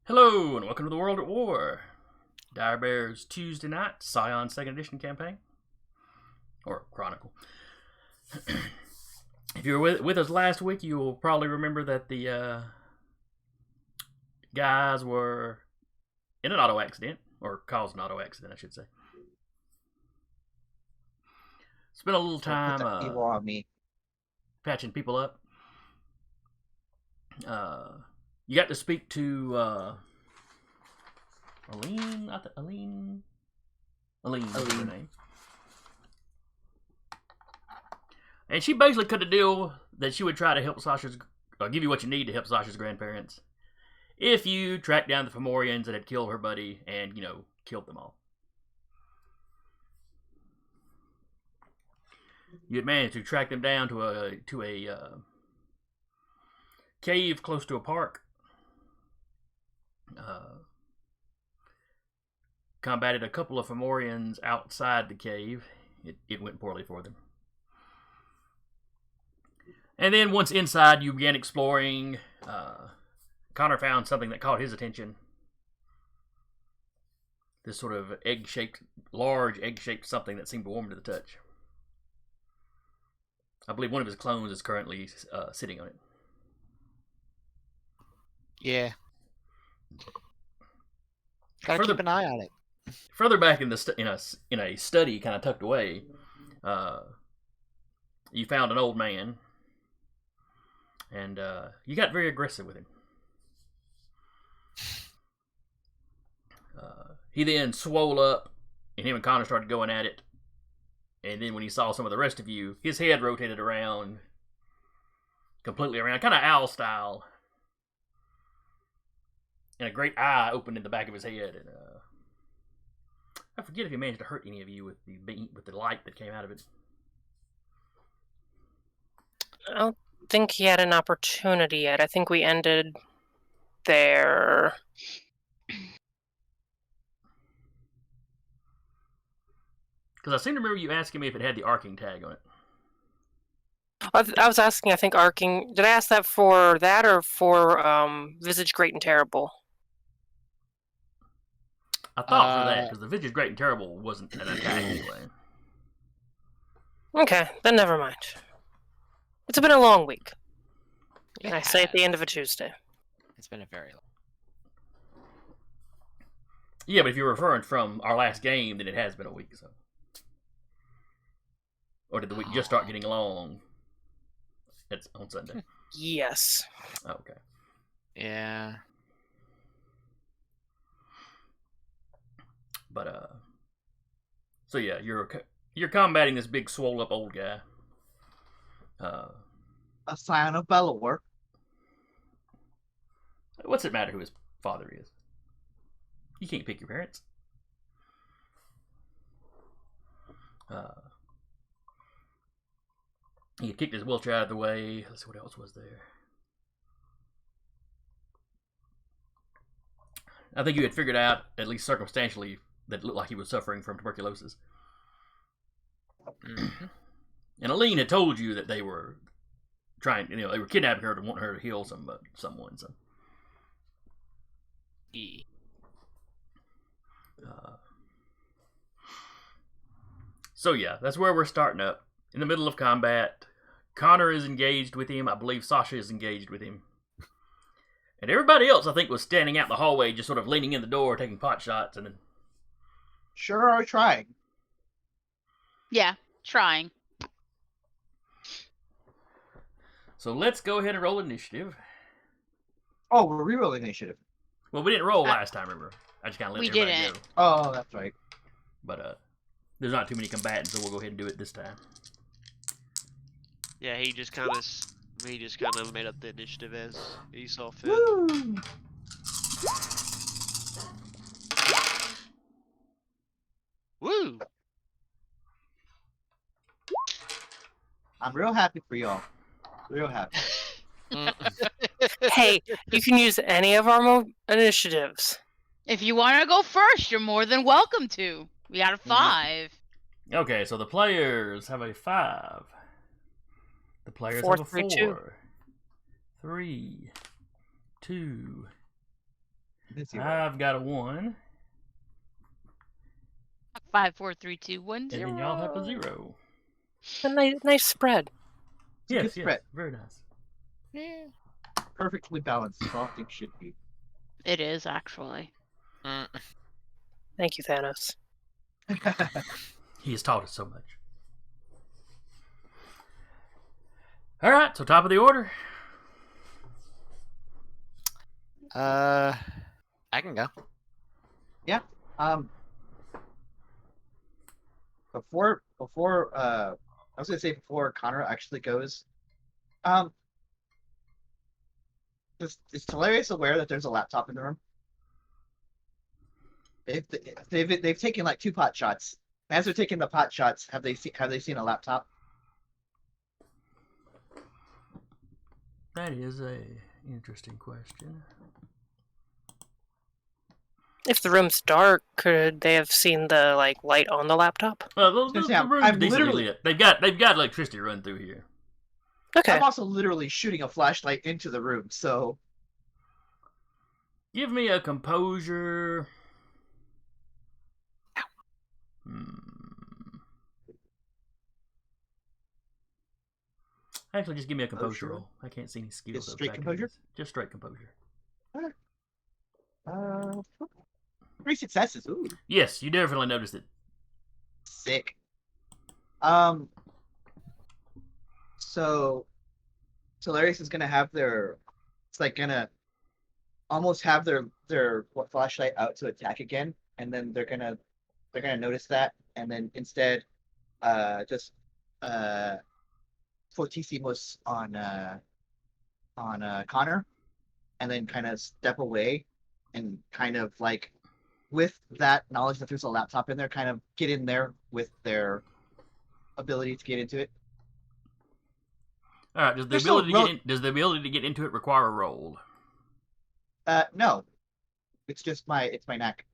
Hello, and welcome to the World at War. Dire Bears Tuesday Night, Scion 2nd Edition campaign. Or Chronicle. If you were with us last week, you'll probably remember that the guys were in an auto accident, or caused an auto accident, I should say. Spent a little time patching people up. You got to speak to Aline. Aline was her name. And she basically cut a deal that she would try to help give you what you need to help Sasha's grandparents if you track down the Fomorians that had killed her buddy and, killed them all. You had managed to track them down to a cave close to a park. Combated a couple of Fomorians outside the cave. It went poorly for them. And then once inside, you began exploring. Connor found something that caught his attention. This sort of large egg-shaped something that seemed warm to the touch. I believe one of his clones is currently sitting on it. Yeah. Gotta keep an eye on it. Further back in a study, kind of tucked away, you found an old man, and you got very aggressive with him. He then swole up, and him and Connor started going at it. And then when he saw some of the rest of you, his head rotated around, completely around, kind of owl style. And a great eye opened in the back of his head. And I forget if he managed to hurt any of you with the light that came out of it. I don't think he had an opportunity yet. I think we ended there. Because I seem to remember you asking me if it had the arcing tag on it. I was asking, I think, arcing. Did I ask that for that or for Visage Great and Terrible? I thought for that, because the Visage Great and Terrible wasn't an attack anyway. Okay, then never mind. It's been a long week. Yeah. I say at the end of a Tuesday. It's been a very long. Yeah, but if you're referring from our last game, then it has been a week, so. Or did the week just start getting long? It's on Sunday. Yes. Okay. Yeah. But so yeah, you're combating this big swole up old guy. A Scion of Bellower. What's it matter who his father is? You can't pick your parents. He kicked his wheelchair out of the way. Let's see what else was there. I think you had figured out, at least circumstantially, that it looked like he was suffering from tuberculosis. Mm-hmm. And Aline had told you that they were they were kidnapping her to want her to heal someone. So. Yeah. So yeah, that's where we're starting up. In the middle of combat. Connor is engaged with him. I believe Sasha is engaged with him. And everybody else, I think, was standing out in the hallway, just sort of leaning in the door, taking pot shots, and then... Sure are trying. Yeah, trying. So let's go ahead and roll initiative. Oh, we're re-rolling initiative. Well, we didn't roll last time, remember? I just kind of let everybody go. Oh, that's right. But there's not too many combatants, so we'll go ahead and do it this time. Yeah, he just kind of made up the initiative as he saw fit. Woo! Woo! I'm real happy for y'all. Real happy. Hey, you can use any of our initiatives. If you want to go first, you're more than welcome to. We got a 5. Okay, so the players have a 5. The players have a 4. 3, 2, Let's see what- I've got a 1, 5, 4, 3, 2, 1, and 0. then y'all have a 0. A nice spread. It's a Yes, good yes, spread. very nice. Yeah. Perfectly balanced, as all things should be. It is actually. Mm. Thank you, Thanos. He has taught us so much. All right, so top of the order. I can go. Um, before I was gonna say before Connor actually goes, um, is Hilarious aware that there's a laptop in the room? They've taken like 2 pot shots. As they're taking the pot shots, have they seen a laptop? That is a interesting question. If the room's dark, could they have seen the light on the laptop? Well, Just the say, room's I'm decently literally- lit. They've got electricity run through here. Okay. I'm also literally shooting a flashlight into the room, so Give me a composure. Actually, just give me a composure Composure? roll. I can't see any skills. Just of straight factoring composure? this. Just straight composure. 3 successes. Ooh, Yes, you definitely noticed it. sick. So Hilarious is gonna have it's like gonna almost have their flashlight out to attack again, and then they're gonna notice that, and then instead, just fortissimos on Connor, and then kind of step away, and kind of like with that knowledge that there's a laptop in there, kind of get in there with their ability to get into it. All right. Does the They're still ability to get into it require a roll? No, it's just it's my knack.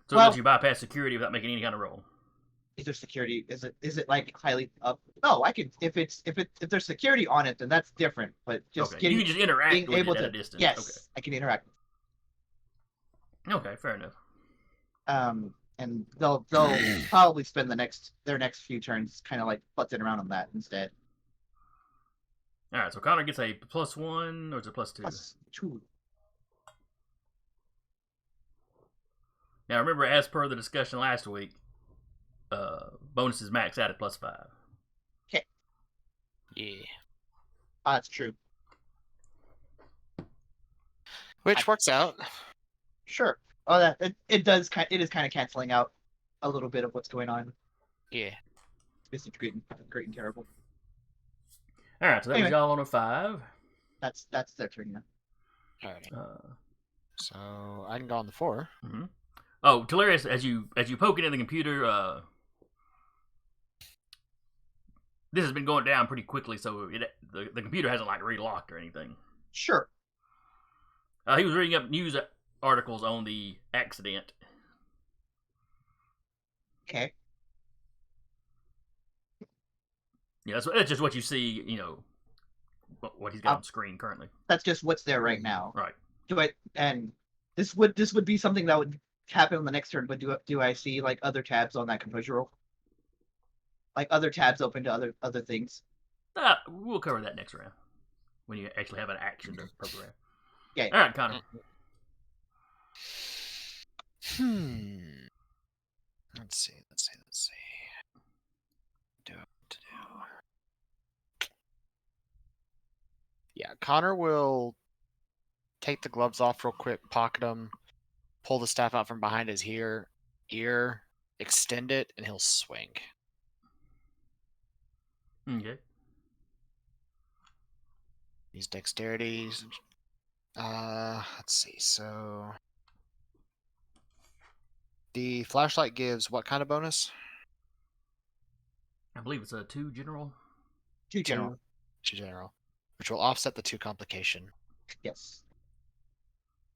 So it Well- lets you bypass security without making any kind of roll. Is there security? Is it like highly up? No, I can if there's security on it, then that's different. But just Okay. getting You can just interact being with able it at to a distance. yes, I can interact. Okay, fair enough. And they'll probably spend their next few turns kind of like futzing around on that instead. All right, so Connor gets a +1, or is it +2? +2. Now remember, as per the discussion last week, bonuses max out at +5. Yeah. That's true. Which works out. Sure. Oh, that it is kind of canceling out a little bit of what's going on. Yeah. It's great and terrible. All right, so that was Anyway. y'all on a 5. That's their turn now. Alrighty. So I can go on the 4. Mhm. Oh, Hilarious, as you poke it in the computer, this has been going down pretty quickly, so the computer hasn't relocked or anything. Sure. He was reading up news articles on the accident. Okay. Yeah, that's just what you see. What he's got on screen currently. That's just what's there right now. Right. And this would be something that would happen on the next turn, but do I see like other tabs on that composure roll? Like other tabs open to other things? We'll cover that next round when you actually have an action to program. Yeah. All right, Connor. Let's see. Do. Yeah, Connor will take the gloves off real quick, pocket them, pull the staff out from behind his ear, extend it, and he'll swing. Okay. Use dexterity. Let's see. So the flashlight gives what kind of bonus? I believe it's a 2 general. 2 general. 2 general, which will offset the 2 complication. Yes.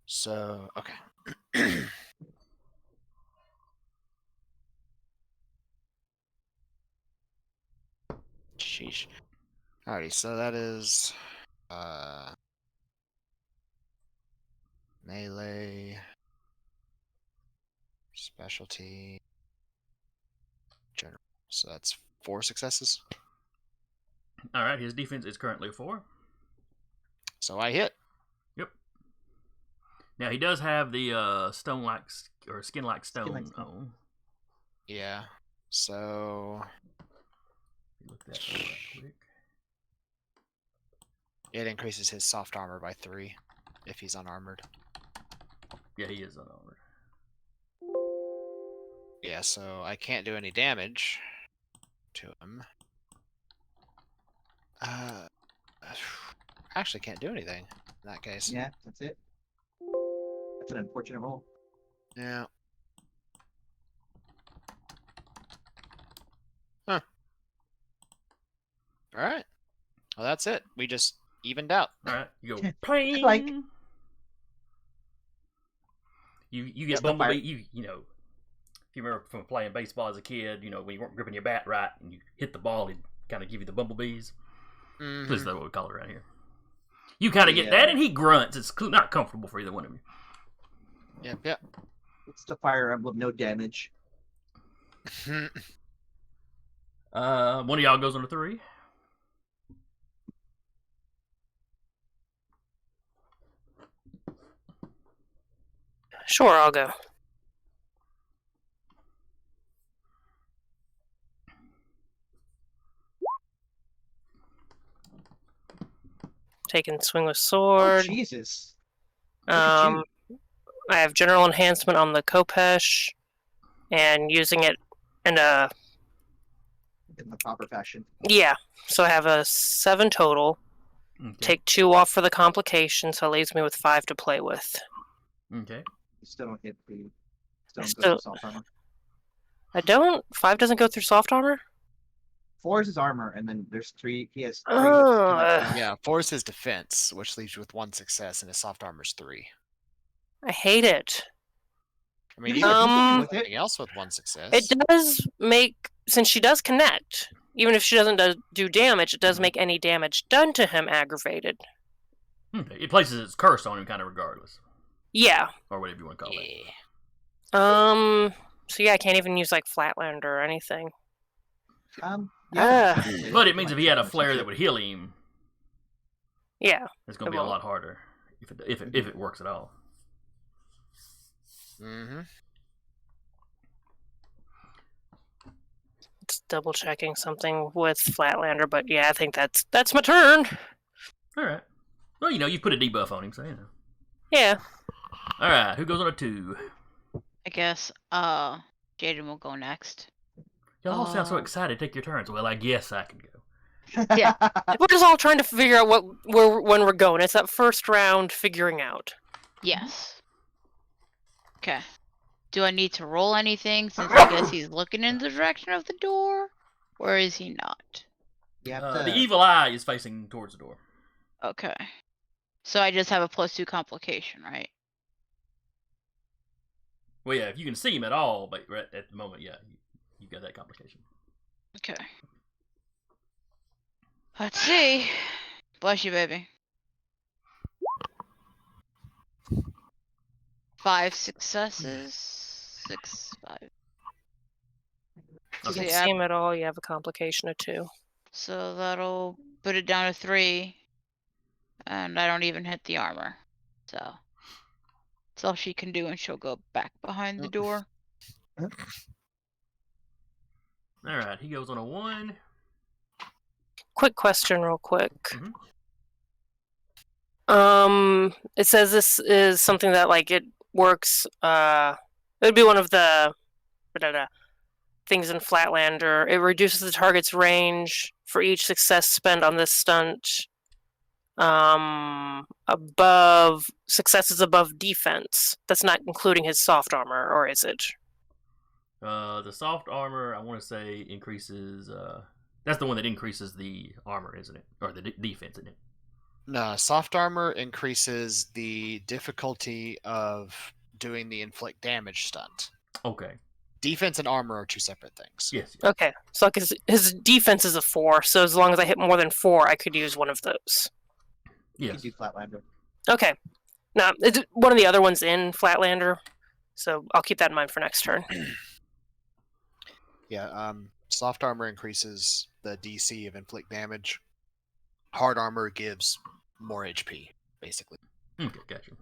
So okay. Sheesh. Alrighty, so that is specialty. General. So that's 4 successes. All right, his defense is currently a 4. So I hit. Yep. Now he does have the stone-like or skin-like stone Skin-like stone. on. Yeah. So Look that up right quick. it increases his soft armor by 3 if he's unarmored. Yeah, he is unarmored. Yeah, so I can't do any damage to him. Actually can't do anything in that case. Yeah, that's it. That's an unfortunate roll. Yeah. Huh. Alright. Well, that's it. We just evened out. All right, you go pling. Like- You That's get the Bumblebee. fire. You know, if you remember from playing baseball as a kid, you know when you weren't gripping your bat right and you hit the ball, it'd kind of give you the bumblebees. Mhm. At least that's what we call it around here. You kind of get Yeah. that, and he grunts. It's not comfortable for either one of you. Yep. It's the Fire Emblem, no damage. One of y'all goes on a 3. Sure, I'll go. Taking swing with Oh, sword. Jesus. Look at you. I have general enhancement on the Kopesh, and using it in a In the proper fashion. yeah. So I have a 7 total. Okay. Take 2 off for the complication, so it leaves me with 5 to play with. Okay. You still don't hit the. Still don't go Still- through soft armor. I don't. 5 doesn't go through soft armor. 4 is his armor, and then there's 3. He has 3. Oh, Yeah, 4 is his defense, which leaves you with 1 success, and his soft armor's 3. I hate it. I mean, You you can can do Um, do with it. something else with 1 success. It does make, since she does connect, even if she doesn't do damage, it does make any damage done to him aggravated. Okay. It places its curse on him, kind of regardless, Yeah. or whatever you want to call it. Yeah. So yeah, I can't even use like Flatlander or anything. Yeah. But it means if he had a flare that would heal him, Yeah. it's going to It be a won't. lot harder if it works at all. Mm-hmm. It's double checking something with Flatlander, but yeah, I think that's my turn. All right. Well, you put a debuff on him, so you know. Yeah. All right. Who goes on a 2? I guess Jaden will go next. Y'all all sound so Oh. excited to take your turns. Well, I guess I can go. Yeah. We're just all trying to figure out when we're going. It's that first round figuring out. Yes. Okay. Do I need to roll anything since I guess he's looking in the direction of the door? Or is he not? You have to. The evil eye is facing towards the door. Okay. So I just have a +2 complication, right? Well, yeah, if you can see him at all, but right at the moment, yeah, you've got that complication. Okay. Let's see. Bless you, baby. 5 successes. 6, 5. If you So, can yeah, see him at all, you have a complication of 2. so that'll put it down to 3. And I don't even hit the armor. So that's all she can do, and she'll go back behind the door. All right, he goes on a 1. Quick question, real quick. Mhm. It says this is something that like it works. It would be one of the things in Flatlander. It reduces the target's range for each success spent on this stunt. Above successes above defense. That's not including his soft armor, or is it? The soft armor, I want to say, increases. That's the one that increases the armor, isn't it? Or the defense, isn't it? No, soft armor increases the difficulty of doing the inflict damage stunt. Okay. Defense and armor are 2 separate things. Yes. Okay, so like his defense is a 4, so as long as I hit more than 4, I could use one of those. You Yes. do Flatlander. Okay. Now, one of the other ones in Flatlander, So I'll keep that in mind for next turn. Yeah, soft armor increases the DC of inflict damage. Hard armor gives more HP, basically. Okay, gotcha.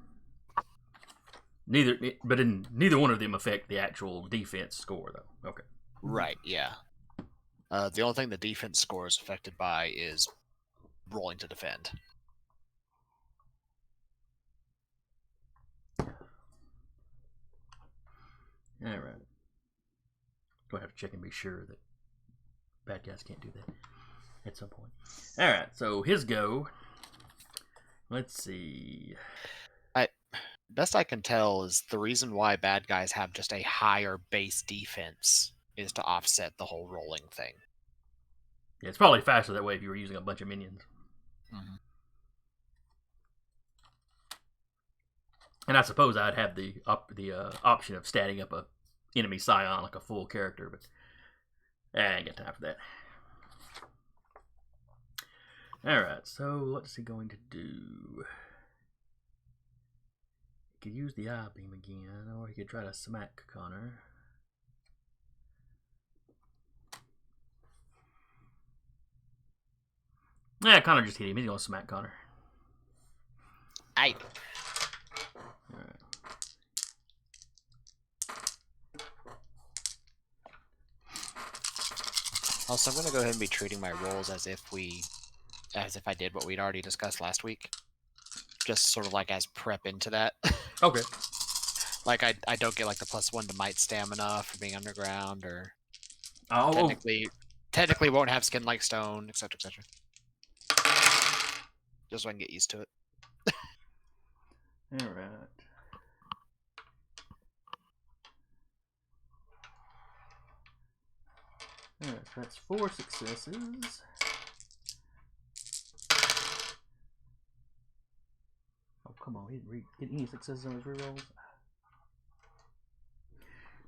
Neither one of them affect the actual defense score, though. Okay. Right, yeah. The only thing the defense score is affected by is rolling to defend. All right. Do I have to check and be sure that bad guys can't do that at some point? All right. So his go. Let's see. Best I can tell is the reason why bad guys have just a higher base defense is to offset the whole rolling thing. Yeah, it's probably faster that way if you were using a bunch of minions. Mm-hmm. And I suppose I'd have the option of statting up a enemy Scion like a full character, but I ain't got time for that. All right, so what's he going to do? He could use the eye beam again, or he could try to smack Connor. Yeah, Connor just hit him. He's gonna smack Connor. Aye. All right. Also, I'm going to go ahead and be treating my rolls as if I did what we'd already discussed last week. Just sort of like as prep into that. Okay. Like I don't get like the +1 to might stamina for being underground, or Oh, technically won't have skin like stone, etc., etc. Just so I can get used to it. all right. Alright, so that's 4 successes. Oh, come on, he didn't get any successes on his rerolls.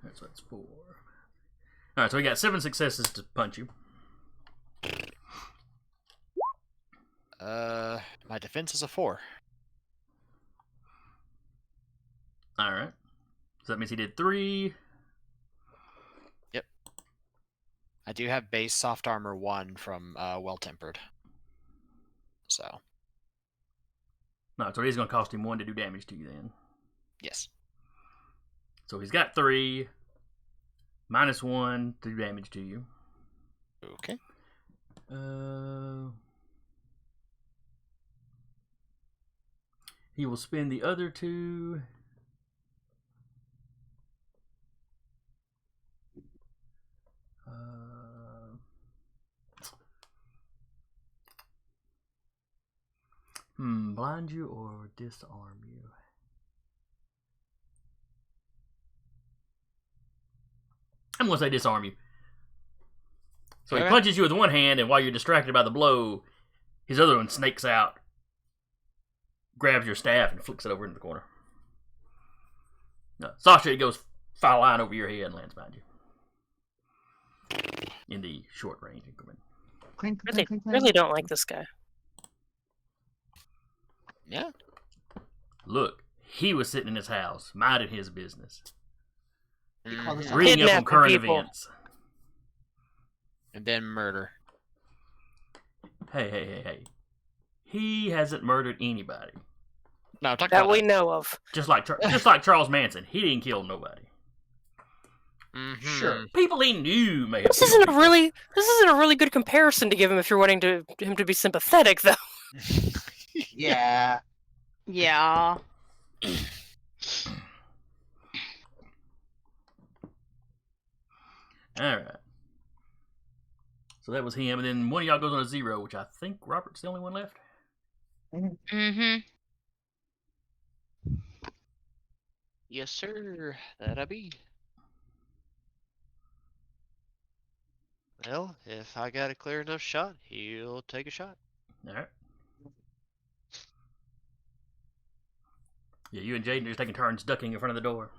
Alright, so that's 4. Alright, so we got 7 successes to punch you. My defense is a 4. Alright. So that means he did 3. I do have base soft armor 1 from Well Tempered. So. No, so he's going to cost him 1 to do damage to you then. Yes. So he's got 3. -1 to do damage to you. Okay. He will spend the other 2. Blind you or disarm you? I'm going to say disarm you. So he Okay. punches you with one hand, and while you're distracted by the blow, his other one snakes out, grabs your staff, and flicks it over into the corner. No, Sasha goes foul line over your head and lands behind you. In the short range increment. Clink, Really, clink, clink, clink. really don't like this guy. Yeah. Look, he was sitting in his house, minding his business, call this Mhm. reading up on Kidnapping current people. events. And then murder. Hey. He hasn't murdered anybody. No, I'm talking That about we know of. Just like Charles Manson, he didn't kill nobody. Sure. People he knew may have This killed isn't a people. really good comparison to give him if you're wanting him to be sympathetic, though. Yeah. Yeah. Alright. So that was him, and then one of y'all goes on a 0, which I think Robert's the only one left. Mm-hmm. Yes, sir. That'll be. Well, if I got a clear enough shot, he'll take a shot. Alright. Yeah, you and Jaden are just taking turns ducking in front of the door.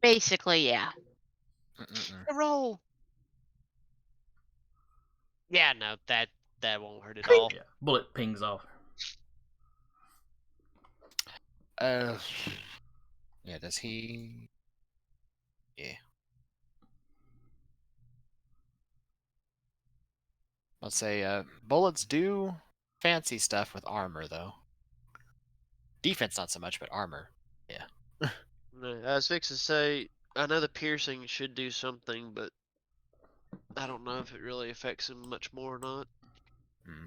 Basically, yeah. Mm-mm-mm. Roll. Yeah, no, that won't hurt at all. Yeah, bullet pings off. Yeah, does he? Yeah. Let's say bullets do fancy stuff with armor, though. Defense not so much, but armor. Yeah. No, I was fixing to say, I know the piercing should do something, but I don't know if it really affects him much more or not. Hmm.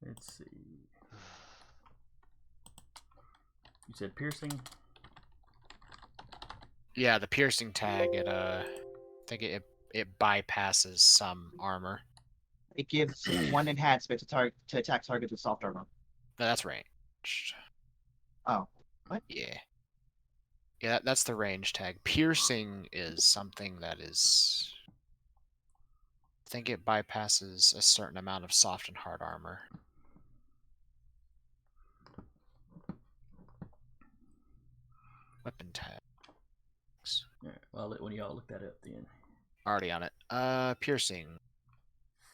Let's see. You said piercing? Yeah, the piercing tag. I think it bypasses some armor. It gives one enhancement to attack targets with soft armor. No, that's ranged. Oh, what? Yeah. Yeah, that's the range tag. Piercing is something that is. I think it bypasses a certain amount of soft and hard armor. Weapon tags. All right, well, I'll let one of y'all look that up then. Already on it. Piercing.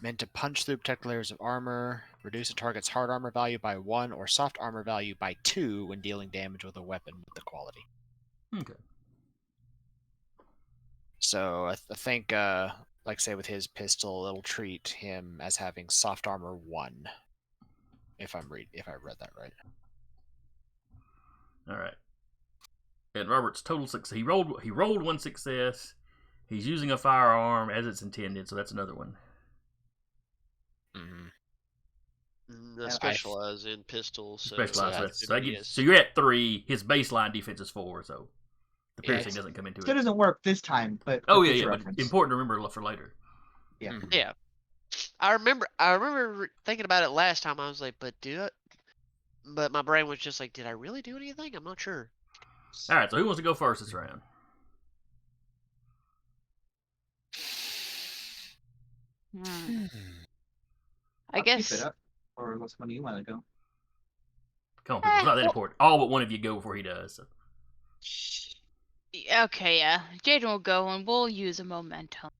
Meant to punch through protected layers of armor. Reduce a target's hard armor value by 1 or soft armor value by 2 when dealing damage with a weapon with the quality. Okay. So I think, like say with his pistol, it'll treat him as having soft armor 1. If I read that right. All right. And Robert's total success. He rolled one success. He's using a firearm as it's intended, so that's another one. Mm-hmm. I specialize in pistols. So Specialized. yeah, So you're at 3. His baseline defense is 4, so the piercing doesn't come into So it it. doesn't work this time, but Oh for yeah, future yeah. But reference. important to remember for later. Yeah. Mhm. Yeah. I remember thinking about it last time. I was like, but my brain was just like, did I really do anything? I'm not sure. All right. So who wants to go first this round? Hmm. I I'll keep guess. it up. Or unless one of you want to go. Come on, people. It's not that important. All but one of you go before he does. So. Okay, yeah. Jaden will go and we'll use a momentum.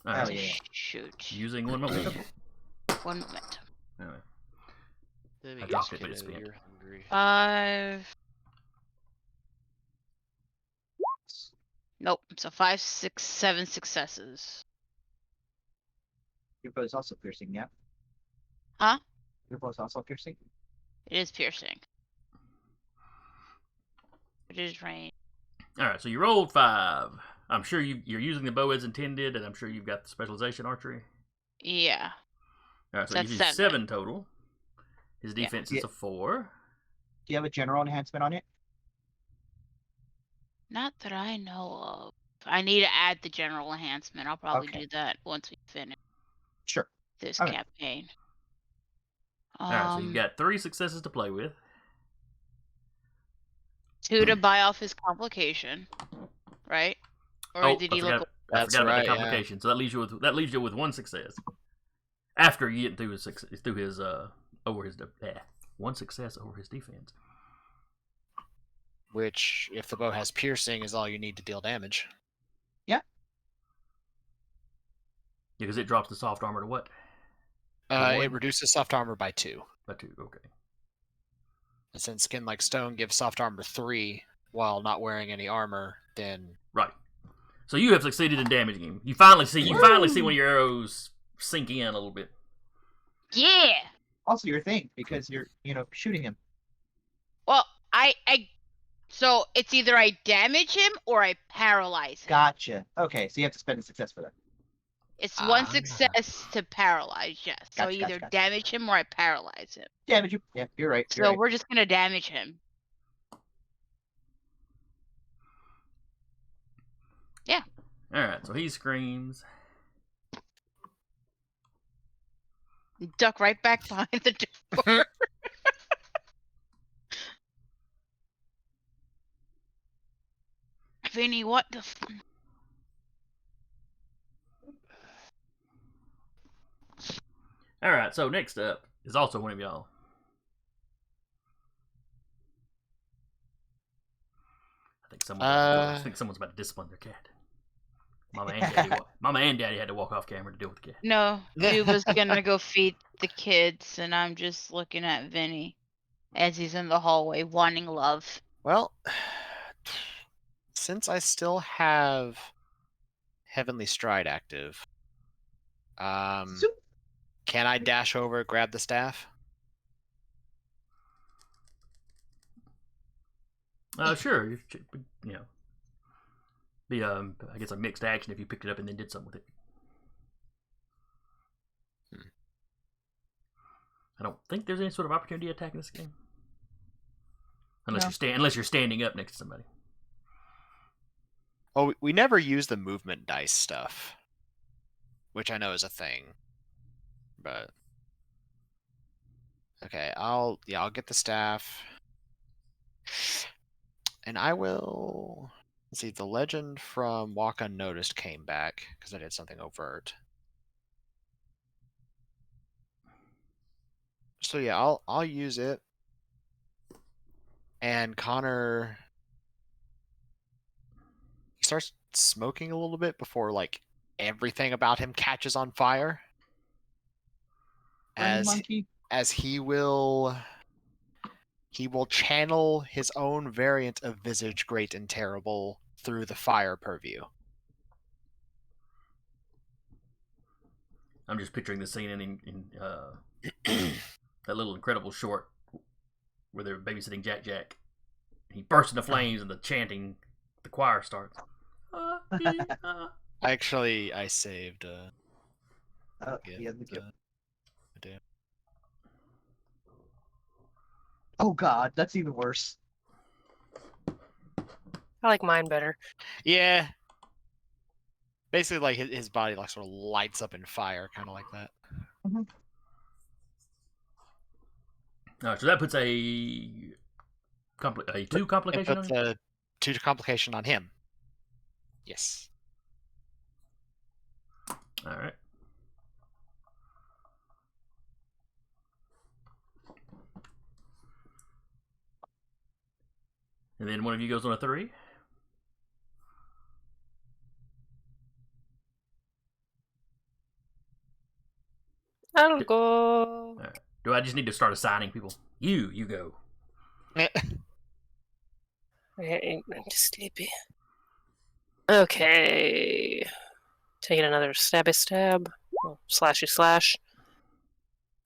All Hell right. yeah. Shoot. Using one momentum. One momentum. All right. Let me I guess, dropped it, but kiddo, it's spent. you're hungry. 5. Nope. So 5, 6, 7 successes. Your bow's also piercing, yeah? Huh? Your bow's also piercing? It is piercing. It is range. All right. So you rolled 5. I'm sure you're using the bow as intended, and I'm sure you've got the specialization archery. Yeah. All right. So That's you do 7. 7 total. His Yeah. defense is a 4. Do you have a general enhancement on it? Not that I know of. I need to add the general enhancement. I'll probably Okay. do that once we finish Sure. this Okay. campaign. All right. So you've got 3 successes to play with. 2 to buy off his complication, right? Or did he look? I That's forgot about right, the yeah. complication. So that leaves you with 1 success. After you get through his over his 1 success over his defense. Which, if the bow has piercing, is all you need to deal damage. Because it drops the soft armor to what? It one? reduces soft armor by 2. By 2. Okay. And since Skin Like Stone gives soft armor 3 while not wearing any armor, then Right. So you have succeeded in damaging him. You finally see one of your arrows sink in a little bit. Yeah. Also your thing, because you're, shooting him. Well, so it's either I damage him or I paralyze him. Gotcha. Okay, so you have to spend a success for that. It's 1 success to paralyze, yes. So Gotcha, either gotcha. damage him or I paralyze him. Damage you. Yeah, you're right. So we're just gonna damage him. Yeah. Alright, so he screams. Duck right back behind the door. Vinny, what the Alright, so next up is also one of y'all. I think someone's about to discipline their cat. Mama and Daddy had to walk off camera to deal with the cat. No, Duba's gonna go feed the kids, and I'm just looking at Vinny. as he's in the hallway wanting love. Well, since I still have Heavenly Stride active, Zoop. can I dash over, grab the staff? Sure. You know, be I guess a mixed action if you picked it up and then did something with it. I don't think there's any sort of opportunity attack in this game, unless No. you're standing up next to somebody. Oh, we never use the movement dice stuff, which I know is a thing. But okay, I'll get the staff, and I will. Let's see, the legend from Walk Unnoticed came back because I did something overt. So yeah, I'll use it. And Connor, he starts smoking a little bit before like everything about him catches on fire. Burning monkey. As he will channel his own variant of Visage Great and Terrible through the fire purview. I'm just picturing the scene in that little Incredible short where they're babysitting Jack. He bursts into flames and the chanting, the choir starts. Actually, I saved. Oh, Yeah, he has the gift. I do. Oh god, that's even worse. I like mine better. Yeah. Basically, like his body like sort of lights up in fire, kind of like that. Alright, so that puts a 2 complication It on puts it? a 2 complication on him. Yes. Alright. And then one of you goes on a 3. I'll go. Alright. Do I just need to start assigning people? You go. I'm just sleepy. Okay. Taking another stabby stab. Oh, slashy slash.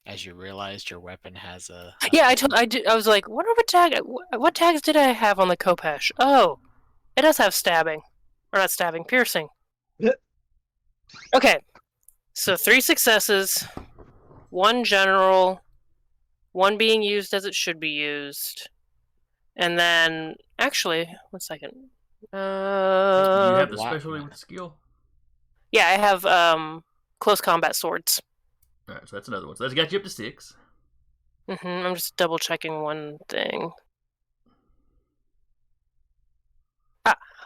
As you realized, your weapon has a. Yeah, I was like, what tags did I have on the Kopesh? Oh, it does have stabbing. Or not stabbing, piercing. Okay. So 3 successes, 1 general, 1 being used as it should be used. And then, actually, 1 second. Do you have the Wow. specialty with the skill? Yeah, I have close combat swords. Alright, so that's another one. So that's got you up to 6. I'm just double checking one thing.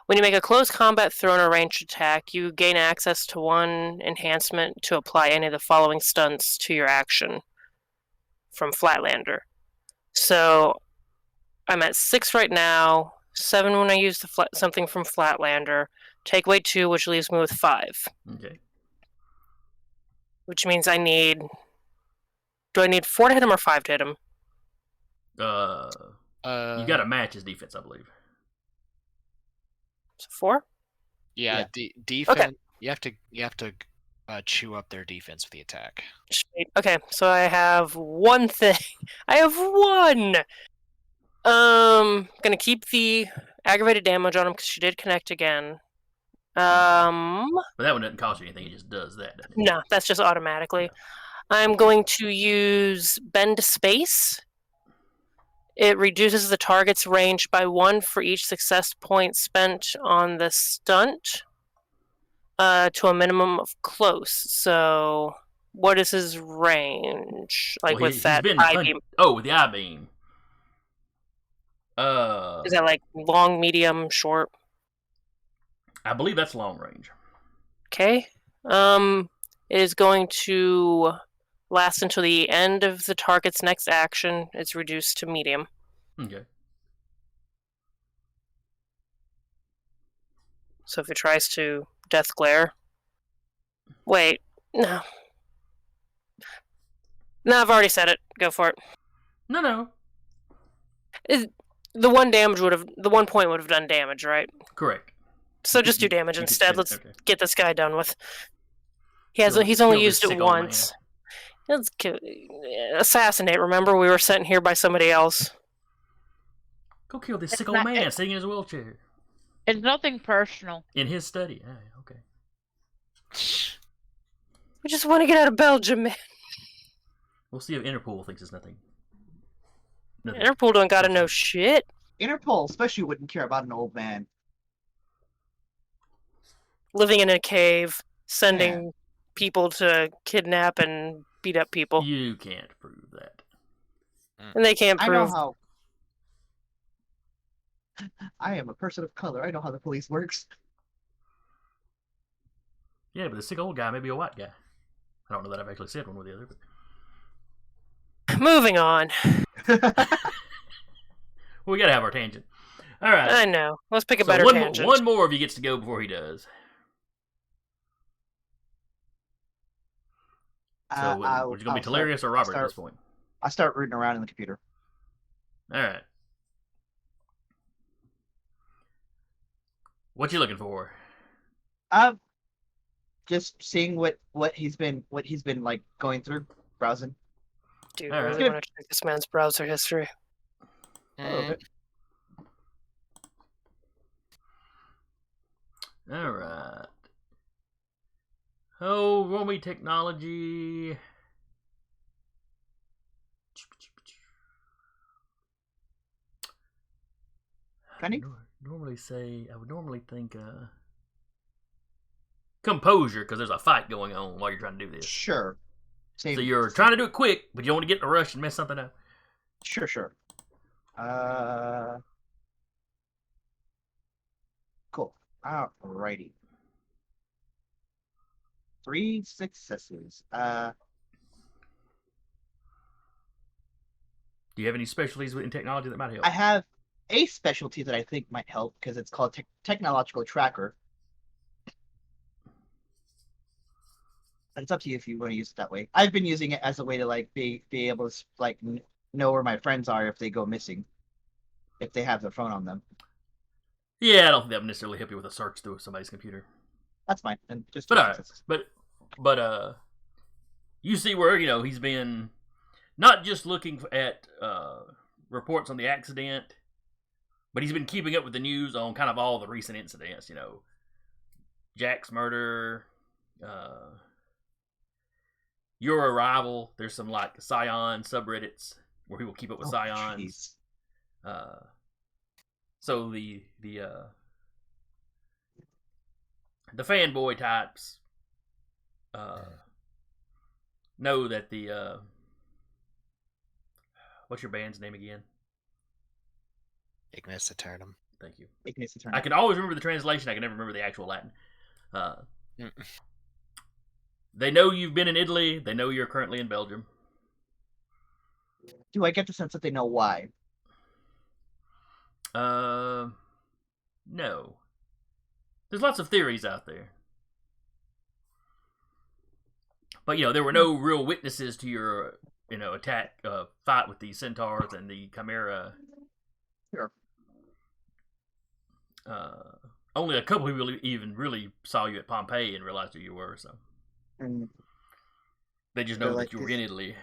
When you make a close combat thrown or ranged attack, you gain access to 1 enhancement to apply any of the following stunts to your action from Flatlander. So I'm at 6 right now, 7 when I use something from Flatlander, take away 2, which leaves me with 5. Okay. Which means do I need 4 to hit him or 5 to hit him? You got to match his defense, I believe. So 4? Yeah, defense. Okay. You have to chew up their defense with the attack. Okay, so I have 1 thing. I have 1. Gonna keep the aggravated damage on him because she did connect again. But that one doesn't cost you anything. It just does that, doesn't it? No, that's just automatically. Yeah. I'm going to use Bend to Space. It reduces the target's range by 1 for each success point spent on the stunt to a minimum of close. So, what is his range? Like with that eye beam? Oh, with the eye beam. Is that like long, medium, short? I believe that's long range. Okay. It is going to last until the end of the target's next action. It's reduced to medium. Okay. So if it tries to Death Glare... Wait, no. No, I've already said it. Go for it. No. The 1 point would have done damage, right? Correct. So just do damage You could instead. spend- Let's okay. get this guy done with. Kill He's only this used it sick old man. once. Let's assassinate. Remember, we were sent here by somebody else. Go kill this It's sick old not- man it- sitting in his wheelchair It's nothing personal. in his study. Ah, okay. We just want to get out of Belgium, man. We'll see if Interpol thinks it's nothing. Nothing. Interpol don't gotta know shit. Interpol especially wouldn't care about an old man. Living in a cave, sending people to kidnap and beat up people, You can't prove that. and they can't I know prove. how. I am a person of color. I know how the police works. Yeah, but the sick old guy may be a white guy. I don't know that I've actually said one or the other, but Moving on. we gotta have our tangent. All right. I know. Let's pick a So better one, tangent. one more of you gets to go before he does. So we're just gonna be Talarius or Robert at this point. I start rooting around in the computer. All right. What you looking for? Just seeing what he's been like going through, browsing. Dude, All I right. really want to check this man's browser history. A little bit. All right. Oh, Romy technology. Penny? I would normally think composure, because there's a fight going on while you're trying to do this. Sure. Same. So you're trying to do it quick, but you don't want to get in a rush and mess something up. Sure. Cool. Alrighty. 3 successes. Do you have any specialties in technology that might help? I have a specialty that I think might help because it's called technological tracker. But it's up to you if you want to use it that way. I've been using it as a way to like be able to like know where my friends are if they go missing, if they have their phone on them. Yeah, I don't think that would necessarily help you with a search through somebody's computer. That's fine. And just But all right. But you see where he's been not just looking at reports on the accident, but he's been keeping up with the news on kind of all the recent incidents. Jack's murder, your arrival. There's some like Scion subreddits where people keep up with Scions. So the fanboy types know that the what's your band's name again? Ignis Eternum. Thank you. Ignis Eternum. I can always remember the translation. I can never remember the actual Latin. They know you've been in Italy. They know you're currently in Belgium. Do I get the sense that they know why? No. There's lots of theories out there. But, there were no real witnesses to your, attack, fight with the centaurs and the chimera. Sure. Only a couple people even really saw you at Pompeii and realized who you were, so. And They just know They're like that you were in Italy.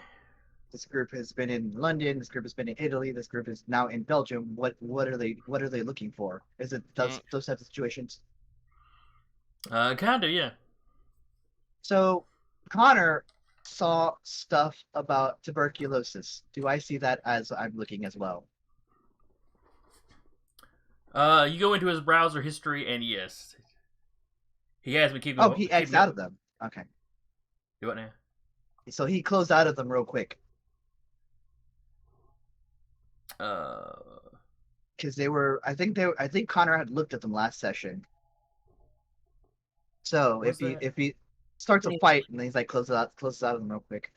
this group has been in London. This group has been in Italy. This group is now in Belgium. What are they looking for? Is it those types of situations? Kinda, yeah. So Connor saw stuff about tuberculosis. Do I see that as I'm looking as well? You go into his browser history, and yes, he has been keeping. Oh, he X'd out of them. Okay. Do what now? So he closed out of them real quick. Because they were, I think Connor had looked at them last session. So What's if he starts a fight and then he's like closes out of them real quick.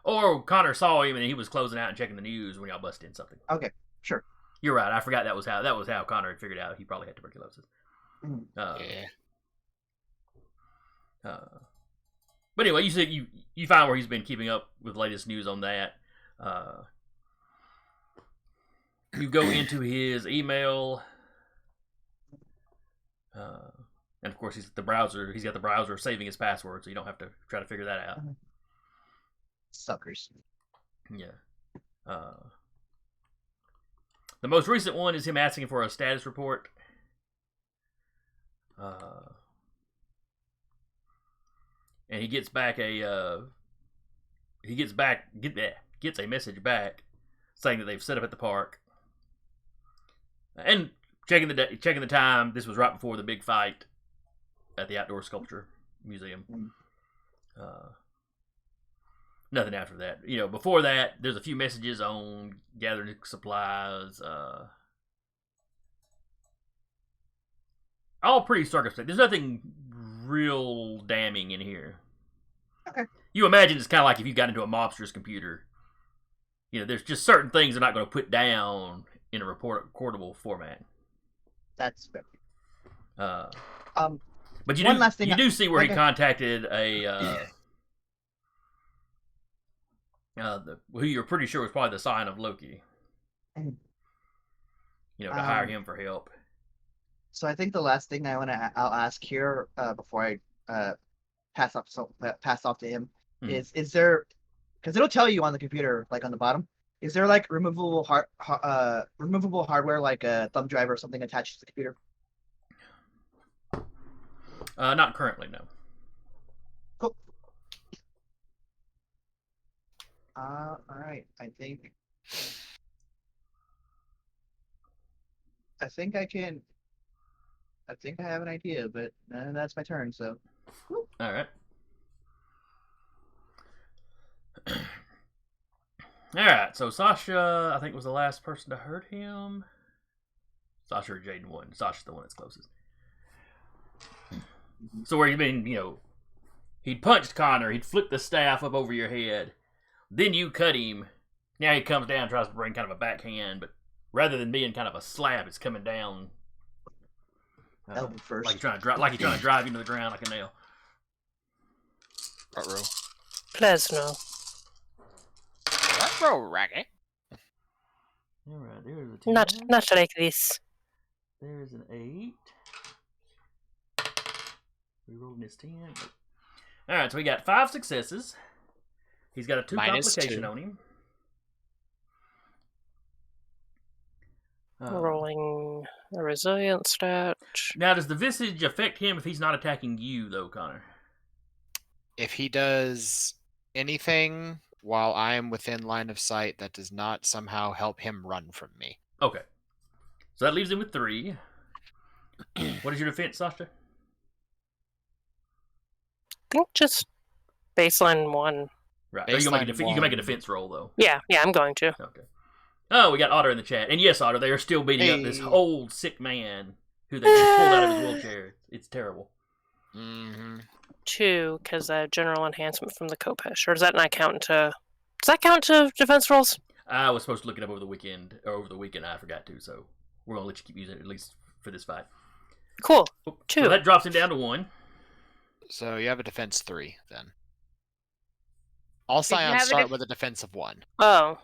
Or Connor saw him and he was closing out and checking the news when y'all busted in something. Okay, sure. You're right. I forgot that was how Connor had figured out he probably had tuberculosis. Mm. Yeah. But anyway, you said you find where he's been keeping up with the latest news on that. You go into his email, and of course he's the browser. He's got the browser saving his password, so you don't have to try to figure that out. Suckers. Yeah. The most recent one is him asking for a status report. And he gets back gets a message back saying that they've set up at the park. And checking the time, this was right before the big fight at the Outdoor Sculpture Museum. Nothing after that. Before that, there's a few messages on gathering supplies. All pretty circumspect. There's nothing real damning in here. Okay. You imagine it's kind of like if you got into a mobster's computer. There's just certain things they're not going to put down in a recordable format. That's fair. But you one last thing you do see where he okay. contacted who you're pretty sure was probably the Scion of Loki. Mhm. To hire him for help. So I think the last thing I'll ask here before I pass off to him is there, because it'll tell you on the computer, like on the bottom, is there like removable hardware like a thumb drive or something attached to the computer? Not currently, no. Cool. All right. I think I have an idea, but that's my turn. So. All right. All right. So Sasha, I think, was the last person to hurt him. Sasha or Jaden won. Sasha's the one that's closest. So where he'd punched Connor, he'd flipped the staff up over your head, then you cut him. Now he comes down, tries to bring kind of a backhand, but rather than being kind of a slap, it's coming down. Elbow first. Like he's trying to drive you to the ground like a nail. Row. Plesno. Row, Raggy. All right, there's a 10. Not like this. There's an 8. Rerolling his 10. All right, so we got 5 successes. He's got a 2 complication on him. Rolling a resilience stat. Now, does the visage affect him if he's not attacking you, though, Connor? If he does anything while I am within line of sight, that does not somehow help him run from me. Okay. So that leaves him with 3. What is your defense, Sasha? I think just baseline 1. Right. Baseline You can make a defense roll, though. Yeah, I'm going to. Okay. Oh, we got Otter in the chat. And yes, Otter, they are still beating up this old, sick man who they just pulled out of his wheelchair. It's terrible. Mm-hmm. 2, because general enhancement from the Kopesh. Or does that not count to... Does that count to defense rolls? I was supposed to look it up over the weekend, I forgot to, so we're going to let you keep using it, at least for this fight. Cool. 2. So that drops him down to 1. So you have a defense 3, then. All Scions start with a defense of 1. Oh.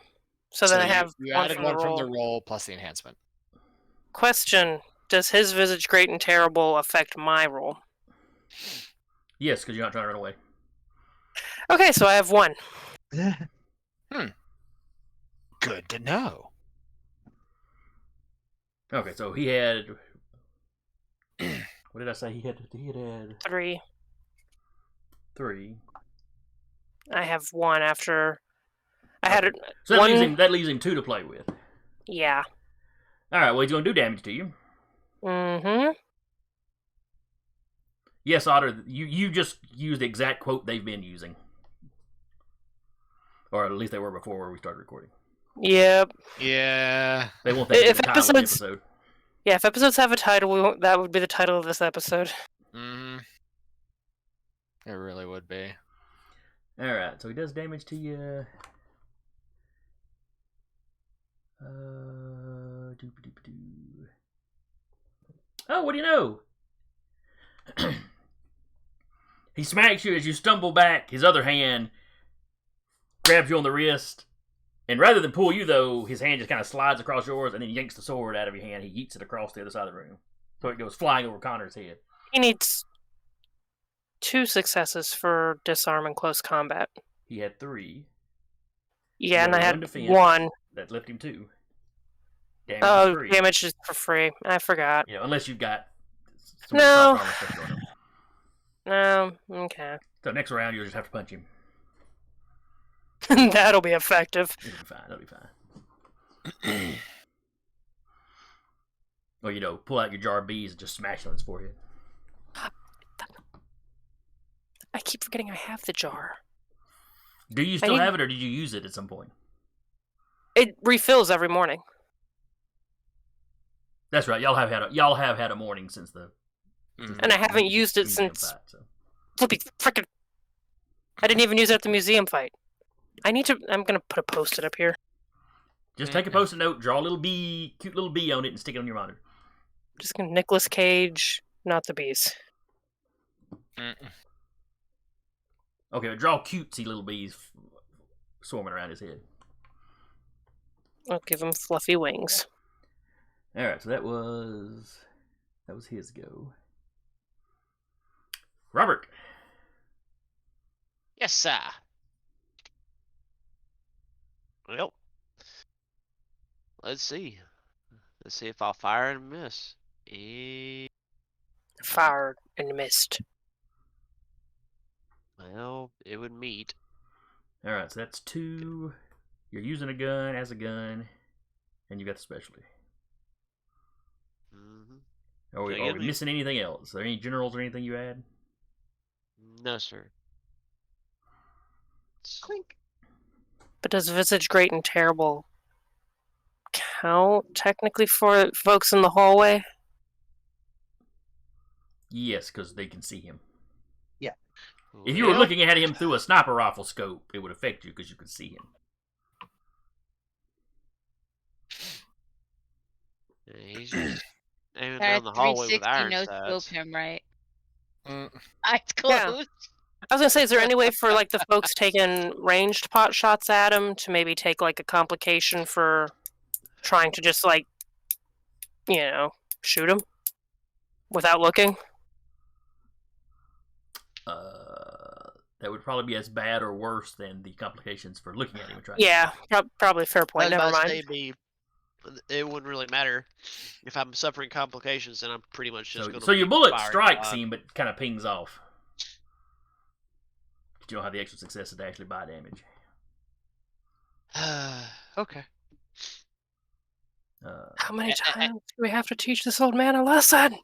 So then I have you one added from one the from roll. the roll plus the enhancement. Question. Does his visage great and terrible affect my roll? Yes, because you're not trying to run away. Okay, so I have 1. Good to know. Okay, so he had... What did I say? He had 3. 3. I have 1 after... I had it. So that leaves him 2 to play with. Yeah. Alright, well, he's going to do damage to you. Mm-hmm. Yes, Otter, you just used the exact quote they've been using. Or at least they were before we started recording. Yep. Yeah. They want that to be the title of the episode. Yeah, if episodes have a title, that would be the title of this episode. Mm-hmm. It really would be. Alright, so he does damage to you. Oh, what do you know? He smacks you as you stumble back. His other hand grabs you on the wrist And rather than pull you, though, his hand just kind of slides across yours and then yanks the sword out of your hand. He yeets it across the other side of the room. So it goes flying over Connor's head. He needs 2 successes for disarm and close combat. He had 3. Yeah, You and I rolled had one defense. 1. That left him 2. Damage is Oh, free. damage is for free. I forgot. You know, unless you've got some No. of the soft armor stuff going on. No, okay. So next round, you'll just have to punch him. That'll be effective. It'll be fine. It'll be fine. Or, you know, pull out your jar of bees and just smash it on his forehead. I keep forgetting I have the jar. Do you still have it, or did you use it at some point? It refills every morning. That's right. Y'all have had a morning since the. And I haven't used it museum since. fight, so. Flippy frickin'. I didn't even use it at the museum fight. I'm gonna put a post-it up here. Just take a post-it note, draw a little bee, cute little bee on it, and stick it on your monitor. Just gonna Nicolas Cage, not the bees. Okay, but draw cutesy little bees swarming around his head. I'll give him fluffy wings. All right, so that was his go. Robert. Yes, sir. Well, let's see. Let's see if I'll fire and miss. Fired and missed. Well, it would meet. All right, so that's 2. You're using a gun as a gun, and you got the specialty. Mm-hmm. Are we missing anything else? Are there any generals or anything you add? No, sir. Clink. But does Visage Great and Terrible count technically for folks in the hallway? Yes, because they can see him. Yeah. If you were looking at him through a sniper rifle scope, it would affect you because you could see him. Yeah, he's just aiming At down the hallway with 360 iron no sights. scope him, right? Mm. Eyes closed. I was gonna say, is there any way for like the folks taking ranged pot shots at him to maybe take like a complication for trying to just like, shoot him without looking? That would probably be as bad or worse than the complications for looking at him and trying. Yeah, probably fair point. Never mind. It wouldn't really matter if I'm suffering complications. Then I'm pretty much just going to. So your bullet strikes him, but kind of pings off. But you don't have the extra successes to actually buy damage. Okay. How many times do we have to teach this old man a lesson?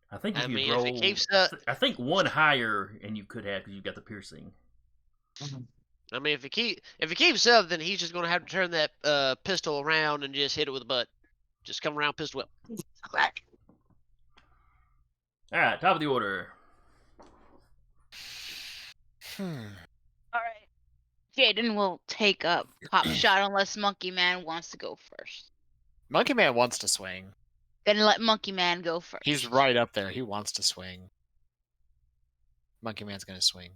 I think if if roll, it keeps I think 1 higher, and you could have because you got the piercing. Mm-hmm. I mean, if it keeps up, then he's just going to have to turn that pistol around and just hit it with a butt. Just come around, pistol whip. Clack. All right, top of the order. All right. Jaden will take up pop shot unless Monkey Man wants to go first. Monkey Man wants to swing. Then let Monkey Man go first. He's right up there. He wants to swing. Monkey Man's gonna swing.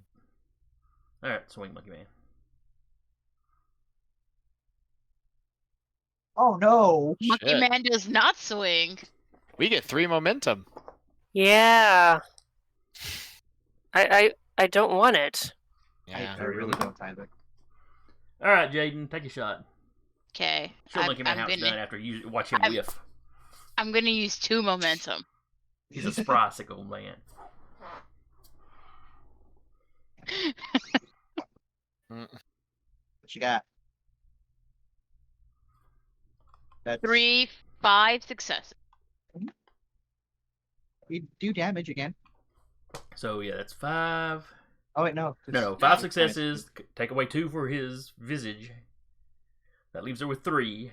All right, swing, Monkey Man. Oh no! Monkey Shit. Man does not swing. We get 3 momentum. Yeah. I don't want it. Yeah. I really don't either. All right, Jaden, take a shot. Okay. Show Monkey Man how it's done after you watch him whiff. I'm gonna use 2 momentum. He's a spry-sickle man. What you got? That's 3, 5 successes. We do damage again. So yeah, that's 5. Oh wait, no. No, 5 successes. Take away 2 for his visage. That leaves her with 3.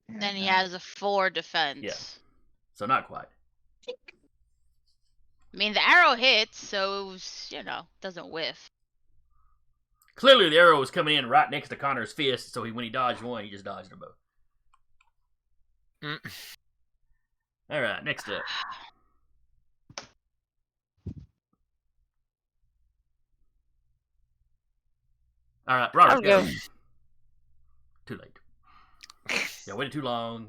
Then he has a 4 defense. Yeah. So not quite. I mean, the arrow hits, so, doesn't whiff. Clearly, the arrow was coming in right next to Connor's fist, so when he dodged one, he just dodged them both. All right, next up. All right, Robert. I'll go. Too late. Y'all waited too long.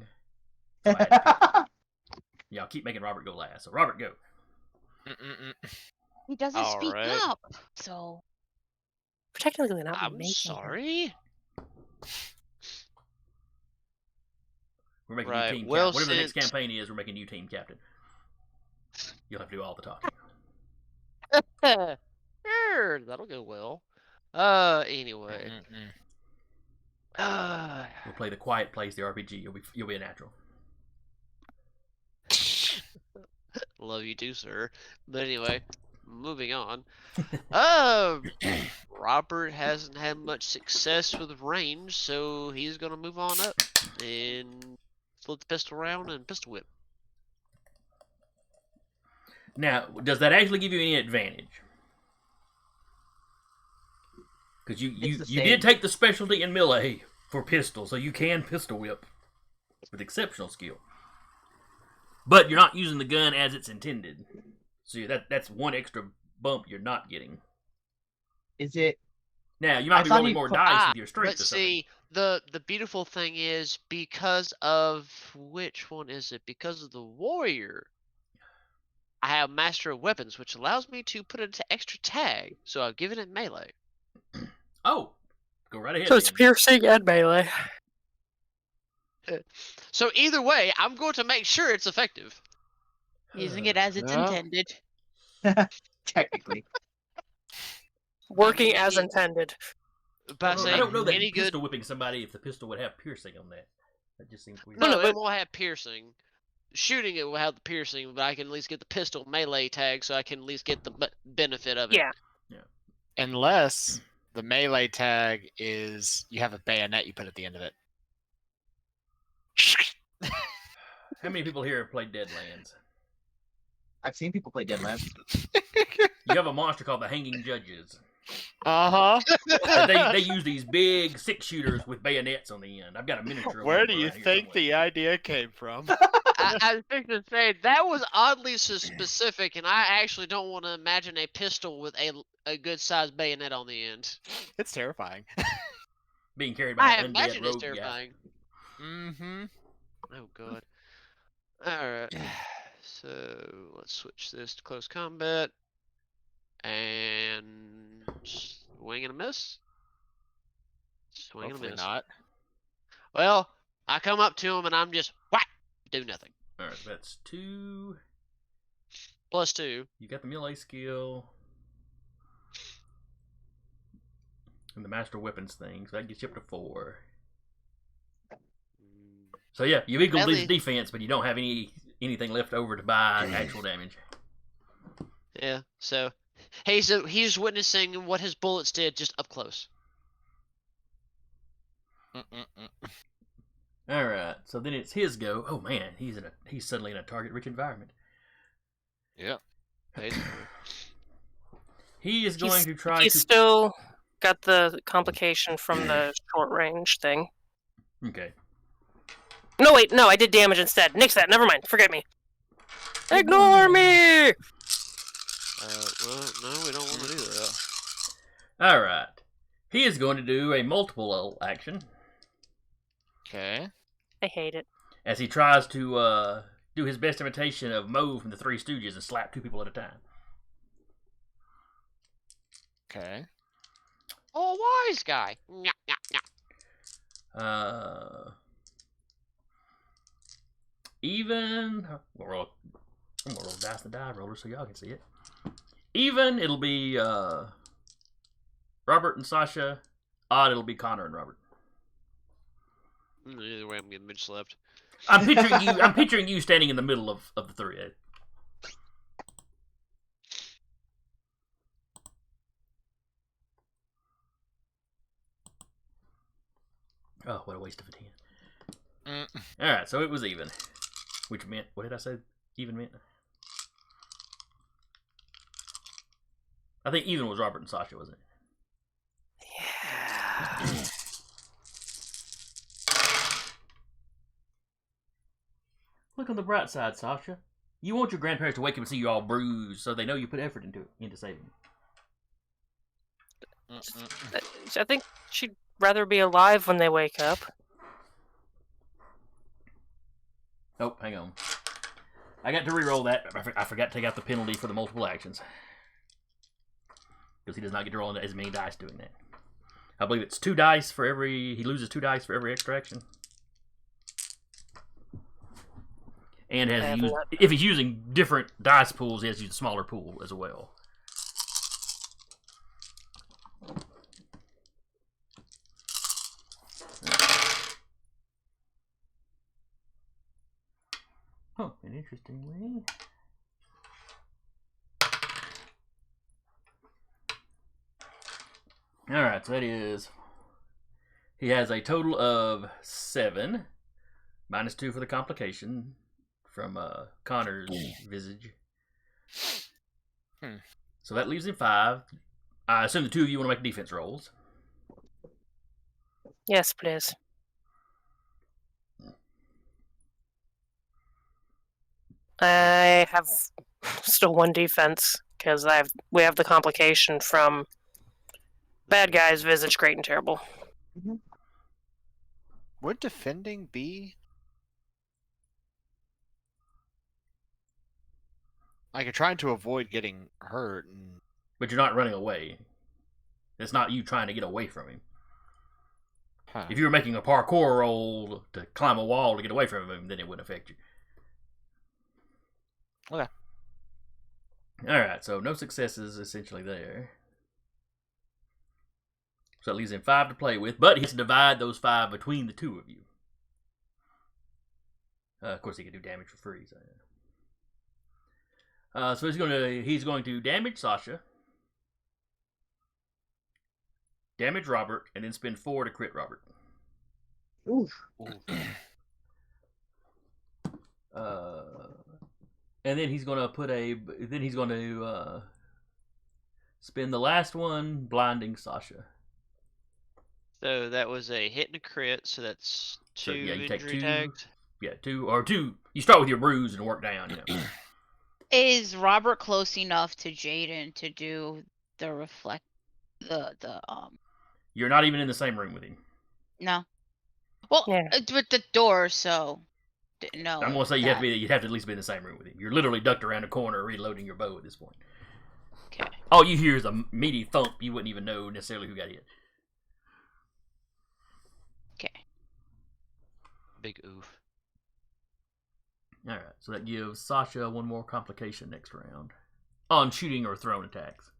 So I had to pick. Y'all keep making Robert go last. So Robert, go. He doesn't speak Alright. up, so We're technically not I'm making. sorry. We're making Right, you team well, captain. Whatever the next since- campaign is, we're making you team captain. You'll have to do all the talking. Sure, that'll go well. Anyway. We'll play the quiet place, the RPG. You'll be a natural. Love you too, sir. But anyway, moving on. Robert hasn't had much success with range, so he's gonna move on up and flip the pistol around and pistol whip. Now, does that actually give you any advantage? Because you It's the did same. take the specialty in melee for pistol, so you can pistol whip with exceptional skill. But you're not using the gun as it's intended. So that's one extra bump you're not getting. Is it? Now, you might I be thought rolling you more put- dice with your strength But or something. see, the beautiful thing is because of which one is it? Because of the warrior. I have master of weapons, which allows me to put it to extra tag, so I've given it melee. Oh, go right ahead. So it's then. piercing and melee. So either way, I'm going to make sure it's effective. using it as it's Yeah. intended. Technically. Working as mean, intended. By I saying don't know that any good. pistol whipping somebody if the pistol would have piercing on that. That just seems weird. No, no, it but- won't have piercing. Shooting it will have the piercing, but I can at least get the pistol melee tag, so I can at least get the benefit of it. Yeah. Unless the melee tag is you have a bayonet you put at the end of it. How many people here have played Deadlands? I've seen people play Deadlands. You have a monster called the Hanging Judges. Uh-huh. And they use these big 6-shooters with bayonets on the end. I've got a miniature of Where one do you around here think somewhere. the idea came from? I was thinking to say that was oddly so specific, and I actually don't want to imagine a pistol with a good sized bayonet on the end. It's terrifying. Being carried by I an imagine undead it's rogue guy. terrifying. Mm-hmm. Oh god. Alright. So let's switch this to close combat. And swing and a miss. Swing and a Hopefully miss. not. Well, I come up to him and I'm just whack, do nothing. Alright, so that's 2. +2. You got the melee skill. And the master weapons thing, so that gets you up to 4. So yeah, you've equaled his Melee- defense, but you don't have anything left over to buy actual damage. Yeah. So he's witnessing what his bullets did just up close. Alright, so then it's his go. Oh man, he's suddenly in a target-rich environment. Yep. Basically. He is going to try He's to. still got the complication from the short range thing. Okay. No, wait, no, I did damage instead. Nix that, never mind, forget me. Ignore me! Well, no, we don't want to do that. Alright. He is going to do a multiple action Okay. I hate it. as he tries to do his best imitation of Moe from the Three Stooges and slap 2 people at a time. Okay. Oh, wise guy. Nya, nya, nya. Even. I'm gonna roll dice the die roller so y'all can see it. Even, it'll be Robert and Sasha. Odd, it'll be Connor and Robert. Either way, I'm getting mid slept. I'm picturing you. I'm picturing you standing in the middle of the 3. Oh, what a waste of a 10. All right, so it was even, which meant what did I say? Even meant. I think even was Robert and Sasha, wasn't it? Yeah. Look on the bright side, Sasha. You want your grandparents to wake up and see you all bruised, so they know you put effort into saving. I think she rather be alive when they wake up. Oh, hang on. I got to re-roll that. I forgot to take out the penalty for the multiple actions. Because he does not get to roll as many dice doing that. I believe it's 2 dice for every... He loses 2 dice for every extra action. And if he's using different dice pools, he has to use a smaller pool as well. Oh, and interestingly... Alright, so that is... He has a total of 7, minus 2 for the complication from Connor's visage. So that leaves him 5. I assume the 2 of you want to make defense rolls. Yes, please. I have still 1 defense because we have the complication from bad guys, visage, great and terrible. Would defending be like you're trying to avoid getting hurt? But you're not running away. It's not you trying to get away from him. Huh. If you were making a parkour roll to climb a wall to get away from him, then it wouldn't affect you. Okay. Alright, so no successes essentially there. So that leaves him 5 to play with, but he has to divide those 5 between the 2 of you. Of course, he can do damage for free. So he's going to damage Sasha, damage Robert, and then spend 4 to crit Robert. Oof. And then he's going to spend the last one blinding Sasha. So that was a hit and a crit, so that's 2 you take injury 2. tags. Yeah, 2. You start with your bruise and work down, Is Robert close enough to Jaden to do the reflect You're not even in the same room with him. No. Well, Yeah. with the door, so no. I'm gonna say you'd have to at least be in the same room with him. You're literally ducked around a corner reloading your bow at this point. Okay. All you hear is a meaty thump. You wouldn't even know necessarily who got hit. Okay. Big oof. Alright, so that gives Sasha 1 more complication next round. On shooting or thrown attacks.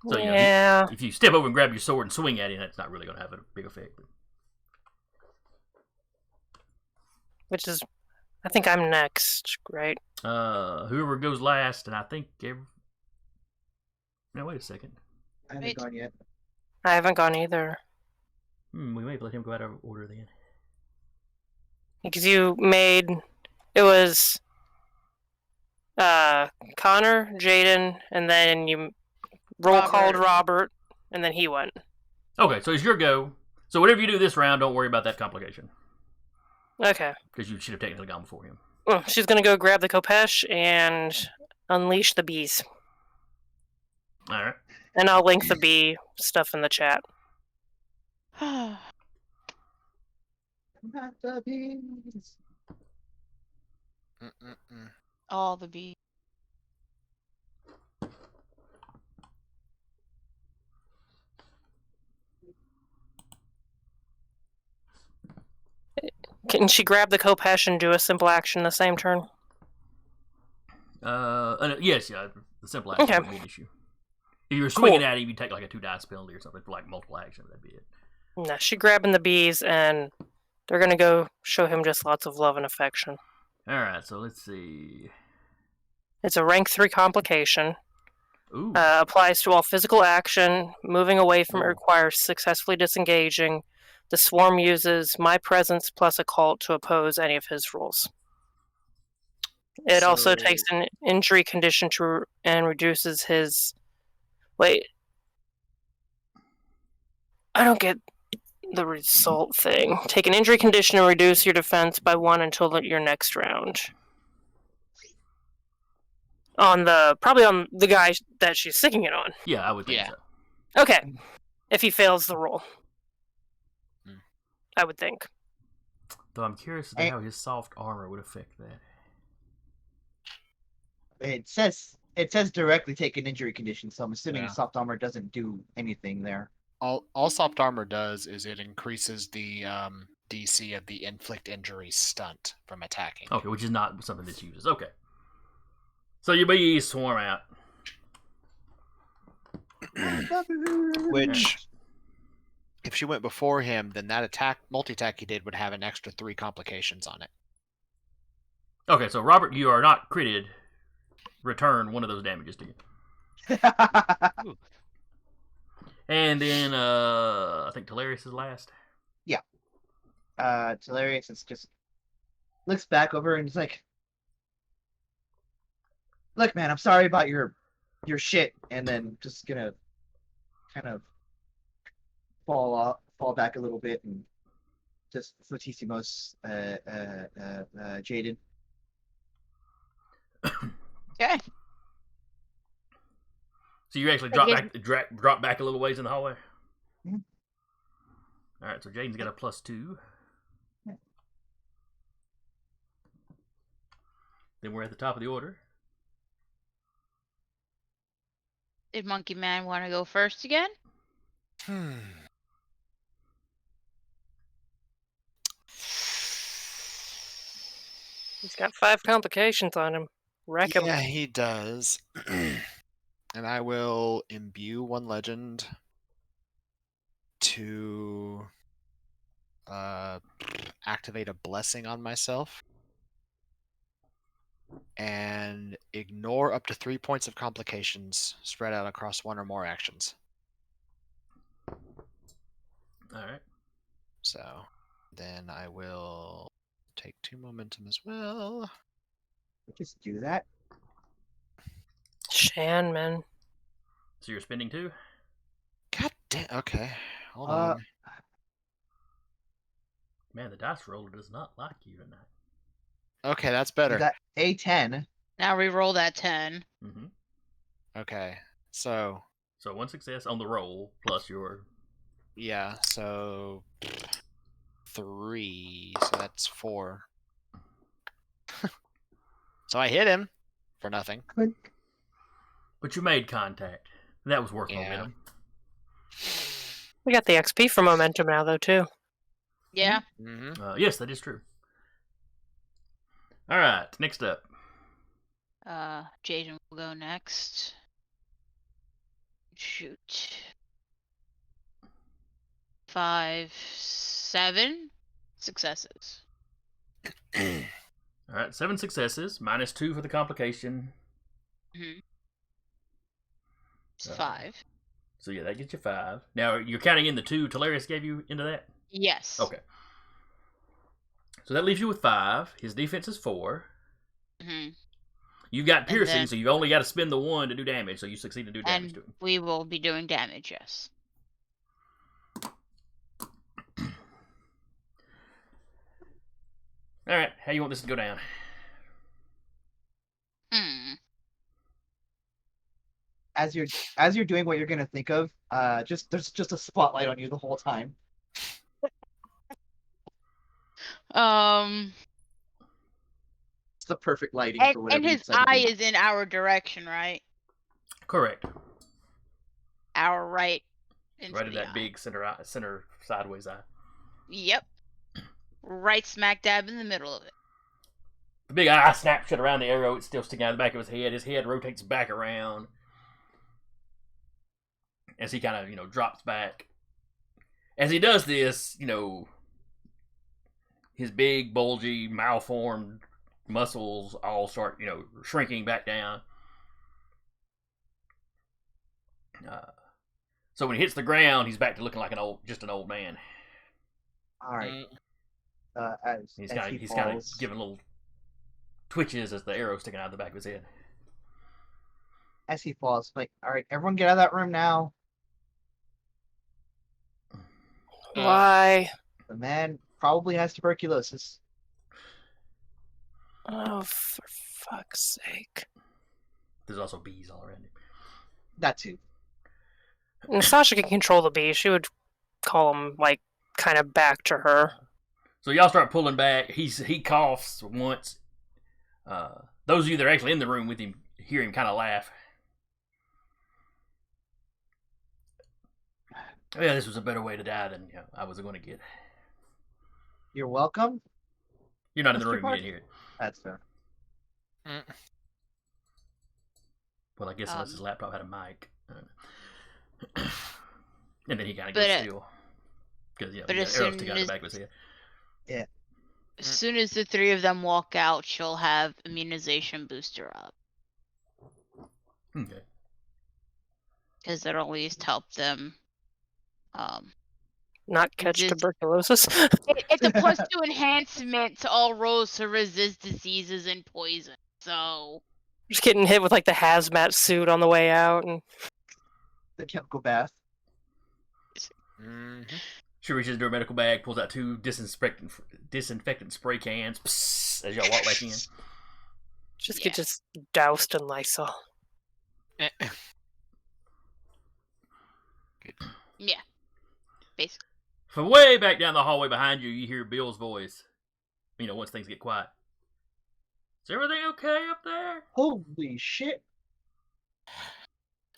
So, yeah. if you step over and grab your sword and swing at him, that's not really going to have a big effect. Which is, I think I'm next, right? Whoever goes last, and I think No, wait a second. I haven't gone yet. I haven't gone either. We may let him go out of order then. Because it was Connor, Jaden, and then you called Robert, and then he went. Okay, so it's your go. So whatever you do this round, don't worry about that complication. Okay. Because you should have technically gone before him. Well, she's going to go grab the Kopesh and unleash the bees. Alright. And I'll link the bee stuff in the chat. Not the bees. All the bees. Can she grab the Kopesh and do a simple action the same turn? Yes, the simple action would be an issue. If you're swinging at him, you take like a 2 dice penalty or something for like multiple action. That'd be it. No, she's grabbing the bees, and they're gonna go show him just lots of love and affection. All right, so let's see. It's a rank 3 complication. Ooh. Applies to all physical action. Moving away from it requires successfully disengaging. The swarm uses my presence plus occult to oppose any of his rules. It also takes an injury condition and reduces his... Wait. I don't get the result thing. Take an injury condition and reduce your defense by 1 until your next round. Probably on the guy that she's sticking it on. Yeah, I would think so. Okay. if he fails the roll. Hmm. I would think. Though I'm curious as to how his soft armor would affect that. It says directly take an injury condition, so I'm assuming Yeah. soft armor doesn't do anything there. All soft armor does is it increases the DC of the inflict injury stunt from attacking. Okay, which is not something this uses. Okay. So your bees swarm out. Which, if she went before him, then that multi-attack he did would have an extra 3 complications on it. Okay, so Robert, you are not critted. Return one of those damages to you. And then I think Talarius is last. Talarius is just looks back over and is like, "Look, man, I'm sorry about your shit," and then just gonna kind of fall back a little bit, and just Flatissimos, jaded. Okay. So you actually drop back a little ways in the hallway. Mhm. All right, so Jaden's got a +2. Yeah. Then we're at the top of the order. Did Monkey Man want to go first again? He's got 5 complications on him. Wreck him. Yeah, he does. And I will imbue 1 legend to activate a blessing on myself and ignore up to 3 points of complications spread out across 1 or more actions. All right. So then I will take 2 momentum as well. Just do that. Shan, man. So you're spending 2? God damn. Okay. Hold on. Man, the dice roller does not like you tonight. Okay, that's You better. got a 10. Now re-roll that 10. Mm-hmm. Okay. So, So 1 success on the roll plus your. yeah, so 3. So that's 4. So I hit him for nothing. But you made contact. That was worth Yeah. momentum. We got the XP for momentum now, though, too. Yeah. Mm-hmm. Yes, that is true. All right, next up. Jaden will go next. Shoot. 5, 7 successes. All right, 7 successes, -2 for the complication. Mm-hmm. It's Uh, 5. So yeah, that gets you 5. Now you're counting in the 2 Talarius gave you into that? Yes. Okay. So that leaves you with 5. His defense is 4. Mm-hmm. You've got piercing, then- so you've only got to spend the 1 to do damage, so you succeed to do damage And to him. we will be doing damage, yes. All right, how you want this to go down? As you're doing what you're gonna think of, there's just a spotlight on you the whole time. It's the perfect lighting for whatever And you his decide to eye do. is in our direction, right? Correct. Our right. Right in that big center sideways eye. Yep. Right smack dab in the middle of it. The big eye snaps shut around the arrow. It's still sticking out of the back of his head. His head rotates back around as he kind of, drops back. As he does this, his big, bulgy, malformed muscles all start, shrinking back down. So when he hits the ground, he's back to looking like just an old man. All right. He's As he kind of falls, giving little twitches as the arrow's sticking out of the back of his head. as he falls, like, all right, everyone get out of that room now. Why? The man probably has tuberculosis. Oh, for fuck's sake. There's also bees all around him. That too. And Sasha can control the bee. She would call him, like, kind of back to her. So y'all start pulling back. He coughs once. Those of you that are actually in the room with him hear him kind of laugh. Yeah, this was a better way to die than I was going to get. You're welcome. You're not in the Mr. room. You Park? didn't hear it. That's fair. Well, I guess unless his laptop had a mic. And then he kind of But, goes still. Because, but the as arrows soon took out the as- back of his head. As soon as the three of them walk out, she'll have immunization booster up. Okay. Because it'll at least help them. Not catch Resist- tuberculosis. It's a +2 enhancement to all rolls to resist diseases and poison. So Just getting hit with, like, the hazmat suit on the way out. And The chemical bath. She reaches into her medical bag, pulls out 2 disinfectant spray cans psst, as y'all walk back in. just Yeah. get just doused in Lysol. yeah, basically. From way back down the hallway behind you, you hear Bill's voice. Once things get quiet. Is everything okay up there? Holy shit!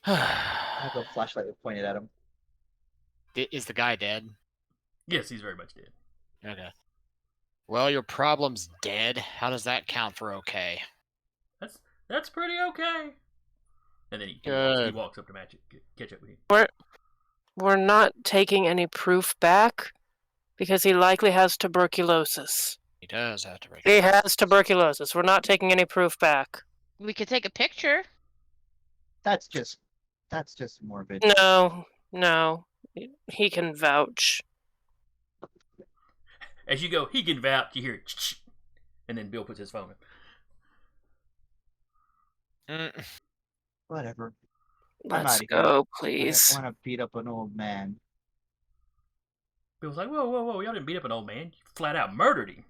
I have a flashlight pointed at him. Is the guy dead? Yes, he's very much dead. Okay. Well, your problem's dead. How does that count for okay? That's pretty okay. And then he Good. walks up to catch up with you. We're not taking any proof back because he likely has tuberculosis. He does have to break. He has tuberculosis. We're not taking any proof back. We could take a picture. That's just morbid. No. He can vouch. As you go, he can vouch. You hear it, and then Bill puts his phone in. Whatever. Let's outta here. go, I please. want to beat up an old man. Bill's like, whoa, y'all didn't beat up an old man. You flat out murdered him.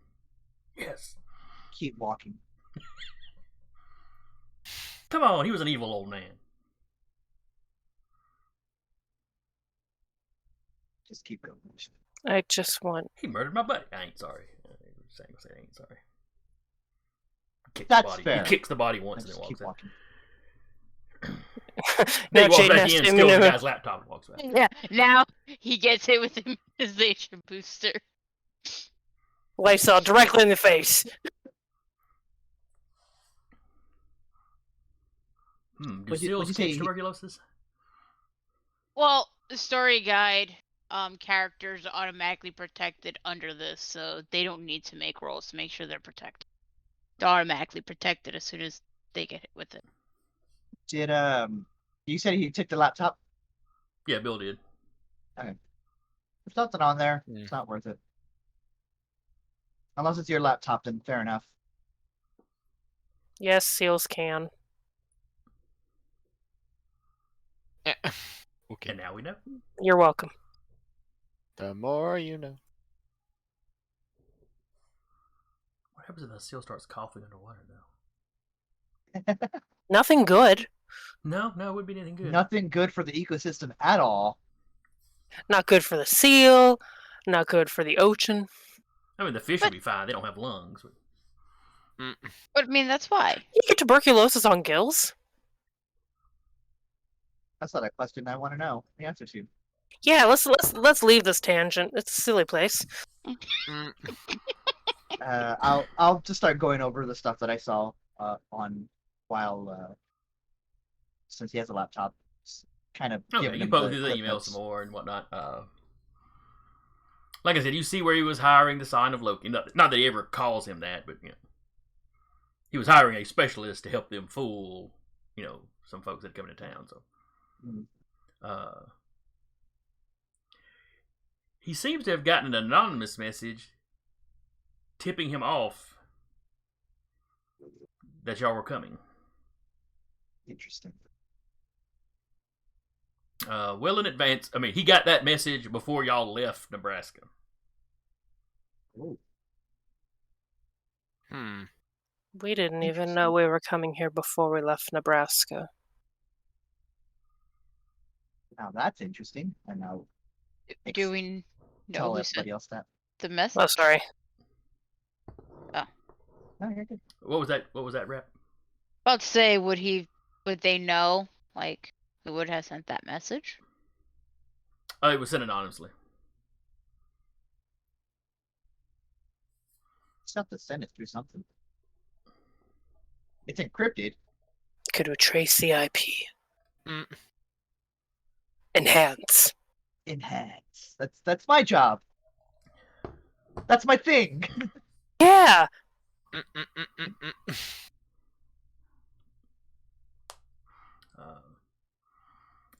Yes. Keep walking. Come on, he was an evil old man. Just keep going. I just want. He murdered my buddy. I ain't sorry. I ain't sorry. That's fair. He kicks the body once and Just then keep walks out. walking. Then he walks Jaden back has in, to steals the immunization. guy's laptop, and walks back. Yeah. Now he gets hit with immunization booster. Lysol directly in the face. Do What'd you seals say catch he- tuberculosis? Well, the story guide characters are automatically protected under this, so they don't need to make rolls to make sure they're protected. They're automatically protected as soon as they get hit with it. Did you said he took the laptop? Yeah, Bill did. There's nothing on there. Hmm. It's not worth it. Unless it's your laptop, then fair enough. Yes, seals can. Okay. And now we know. You're welcome. The more you know. What happens if the seal starts coughing underwater, though? Nothing good. No, it wouldn't be anything good. Nothing good for the ecosystem at all. Not good for the seal. Not good for the ocean. I mean, the fish will be fine. They don't have lungs. But... But I mean, that's why. You get tuberculosis on gills. That's not a question I want to know the answer to. Yeah, let's leave this tangent. It's a silly place. I'll just start going over the stuff that I saw since he has a laptop, kind of. Okay, giving you him poke the through the clip emails notes. some more and whatnot. Like I said, you see where he was hiring the Scion of Loki. Not that he ever calls him that, but he was hiring a specialist to help them fool, some folks that come into town. So, he seems to have gotten an anonymous message tipping him off that y'all were coming. Interesting. Well in advance. I mean, he got that message before y'all left Nebraska. Ooh. We didn't even know we were coming here before we left Nebraska. Now that's interesting. And now Do we know tell who everybody sent else that. the message? Oh, sorry. No, you're good. What was that? What was that rap? About to say, would they know, like, who would have sent that message? Oh, it was sent anonymously. Just have to send it through something. It's encrypted. Could we trace the IP? Mm. Enhance. Enhance. That's my job. That's my thing. Yeah.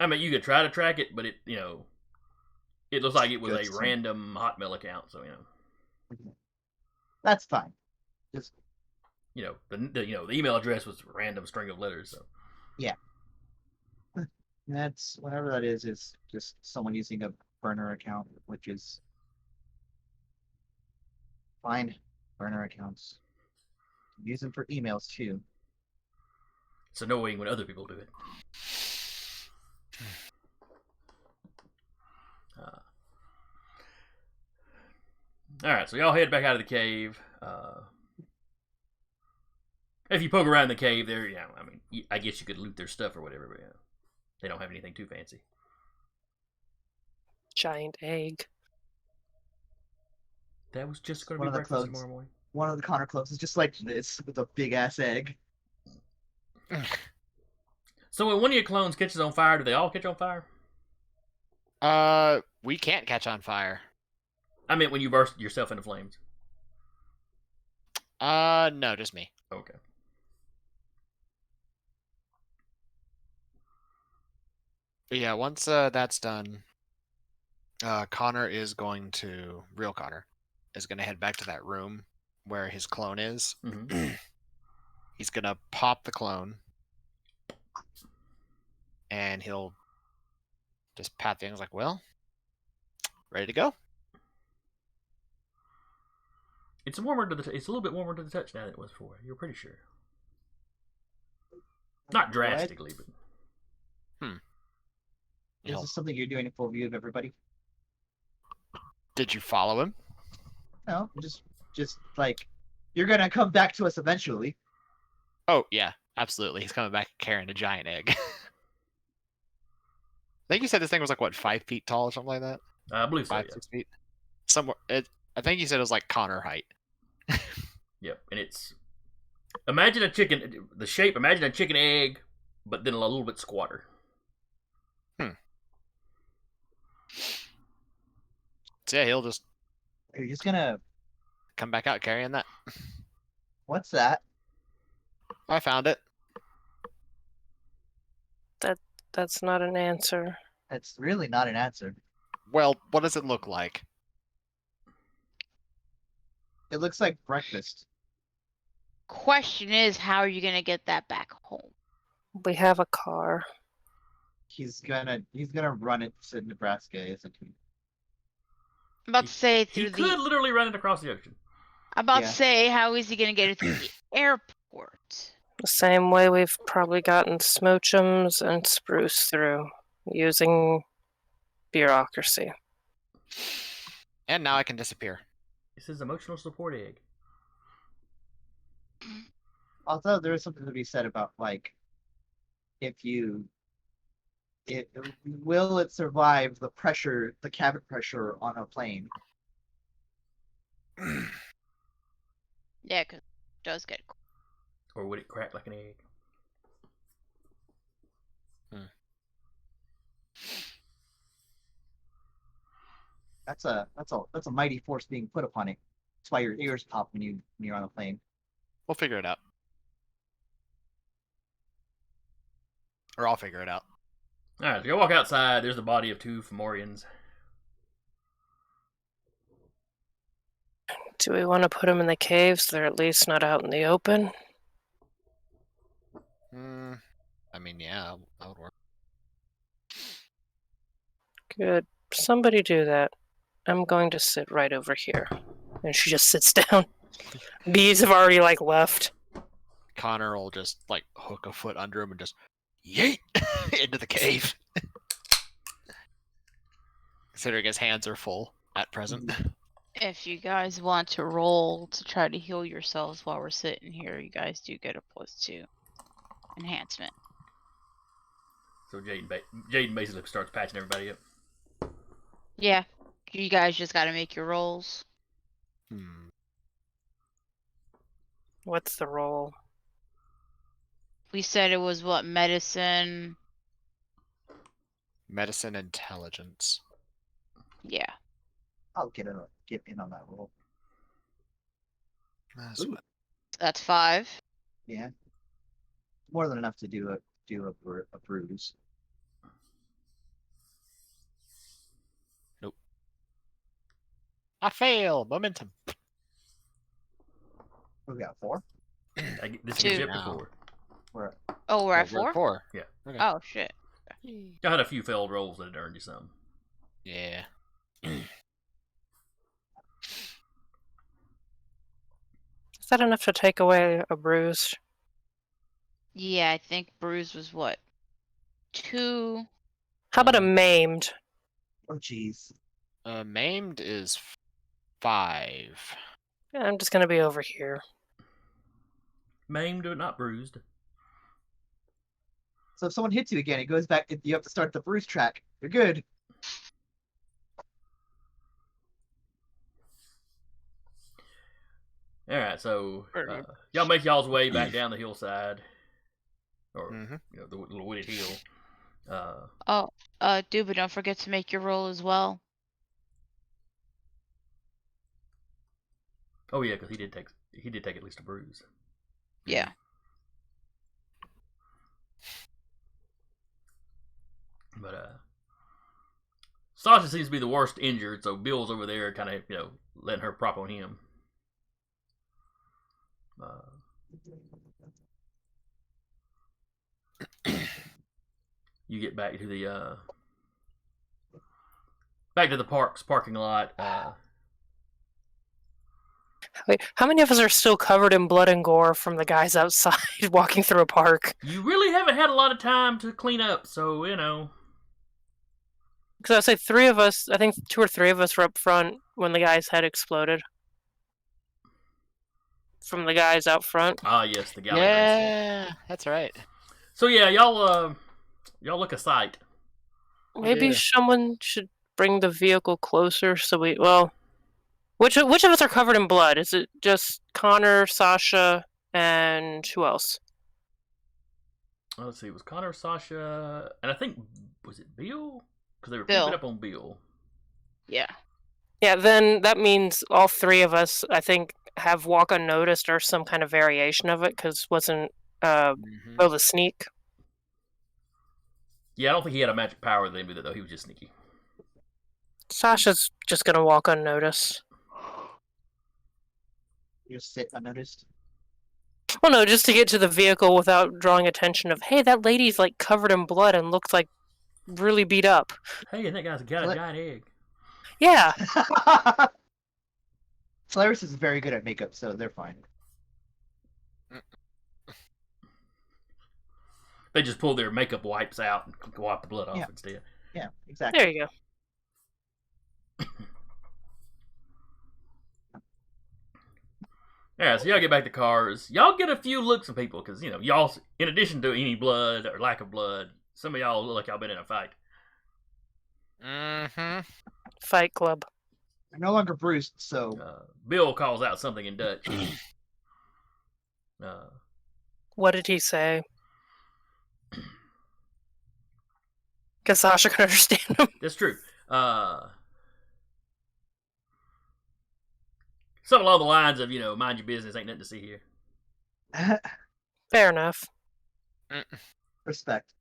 I mean, you could try to track it, but it looks like it was Good a son. random Hotmail account. So That's fine. Just the email address was a random string of letters. So that's whatever that is just someone using a burner account, which is fine. Burner accounts. Use them for emails too. it's annoying when other people do it. All right, so y'all head back out of the cave. If you poke around the cave, there, I mean, I guess you could loot their stuff or whatever, but they don't have anything too fancy. Giant egg. That was just going to One be of the breakfast clothes. tomorrow morning. One of the Connor clothes is just like this with a big ass egg. So when one of your clones catches on fire, do they all catch on fire? We can't catch on fire. I meant when you burst yourself into flames. No, just me. Okay. But yeah, once that's done, real Connor is going to head back to that room where his clone is. Mm-hmm. He's gonna pop the clone, and he'll just pat things like, well, ready to go. It's warmer to it's a little bit warmer to the touch now than it was before. You're pretty sure. Not drastically, but Is this something you're doing in full view of everybody? Did you follow him? No, just like you're gonna come back to us eventually. Oh yeah, absolutely. He's coming back carrying a giant egg. I think you said this thing was like what, 5 feet tall or something like that. I believe so. 6 feet. Somewhere. I think you said it was like Connor height. Yep, and it's imagine a chicken. The shape. Imagine a chicken egg, but then a little bit squatter. So yeah, he'll just Are you just gonna? come back out carrying that. What's that? I found it. That's not an answer. That's really not an answer. Well, what does it look like? It looks like breakfast. Question is, how are you gonna get that back home? We have a car. He's gonna run it to Nebraska, isn't he? I'm about to say He through could the. literally run it across the ocean. I'm about Yeah. to say, how is he gonna get it through the airport? The same way we've probably gotten Smoochums and Spruce through, using bureaucracy. And now I can disappear. This is emotional support egg. Although there is something to be said about like, will it survive the pressure, the cabin pressure on a plane? Yeah, because it does get. Or would it crack like an egg? That's a mighty force being put upon it. That's why your ears pop when you're on a plane. We'll figure it out. Or I'll figure it out. Alright, so you walk outside, there's the body of 2 Fomorians. Do we want to put them in the cave so they're at least not out in the open? I mean, yeah, that would work. Good. Somebody do that. I'm going to sit right over here. And she just sits down. Bees have already, left. Connor will just, hook a foot under him and just yeet into the cave. considering his hands are full at present. If you guys want to roll to try to heal yourselves while we're sitting here, you guys do get a +2 enhancement. So Jaden basically starts patching everybody up. Yeah, you guys just got to make your rolls. What's the roll? We said it was what, medicine? Medicine intelligence. Yeah. I'll get in on that roll. That's Ooh. what- That's 5. Yeah, more than enough to do a bruise. I fail. Momentum. We got 4. This Two. gives you up to Now. 4. We're Oh, we're at We're 4? 4. Yeah. Okay. Oh, shit. Y'all had a few failed rolls that had earned you some. Yeah. Is that enough to take away a bruise? Yeah, I think bruise was what? 2. How about a maimed? oh jeez. Maimed is 5. Yeah, I'm just gonna be over here. Maimed but not bruised. So if someone hits you again, it goes back. You have to start the bruise track. You're good. Alright, so Alright. y'all make y'all's way back down the hillside. Or, Mhm. the little wooded hill. Duba, don't forget to make your roll as well. Oh yeah, because he did take at least a bruise. Yeah. But Sasha seems to be the worst injured, so Bill's over there kind of, letting her prop on him. You get back to the parking lot. Wait, how many of us are still covered in blood and gore from the guys outside walking through a park? You really haven't had a lot of time to clean up, so Because I'd say 3 of us, I think 2 or 3 of us were up front when the guy's head exploded. From the guys out front. Ah, yes, the gallery. Yeah, that's right. So yeah, y'all look a sight. Maybe Yeah. someone should bring the vehicle closer so we. Well, which of us are covered in blood? Is it just Connor, Sasha, and who else? Let's see, it was Connor, Sasha, and I think was it Bill? Because they were Bill. creeping up on Bill. Yeah. Yeah, then that means all 3 of us, I think, have walk unnoticed or some kind of variation of it, because wasn't Bill the sneak? Yeah, I don't think he had a magic power then with it, though. He was just sneaky. Sasha's just gonna walk unnoticed. You just sit unnoticed. Well, no, just to get to the vehicle without drawing attention of, hey, that lady's like covered in blood and looks like really beat up. Hey, and that guy's got a What? giant egg. Yeah, Solaris is very good at makeup, so they're fine. They just pull their makeup wipes out and wipe the blood off Yeah. instead. Yeah, exactly. there you go. Yeah, so y'all get back to cars. Y'all get a few looks of people because y'all, in addition to any blood or lack of blood, some of y'all look like y'all been in a fight. Fight Club. I'm no longer bruised, so Bill calls out something in Dutch. What did he say? Because Sasha can understand him. That's true. Something along the lines of, mind your business, ain't nothing to see here. Fair enough. respect.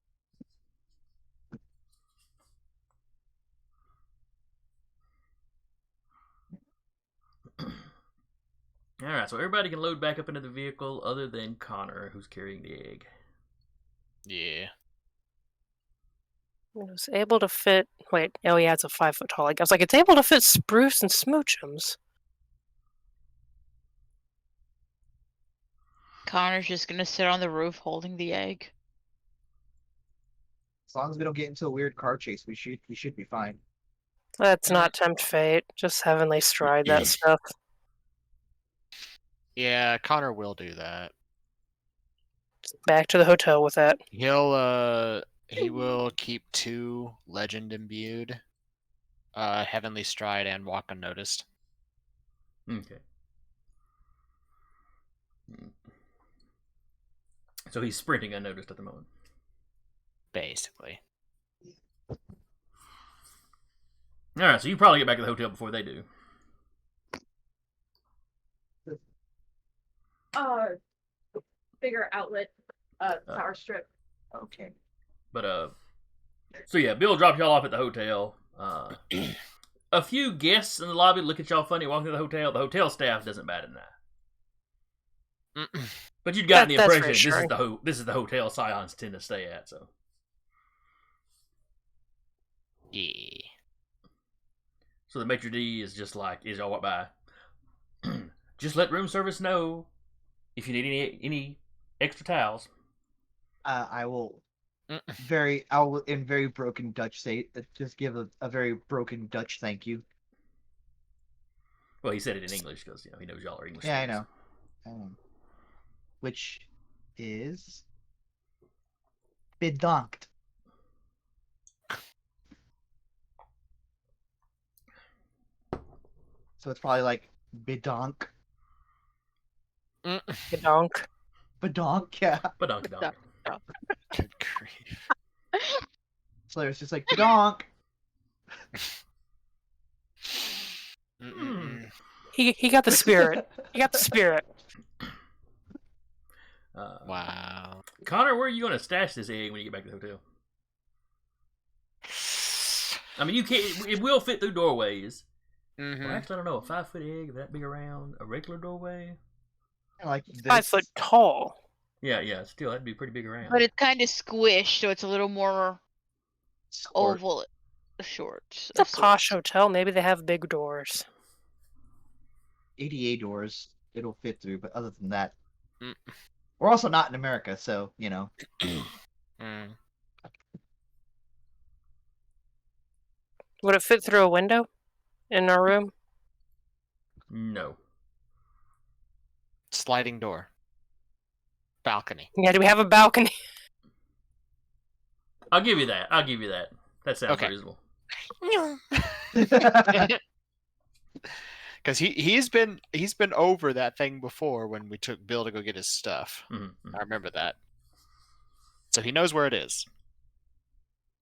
Alright, so everybody can load back up into the vehicle other than Connor, who's carrying the egg. Yeah. It was able to fit. Wait, oh yeah, it's a 5 foot tall egg. I was like, it's able to fit Spruce and Smoochums. Connor's just gonna sit on the roof holding the egg. As long as we don't get into a weird car chase, we should be fine. Let's not tempt fate. Just heavenly stride that stuff. Yeah, Connor will do that. Back to the hotel with that. He will keep 2 legend imbued, heavenly stride and walk unnoticed. Okay. So he's sprinting unnoticed at the moment. Basically. All right, so you probably get back to the hotel before they do. Bigger outlet, power strip. Okay. But so yeah, Bill dropped y'all off at the hotel. A few guests in the lobby look at y'all funny walking to the hotel. The hotel staff doesn't bat an eye. But you'd gotten the That's impression reassuring. this is the hotel Scions tend to stay at. So Yeah. so the maitre d' is just like, as y'all walk by, just let room service know if you need any extra towels. I will in very broken Dutch say just give a very broken Dutch thank you. Well, he said it in English because he knows y'all are English. Yeah, speakers. I know. Which is bedankt. So it's probably like bedank. Donk. Bedank, yeah. Badonk. Good grief. So it's just like bedank. He got the spirit. He got the spirit. Wow. Connor, where are you going to stash this egg when you get back to the hotel? I mean, you can't. It will fit through doorways. Mm-hmm. Well, actually, I don't know. A 5-foot egg that big around a regular doorway. Like this. 5 foot tall. Yeah. Still, that'd be pretty big around. But it's kind of squished, so it's a little more Or- oval, short. It's a posh hotel. Maybe they have big doors. ADA doors it'll fit through, but other than that, Mm. we're also not in America, so Mm. Would it fit through a window in our room? No. Sliding door. Balcony. Yeah, do we have a balcony? I'll give you that. That sounds Okay. reasonable. Because he's been over that thing before when we took Bill to go get his stuff. Mm-hmm. I remember that. So he knows where it is.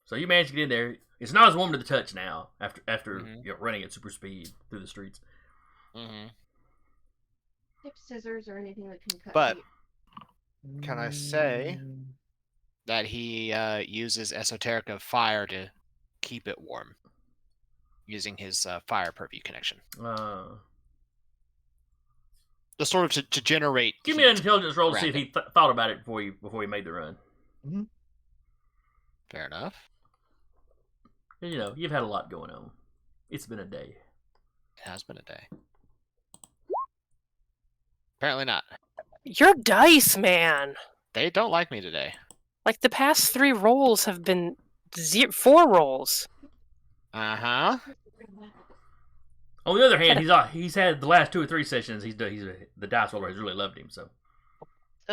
So you managed to get in there. It's not as warm to the touch now after Mhm. running at super speed through the streets. Mm-hmm. If scissors or anything that can cut. But meat. can I say that he uses Esoteric of Fire to keep it warm, using his fire purview connection. Just sort of to generate. Give me an heat intelligence roll to see if around he thought about it before he made the run. Fair enough. And, you've had a lot going on. It's been a day. It has been a day. Apparently not. Your dice, man. They don't like me today. Like the past 3 rolls have been 4 rolls. Uh-huh. On the other hand, he's had the last 2 or 3 sessions. The dice roller has really loved him. So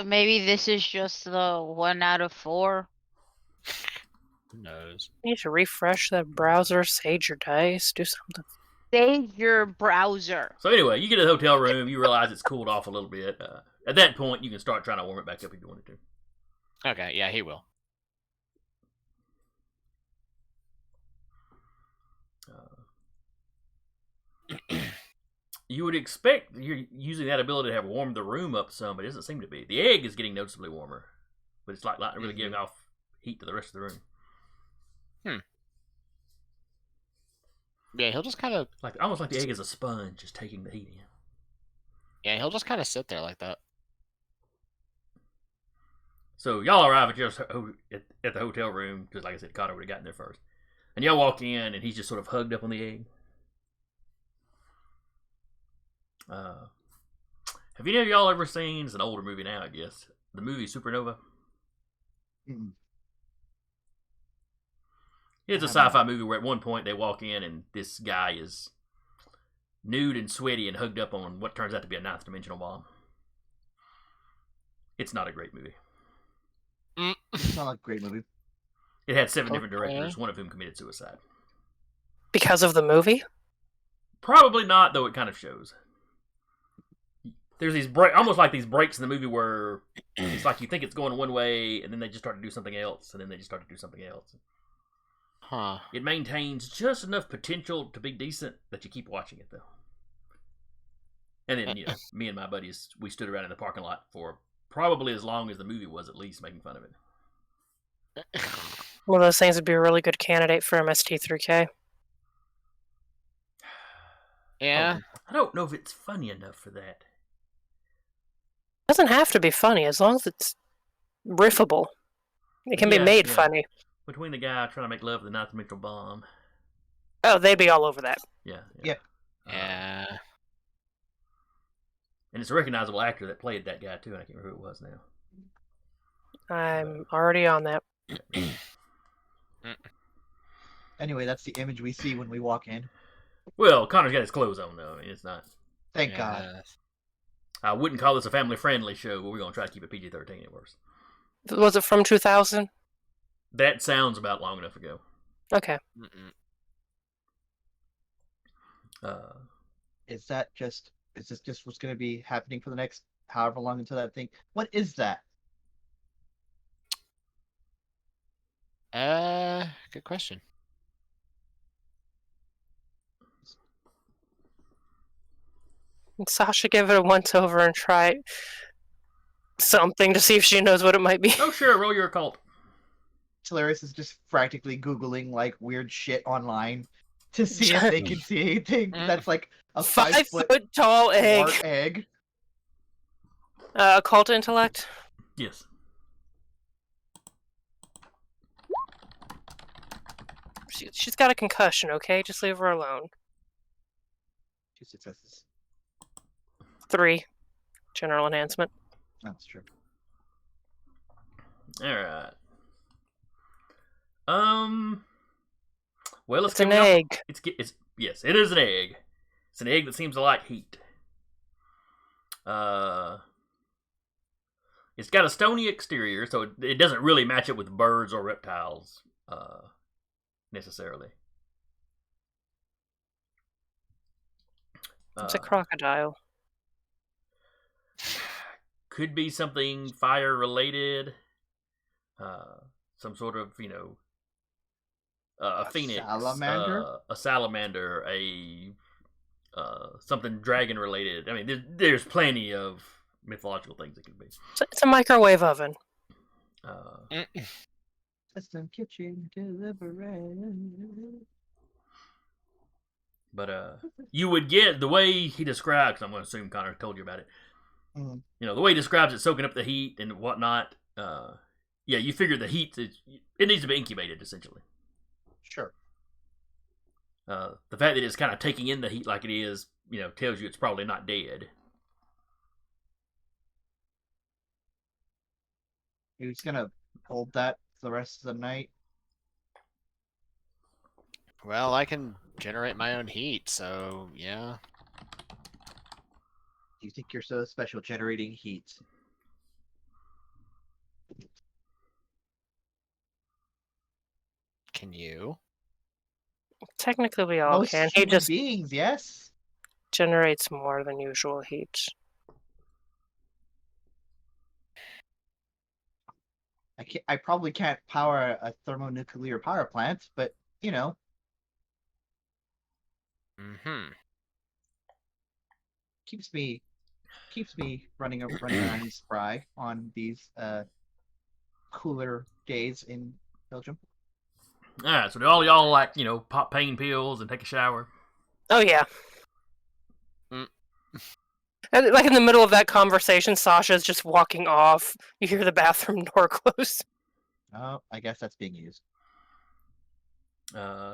maybe this is just the 1 out of 4. Who knows? You need to refresh the browser, sage your dice, do something. Save your browser. So anyway, you get to the hotel room. You realize it's cooled off a little bit. At that point, you can start trying to warm it back up if you wanted to. Okay, yeah, he will. You would expect you're using that ability to have warmed the room up some, but it doesn't seem to be. The egg is getting noticeably warmer, but it's not really giving off heat to the rest of the room. Yeah, he'll just kind of... Almost like the egg is a sponge, just taking the heat in. Yeah, he'll just kind of sit there like that. So y'all arrive at the hotel room, because like I said, Connor would have gotten there first. And y'all walk in, and he's just sort of hugged up on the egg. Have any of y'all ever seen, it's an older movie now, I guess, the movie Supernova? Mm-mm. It's a sci-fi movie where at one point they walk in and this guy is nude and sweaty and hugged up on what turns out to be a ninth dimensional bomb. It's not a great movie. It's not a great movie. It had 7 different Okay. directors, one of whom committed suicide. Because of the movie? Probably not, though it kind of shows. There's these almost like these breaks in the movie where it's like you think it's going one way, and then they just start to do something else, and then they just start to do something else. Huh. It maintains just enough potential to be decent that you keep watching it, though. And then, me and my buddies, we stood around in the parking lot for probably as long as the movie was, at least, making fun of it. One of those things would be a really good candidate for MST3K. Yeah. I don't know if it's funny enough for that. It doesn't have to be funny as long as it's riffable. It can be Yeah, made yeah. funny. Between the guy trying to make love with the ninth dimensional bomb. Oh, they'd be all over that. Yeah. Yeah. And it's a recognizable actor that played that guy, too. I can't remember who it was now. I'm already on that. Anyway, that's the image we see when we walk in. Well, Connor's got his clothes on, though. I mean, it's not... Thank God. I wouldn't call this a family-friendly show, but we're going to try to keep it PG-13 at worst. Was it from 2000? That sounds about long enough ago. Okay. Is this just what's going to be happening for the next however long until that thing? What is that? Good question. Sasha, give it a once over and try something to see if she knows what it might be. Oh, sure, roll your occult. Hilarious is just practically Googling like weird shit online to see if they can see anything that's like a 5-foot tall egg. dwarf egg. Occult intellect? Yes. She's got a concussion, okay? Just leave her alone. 2 successes. 3. General enhancement. That's true. Alright. Well, It's an egg. Yes, it is an egg. It's an egg that seems to like heat. It's got a stony exterior, so it doesn't really match up with birds or reptiles, necessarily. It's a crocodile. Could be something fire related. Some sort of, a phoenix, salamander? a salamander, something dragon related. I mean, there's plenty of mythological things it could be. It's a microwave oven. Custom kitchen delivery. But you would get the way he describes. I'm going to assume Connor told you about it. Mhm. The way he describes it, soaking up the heat and whatnot. Yeah, you figure the heat it needs to be incubated essentially. Sure. The fact that it's kind of taking in the heat like it is, tells you it's probably not dead. You're just gonna hold that for the rest of the night. Well, I can generate my own heat, so yeah. You think you're so special generating heat? Can you? Technically, we all Most can. He human just beings, yes. generates more than usual heat. I probably can't power a thermonuclear power plant, but Mm-hmm. keeps me running around and spry on these cooler days in Belgium. Alright, so do all y'all pop pain pills and take a shower? Oh, yeah. And, like in the middle of that conversation, Sasha's just walking off. You hear the bathroom door close. Oh, I guess that's being used.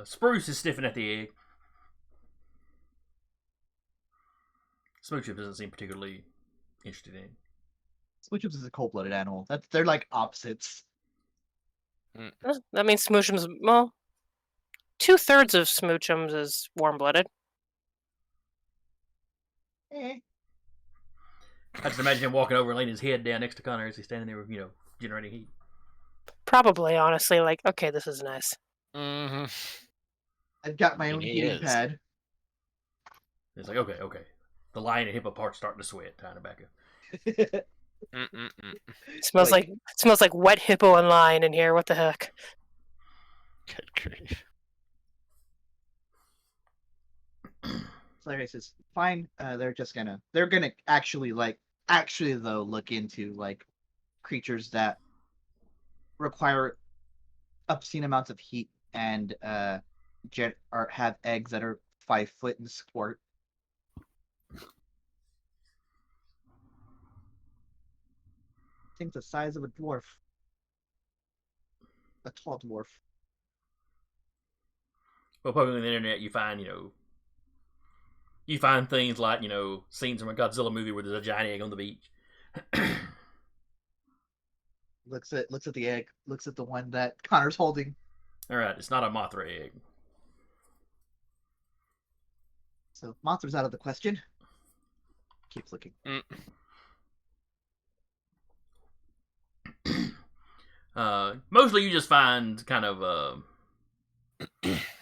Spruce is sniffing at the egg. Smoochum doesn't seem particularly interested in. Smoochums is a cold-blooded animal. They're like opposites. That means Smoochum's, well, 2/3 of Smoochums is warm-blooded. Eh. I just imagine him walking over and laying his head down next to Connor as he's standing there, generating heat. Probably, honestly, like, okay, this is nice. Mm-hmm. I've got my And own he heating is. pad. It's like, okay. The lion and hippo part's starting to sweat. Time to back up. Smells like wet hippo and lion in here. What the heck? Good grief. Larry says, fine, they're gonna actually though look into like creatures that require obscene amounts of heat and have eggs that are 5 foot in squirt. I think the size of a dwarf. A tall dwarf. Well, poking on the internet, you find things like, scenes from a Godzilla movie where there's a giant egg on the beach. Looks at the egg. Looks at the one that Connor's holding. All right, it's not a Mothra egg. So Mothra's out of the question. Keeps looking. Mostly you just find kind of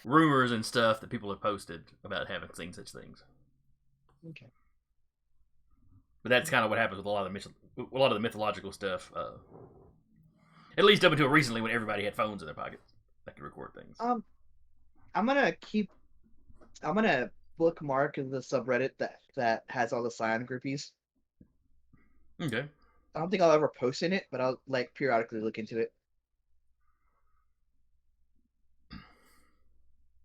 rumors and stuff that people have posted about having seen such things. Okay. But that's kind of what happens with a lot of the mythological stuff. At least up until recently, when everybody had phones in their pockets that could record things. I'm gonna bookmark the subreddit that has all the Scion groupies. Okay. I don't think I'll ever post in it, but I'll periodically look into it.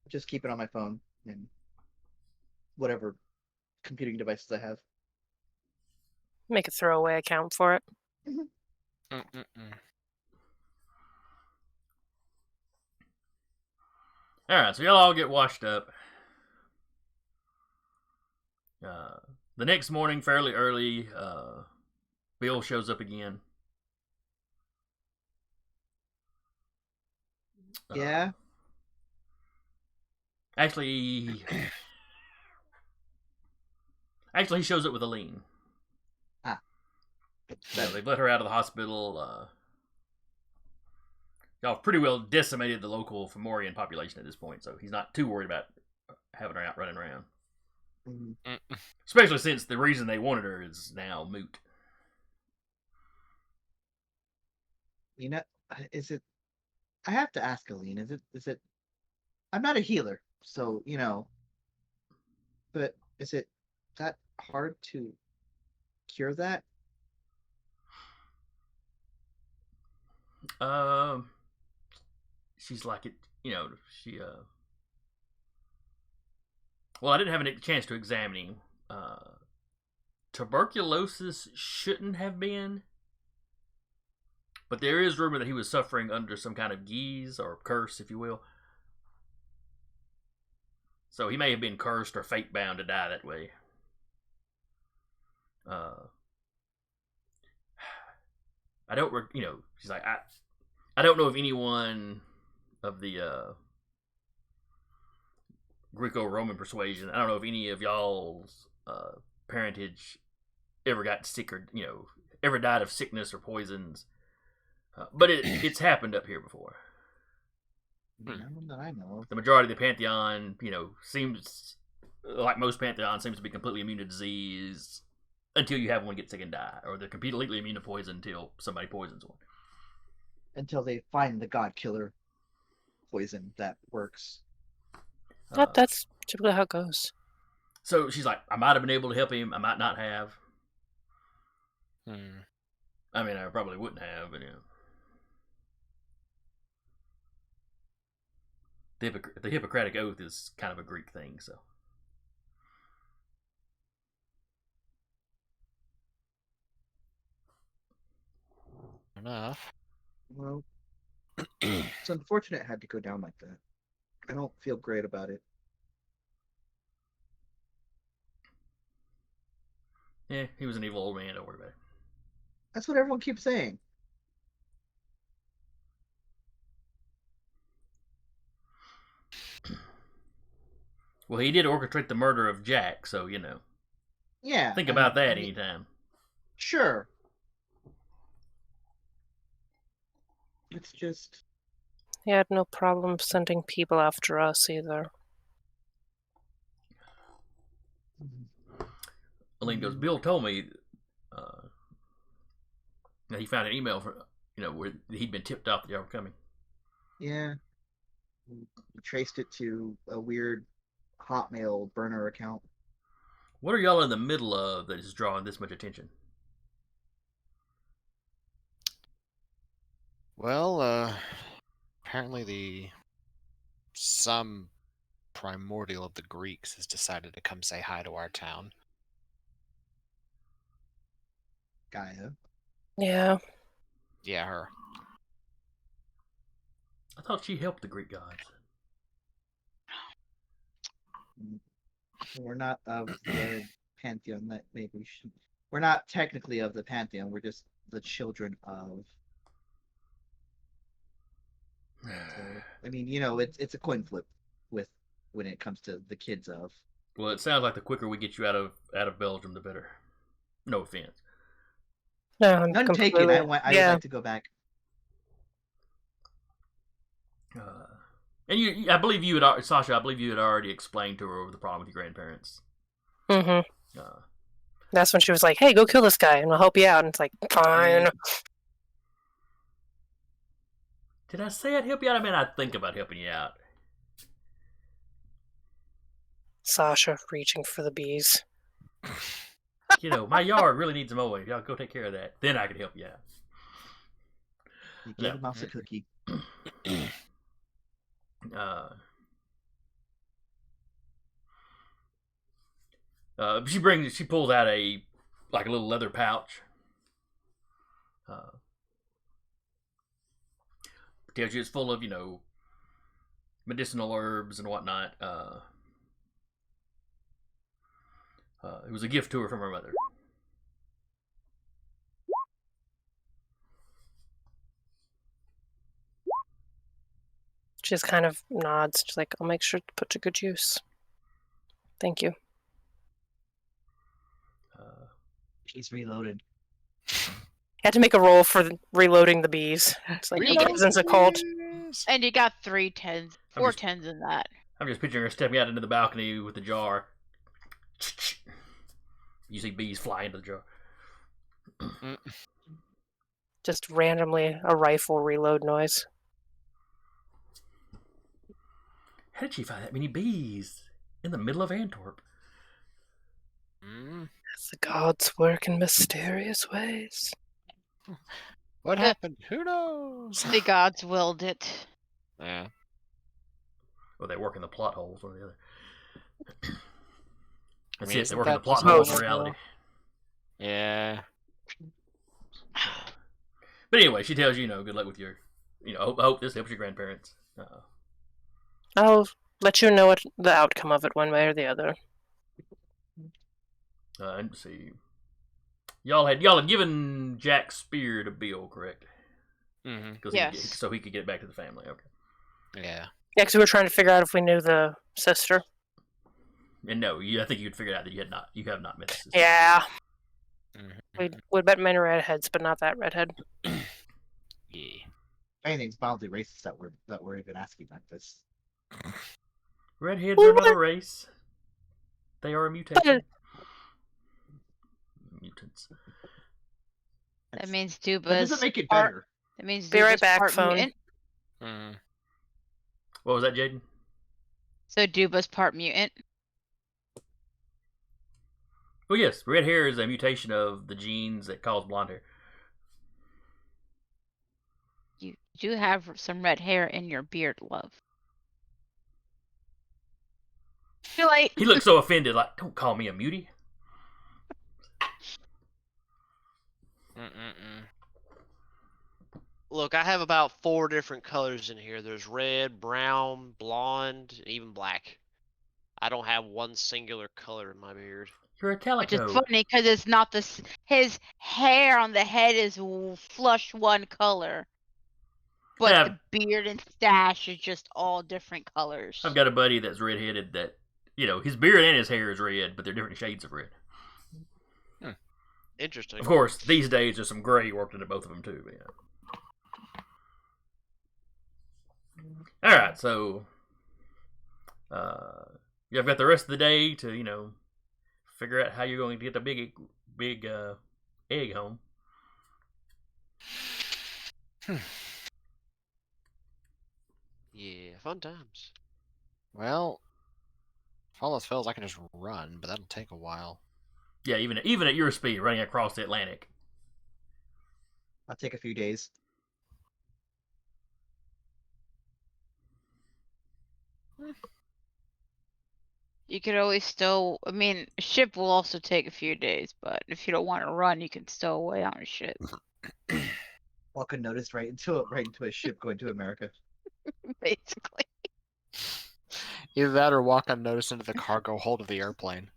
Just keep it on my phone and whatever computing devices I have. Make a throwaway account for it. Alright, so y'all all get washed up. The next morning, fairly early, Bill shows up again. Yeah. Actually, he shows up with Aline. They've let her out of the hospital. Y'all pretty well decimated the local Fomorian population at this point, so he's not too worried about having her out running around. Especially since the reason they wanted her is now moot. Is it? I have to ask Aline. Is it? I'm not a healer, so but is it that hard to cure that? She's like it. Well, I didn't have a chance to examine him. Tuberculosis shouldn't have been, but there is rumor that he was suffering under some kind of geese or curse, if you will. So he may have been cursed or fate bound to die that way. I don't, she's like, I don't know if anyone of the Greco-Roman persuasion, I don't know if any of y'all's parentage ever got sick or, ever died of sickness or poisons. But it's happened up here before. None that I know of. The majority of the Pantheon, seems, like most Pantheon, seems to be completely immune to disease until you have one get sick and die. Or they're completely immune to poison until somebody poisons one. Until they find the god killer poison that works. That's typically how it goes. So she's like, I might have been able to help him. I might not have. I mean, I probably wouldn't have, but the Hippocratic Oath is kind of a Greek thing, so. Enough. Well, it's unfortunate it had to go down like that. I don't feel great about it. Yeah, he was an evil old man. Don't worry about it. That's what everyone keeps saying. Well, he did orchestrate the murder of Jack, so, you know. Yeah. Think I about mean- that I mean, anytime. Sure. It's just. He had no problem sending people after us either. Aline goes, Bill told me that he found an email for, where he'd been tipped off that y'all were coming. Yeah. We traced it to a weird Hotmail burner account. What are y'all in the middle of that is drawing this much attention? Well, apparently some primordial of the Greeks has decided to come say hi to our town. Gaia. Yeah. Yeah, her. I thought she helped the Greek gods. We're not of the pantheon. That maybe we should. We're not technically of the pantheon. We're just the children of. So, I mean, it's a coin flip with when it comes to the kids of. Well, it sounds like the quicker we get you out of Belgium, the better. No offense. No, I'm None completely. taken. I would yeah. like to go back. And I believe you had, Sasha. I believe you had already explained to her the problem with your grandparents. Mm-hmm. That's when she was like, "Hey, go kill this guy, and we'll help you out." And it's like, fine. Did I say I'd help you out? I mean, I'd think about helping you out. Sasha reaching for the bees. My yard really needs mowing. Y'all go take care of that. Then I could help you out. You gave a mouse a cookie. She pulls out a little leather pouch. Tells you it's full of, medicinal herbs and whatnot. It was a gift to her from her mother. She just kind of nods. She's like, "I'll make sure to put to good use. Thank you." He's reloaded. Had to make a roll for reloading the bees. It's like Reload represents a cult. And you got 3 10s, 4 just- 10s in that. I'm just picturing her stepping out into the balcony with the jar. You see bees fly into the jar. Just randomly a rifle reload noise. How did she find that many bees in the middle of Antwerp? As the gods work in mysterious ways. What happened? Who knows? The gods willed it. Yeah. Well, they work in the plot holes or the other. That's mean, it. They isn't work in the that plot just holes in most- reality. Yeah. But anyway, she tells you, good luck with your, I hope this helps your grandparents. I'll let you know what the outcome of it one way or the other. And see, y'all had given Jack's spear to Bill, correct? Mm-hmm. Yes. So he could get back to the family. Okay. Yeah. Yeah, because we were trying to figure out if we knew the sister. And no, I think you'd figured out that you have not met the sister. Yeah. Mm-hmm. We'd met many redheads, but not that redhead. Yeah. Anything's mildly racist that we're even asking like this. Redheads are not a race. They are a mutation. Mutants. That means That Duba's doesn't make it part- better. That means Be right Duba's back, part phone. mutant. Mm. What was that, Jaden? So Duba's part mutant. Well, yes, red hair is a mutation of the genes that cause blonde hair. You do have some red hair in your beard, love. Too late. He looks so offended, like, don't call me a mutie. Look, I have about 4 different colors in here. There's red, brown, blonde, and even black. I don't have one singular color in my beard. You're a Which calico. is funny because it's not this. His hair on the head is flush one color, but Yeah. the beard and stash is just all different colors. I've got a buddy that's redheaded that his beard and his hair is red, but they're different shades of red. Interesting. Of course, these days there's some gray worked into both of them too. But yeah. All right, so you've got the rest of the day to figure out how you're going to get the big egg home. Yeah, fun times. Well, if all else fails, I can just run, but that'll take a while. Yeah, even at your speed, running across the Atlantic. I'll take a few days. You could always still. I mean, a ship will also take a few days, but if you don't want to run, you can stow away on a ship. Walk unnoticed right into a ship going to America. Basically. Either that or walk unnoticed into the cargo hold of the airplane.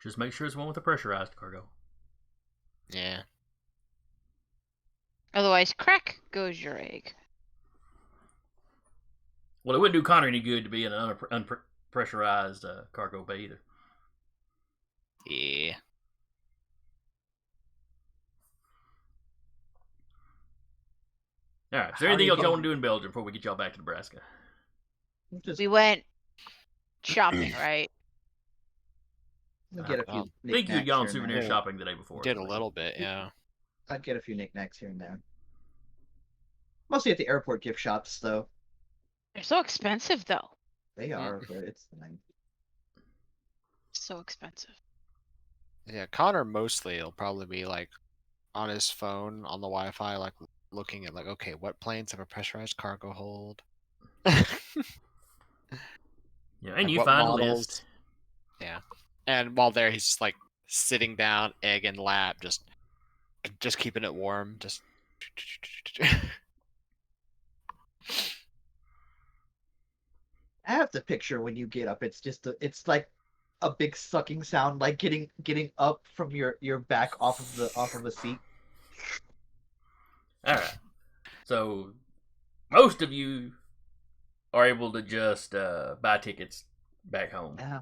Just make sure it's one with a pressurized cargo. Yeah. Otherwise, crack goes your egg. Well, it wouldn't do Connor any good to be in an unpressurized cargo bay either. Yeah. All right. Is there How anything are you else y'all getting- want to do in Belgium before we get y'all back to Nebraska? Just We went shopping, right? get a few. I think you had knickknacks gone here and souvenir there. shopping the day before. Did a little bit, yeah. I'd get a few knickknacks here and there. Mostly at the airport gift shops, though. They're so expensive, though. They are, but it's fine. So expensive. Yeah, Connor mostly will probably be like on his phone on the Wi-Fi, like looking at like, okay, what planes have a pressurized cargo hold? Yeah, and Like, you what find a models? list. Yeah. And while there, he's just like sitting down, egg in lap, just keeping it warm, just. I have to picture when you get up. It's like a big sucking sound, like getting up from your back off of a seat. All right. So most of you are able to just buy tickets back home. Yeah.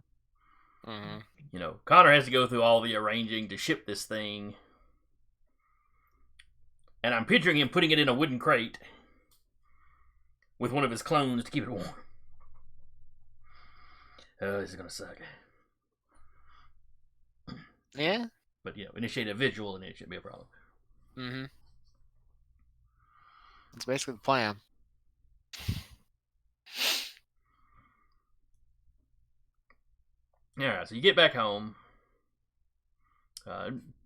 Mm-hmm. Connor has to go through all the arranging to ship this thing. And I'm picturing him putting it in a wooden crate with one of his clones to keep it warm. Oh, this is going to suck. Yeah. But, initiate a visual and it shouldn't be a problem. Mm-hmm. That's basically the plan. Alright, so you get back home.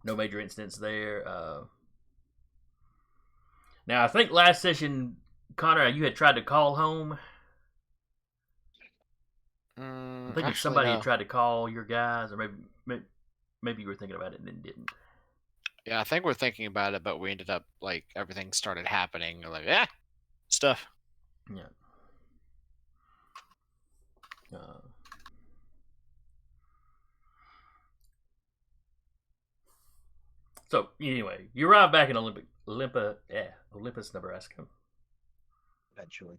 No major incidents there. Now, I think last session, Connor, you had tried to call home. I think if somebody had tried to call your guys, or maybe you were thinking about it and then didn't. Yeah, I think we're thinking about it, but we ended up like everything started happening. We're like, stuff. Yeah. So anyway, you arrive back in Olympus, Nebraska. Eventually.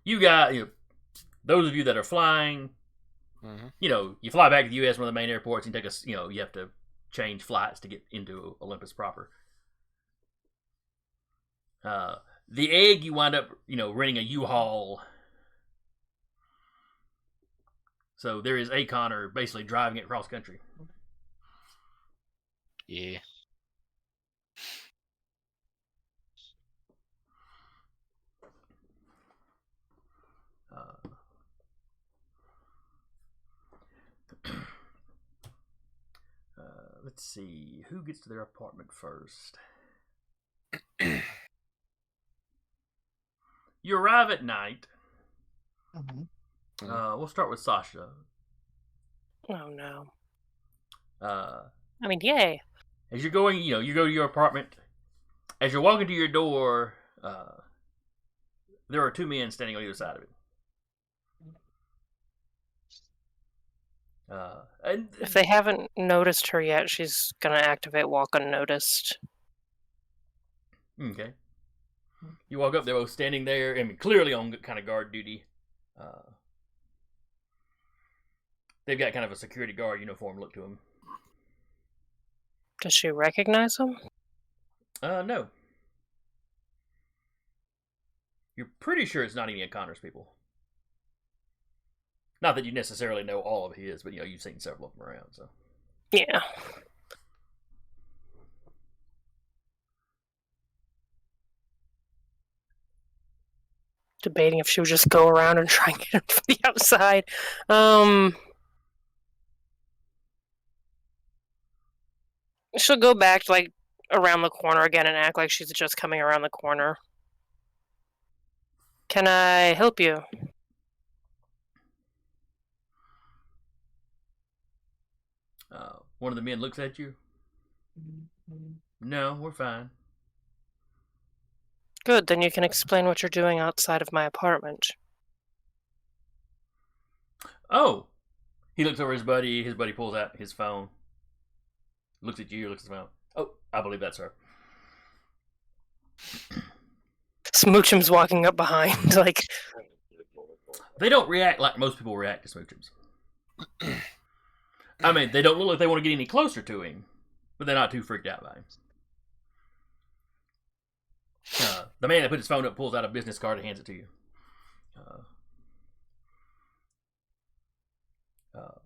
You got those of you that are flying. Mm-hmm. You fly back to the U.S. one of the main airports and take you have to change flights to get into Olympus proper. The egg, you wind up renting a U-Haul. So there is a Connor basically driving it cross country. Yeah. Let's see. Who gets to their apartment first? You arrive at night. Mm-hmm. We'll start with Sasha. Oh no. I mean, yay. As you're going, you go to your apartment. As you're walking to your door, there are two men standing on either side of it. And If they haven't noticed her yet, she's gonna activate walk unnoticed. okay. You walk up, they're both standing there, I mean, clearly on kind of guard duty. They've got kind of a security guard uniform look to them. Does she recognize him? No. You're pretty sure it's not any of Connor's people. Not that you necessarily know all of his, but you've seen several of them around, so. Yeah. Debating if she would just go around and try and get him from the outside. She'll go back like around the corner again and act like she's just coming around the corner. Can I help you? One of the men looks at you. No, we're fine. Good, then you can explain what you're doing outside of my apartment. Oh! He looks over his buddy. His buddy pulls out his phone. Looks at you, looks at his phone. Oh, I believe that's her. Smoochum's walking up behind, like... They don't react like most people react to Smoochums. I mean, they don't look like they want to get any closer to him, but they're not too freaked out by him. The man that put his phone up pulls out a business card and hands it to you.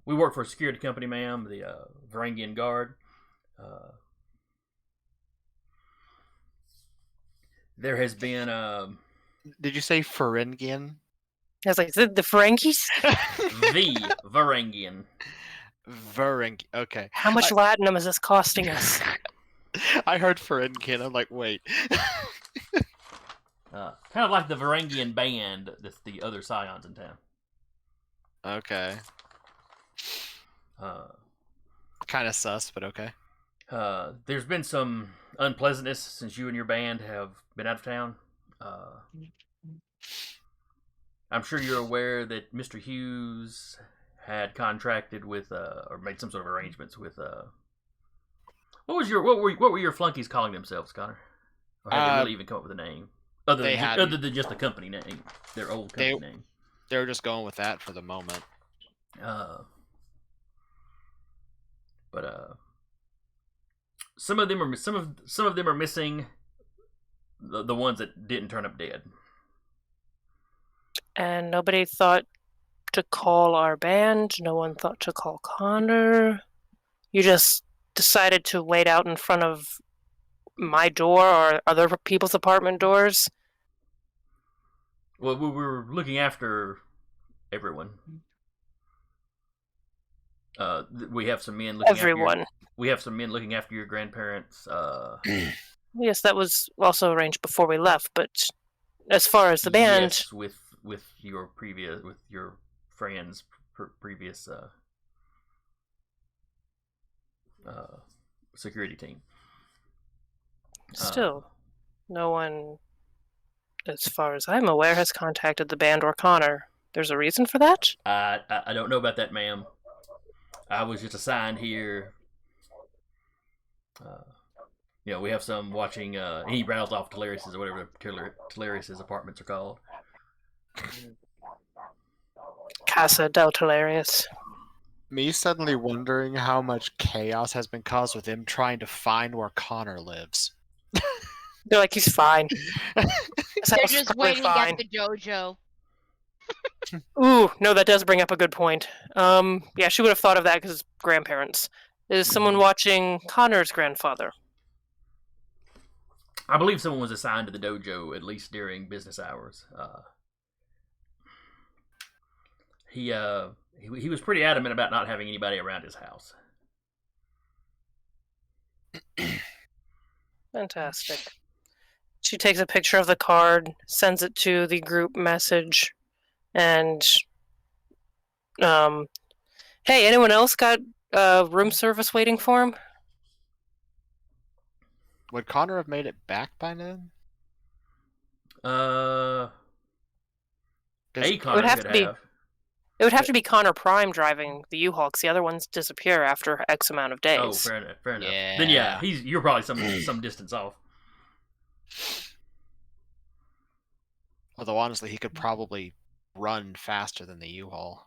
We work for a security company, ma'am, the Varangian Guard. There has been... Did you say Ferengian? I was like, is it the Ferengis? the Varangian. Okay. How much latinum is this costing us? I heard Ferengian. I'm like, wait. Kind of like the Varangian band that's the other Scions in town. Okay. Kind of sus, but okay. There's been some unpleasantness since you and your band have been out of town. I'm sure you're aware that Mr. Hughes had contracted with, or made some sort of arrangements with, what were your flunkies calling themselves, Connor? Or had they really even come up with a name? Other than just the company name, their old company name. They were just going with that for the moment. But some of them are missing. The ones that didn't turn up dead. And nobody thought to call our band. No one thought to call Connor. You just decided to wait out in front of my door or other people's apartment doors. Well, we were looking after everyone. We have some men looking we have some men looking after your grandparents. Yes, that was also arranged before we left. But as far as the band, yes, with your friends' previous security team. Still, no one, as far as I'm aware, has contacted the band or Connor. There's a reason for that? I don't know about that, ma'am. I was just assigned here. We have some watching. He rattles off Telarius's or whatever Telarius's apartments are called. Casa del Telarius. Me suddenly wondering how much chaos has been caused with him trying to find where Connor lives. They're like, he's fine. They're just waiting at the dojo. Ooh, no, that does bring up a good point. Yeah, she would have thought of that because it's grandparents. Is someone watching Connor's grandfather? I believe someone was assigned to the dojo at least during business hours. He was pretty adamant about not having anybody around his house. Fantastic. She takes a picture of the card, sends it to the group message, and hey, anyone else got room service waiting for him? Would Connor have made it back by then? Connor It would have to be Connor Prime driving the U-Haul, because the other ones disappear after X amount of days. Oh, fair enough. Yeah. Then you're probably some distance off. Although honestly, he could probably run faster than the U-Haul.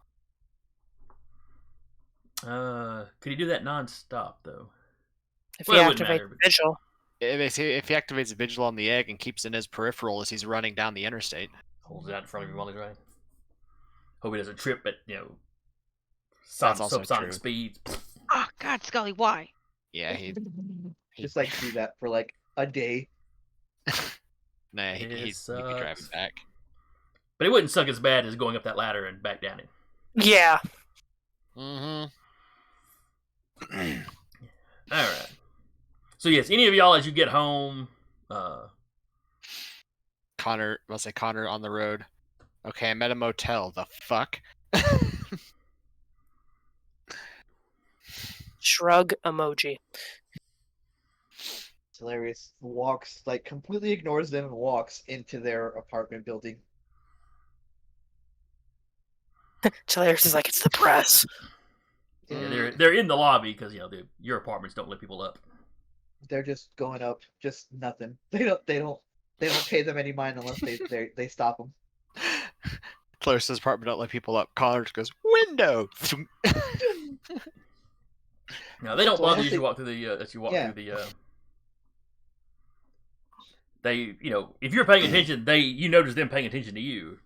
Could he do that non-stop though? If Well, he it wouldn't activates matter. But Vigil. If he activates Vigil on the egg and keeps it in his peripheral as he's running down the interstate. holds it out in front of him while he's running. Hope he doesn't trip at That's also subsonic true. speeds. Oh God, Scully, why? Yeah, he Just like do that for like a day. nah, It he'd be driving sucks. back. But it wouldn't suck as bad as going up that ladder and back down it. Yeah. Mm-hmm. All right. So yes, any of y'all as you get home, Connor on the road. Okay, I'm at a motel. The fuck? Shrug emoji. It's hilarious. Walks, like, completely ignores them and walks into their apartment building. Hilarious is like, it's the press. yeah, they're in the lobby because your apartments don't let people up. They're just going up, just nothing. They don't pay them any mind unless they stop them. Clarissa's apartment don't let people up. Connor just goes, window! No, they don't So bother as you as you they- walk through the as you walk Yeah. through the. They, if you're paying attention, you notice them paying attention to you.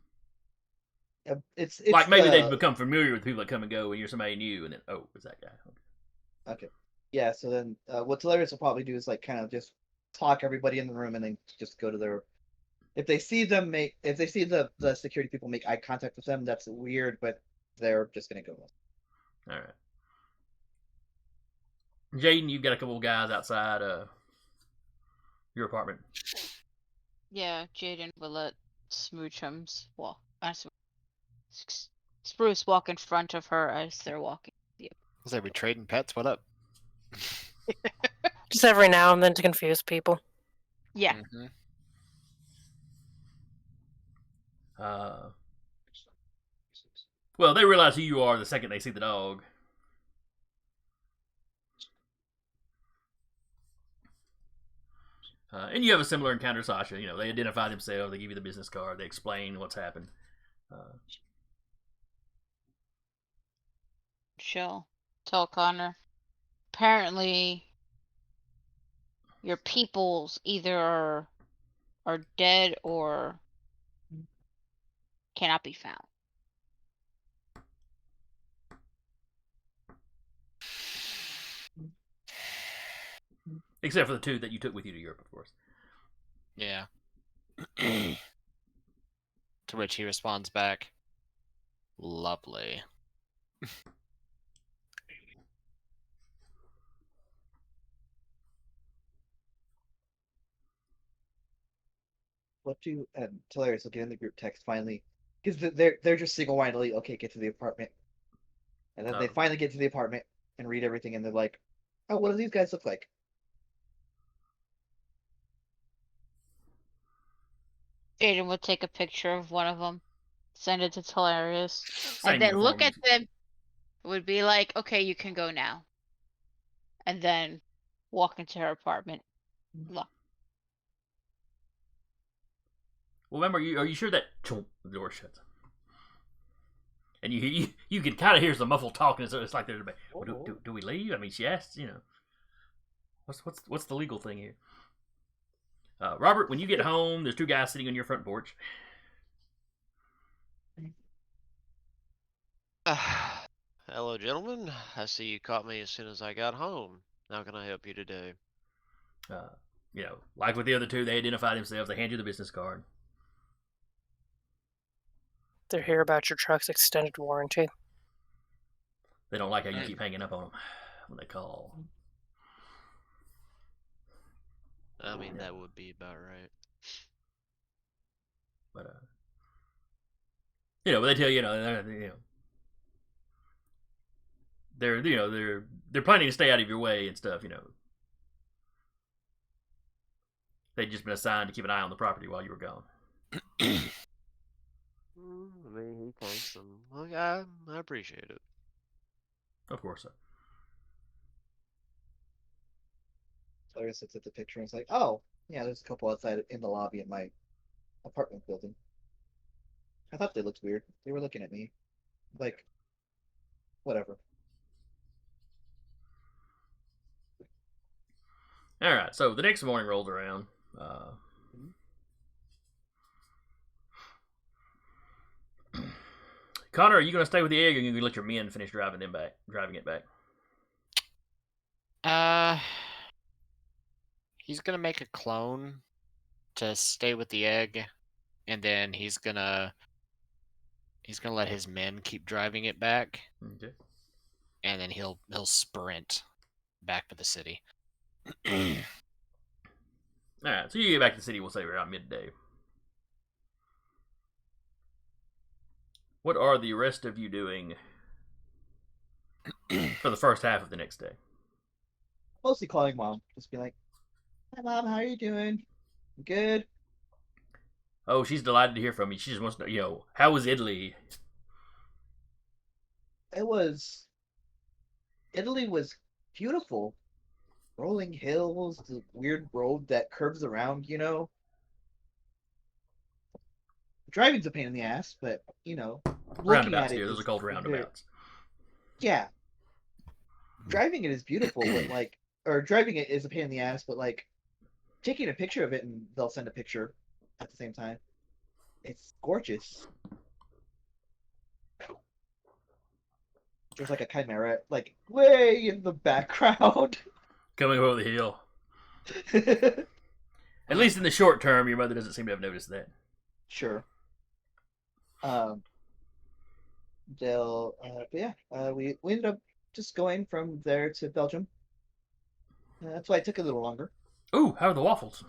It's Like maybe the- they've become familiar with people that come and go, and you're somebody new, and then it's that guy. Okay. Yeah, so then what Hilarious will probably do is like kind of just talk everybody in the room and then just go to their if they see the security people make eye contact with them, that's weird, but they're just gonna go. All right. Jaden, you've got a couple of guys outside your apartment. Yeah, Jaden will let Smoochums walk. Spruce walk in front of her as they're walking. Was they trading pets? What up? Just every now and then to confuse people. Yeah. Mm-hmm. Well, they realize who you are the second they see the dog. And you have a similar encounter to Sasha. They identify themselves, they give you the business card, they explain what's happened. She'll tell Connor. Apparently, your peoples either are dead or cannot be found. Except for the two that you took with you to Europe, of course. Yeah. To which he responds back, lovely. What do Hilarious will get in the group text finally because they're just single-mindedly okay, get to the apartment, and then they finally get to the apartment and read everything, and they're like, oh, what do these guys look like? Jaden would take a picture of one of them, send it to Hilarious, Same and then look at uniforms. them. Would be like, okay, you can go now. And then walk into her apartment. Look. Well, remember, are you sure that the door shuts? And you can kind of hear some muffled talking, so it's like they're debating. Well, do we leave? I mean, she asked, what's the legal thing here? Robert, when you get home, there's two guys sitting on your front porch. Hello, gentlemen. I see you caught me as soon as I got home. How can I help you today? Like with the other two, they identify themselves. They hand you the business card. They're here about your truck's extended warranty. They don't like how you keep hanging up on them when they call. I mean, that would be about right. But but they tell you, they're planning to stay out of your way and stuff. They'd just been assigned to keep an eye on the property while you were gone. I mean, he thanks them. Well, I appreciate it. Of course. Hilarious looks at the picture and it's like, oh, yeah, there's a couple outside in the lobby at my apartment building. I thought they looked weird. They were looking at me. Like, whatever. All right, so the next morning rolls around. Connor, are you going to stay with the egg, or are you going to let your men finish driving it back? He's gonna make a clone to stay with the egg, and then he's gonna let his men keep driving it back, Okay. and then he'll sprint back to the city. All right, so you get back to the city, we'll say around midday. What are the rest of you doing for the first half of the next day? Mostly calling mom. Just be like, "Hi, mom. How are you doing? Good." Oh, she's delighted to hear from you. She just wants to know, how was Italy? Italy was beautiful. Rolling hills, the weird road that curves around. Driving's a pain in the ass, but looking Roundabouts at it here. Those is are called roundabouts. yeah. Driving it is beautiful, but or driving it is a pain in the ass, but taking a picture of it and they'll send a picture at the same time. It's gorgeous. There's a chimera way in the background. Coming over the hill. At least in the short term, your mother doesn't seem to have noticed that. Sure. We ended up just going from there to Belgium. That's why it took a little longer. Ooh, how are the waffles?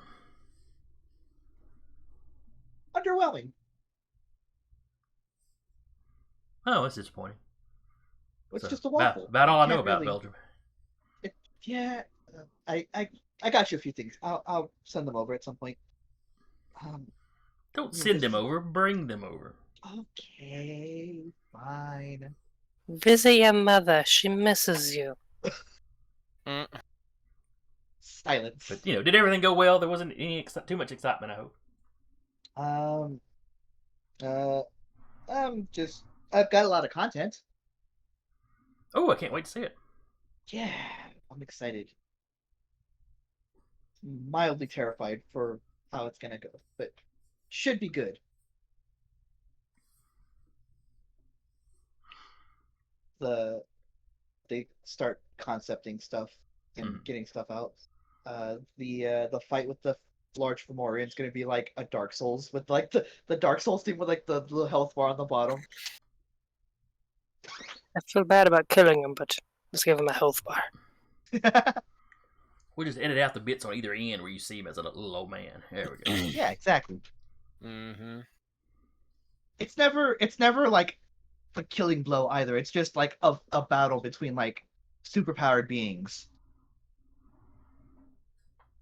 Underwhelming. Oh, that's disappointing. It's just a waffle. About all I know Can't about really- Belgium. I got you a few things. I'll send them over at some point. Don't send them over, bring them over. Okay, fine. Visit your mother. She misses you. Silence. But, did everything go well? There wasn't too much excitement, I hope. I've got a lot of content. Oh, I can't wait to see it. Yeah, I'm excited. Mildly terrified for how it's gonna go, but should be good. They start concepting stuff and getting stuff out. The fight with the large Fomorian is gonna be like a Dark Souls with the Dark Souls team with the little health bar on the bottom. I feel bad about killing him, but let's give him a health bar. We'll just edit out the bits on either end where you see him as a little old man. There we go. Yeah, exactly. Mm-hmm. It's never like a killing blow either. It's just like a battle between superpowered beings.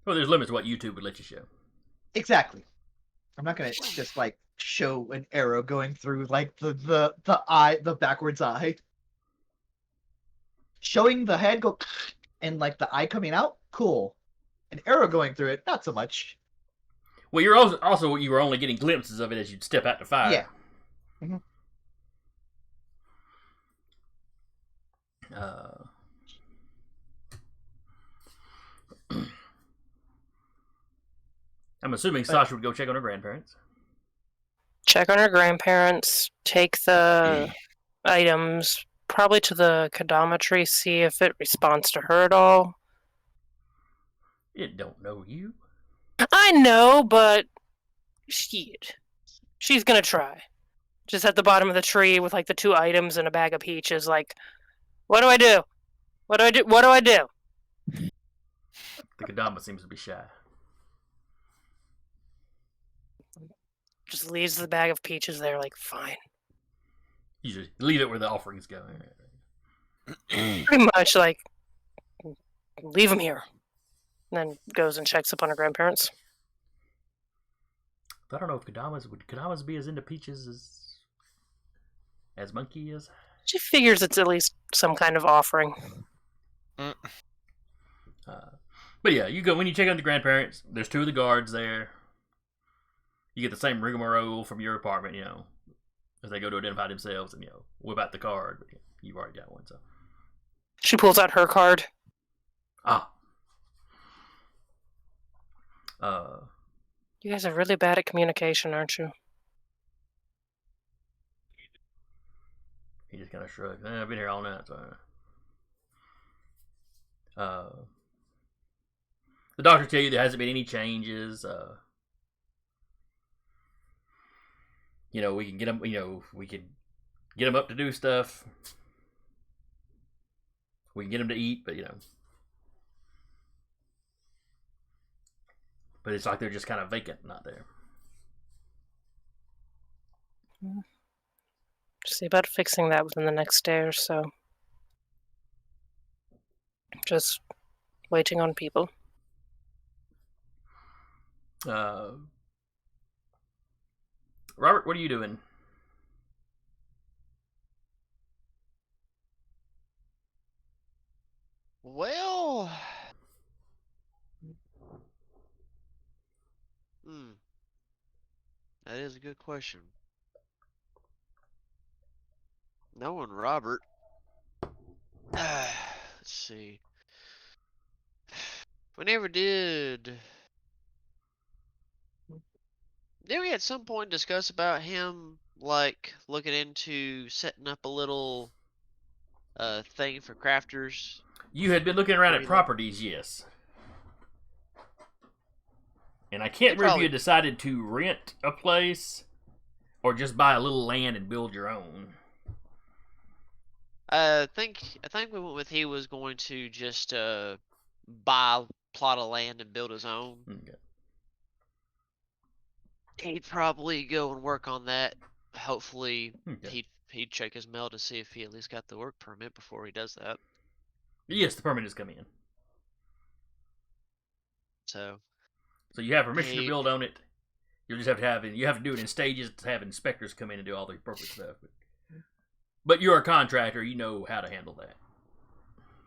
Well, there's limits to what YouTube would let you show. Exactly. I'm not gonna just show an arrow going through the backwards eye. Showing the head go and the eye coming out, cool. An arrow going through it, not so much. Well, you're also you were only getting glimpses of it as you'd step out to fire. Yeah. Mm-hmm. I'm assuming Sasha would go check on her grandparents. Check on her grandparents. Take the items probably to the Kadama tree. See if it responds to her at all. It don't know you. I know, but she's gonna try. Just at the bottom of the tree with the two items and a bag of peaches. What do I do? What do I do? What do I do? The Kadama seems to be shy. Just leaves the bag of peaches there. Fine. You just leave it where the offerings go. Pretty much leave them here. And then goes and checks up on her grandparents. I don't know if Kadamas be as into peaches as Monkey is. She figures it's at least some kind of offering. But yeah, you go when you check on the grandparents. There's two of the guards there. You get the same rigmarole from your apartment. as they go to identify themselves and whip out the card. But you've already got one, so She pulls out her card. You guys are really bad at communication, aren't you? He just kind of shrugs. I've been here all night, so. The doctor tell you there hasn't been any changes. We can get them. We can get them up to do stuff. We can get them to eat, but but it's like they're just kind of vacant, not there. See about fixing that within the next day or so. Just waiting on people. Robert, what are you doing? Well, that is a good question. Knowing Robert, let's see. We never did. Did we at some point discuss about him, like, looking into setting up a little thing for crafters? You had been looking around at Maybe properties, yes. And I can't remember if you had decided to rent a place or just buy a little land and build your own. I think we went with he was going to just buy a plot of land and build his own. Okay. He'd probably go and work on that. Hopefully, Okay. he'd check his mail to see if he at least got the work permit before he does that. Yes, the permit has come in. So you have permission to build on it. You'll just have to do it in stages to have inspectors come in and do all the appropriate stuff. But you're a contractor, you know how to handle that.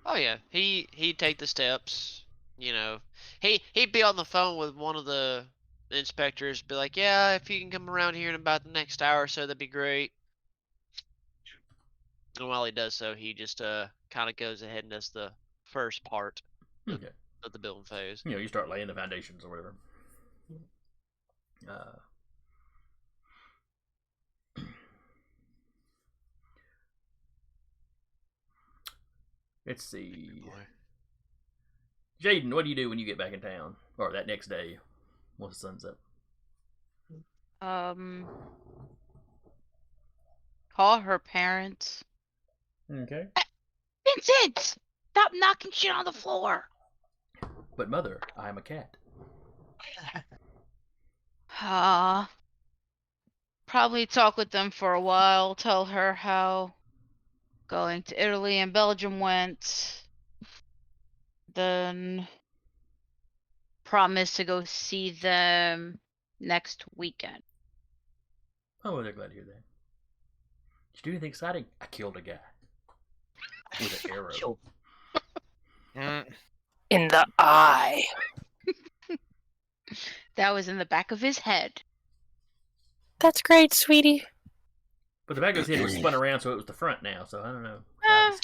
Oh yeah, he'd take the steps. He'd be on the phone with one of the inspectors, be like, "Yeah, if you can come around here in about the next hour or so, that'd be great." And while he does so, he just kind of goes ahead and does the first part of the building phase. You start laying the foundations or whatever. Let's see. Jaden, what do you do when you get back in town? Or that next day, once the sun's up? Call her parents. Okay. Vincent! Stop knocking shit on the floor! But mother, I'm a cat. Probably talk with them for a while, tell her how going to Italy and Belgium went. Then promise to go see them next weekend. Oh, well, they're glad to hear that. Did you do anything exciting? I killed a guy. With an arrow. In the eye. That was in the back of his head. That's great, sweetie. But the back of his head was spun around, so it was the front now, so I don't know.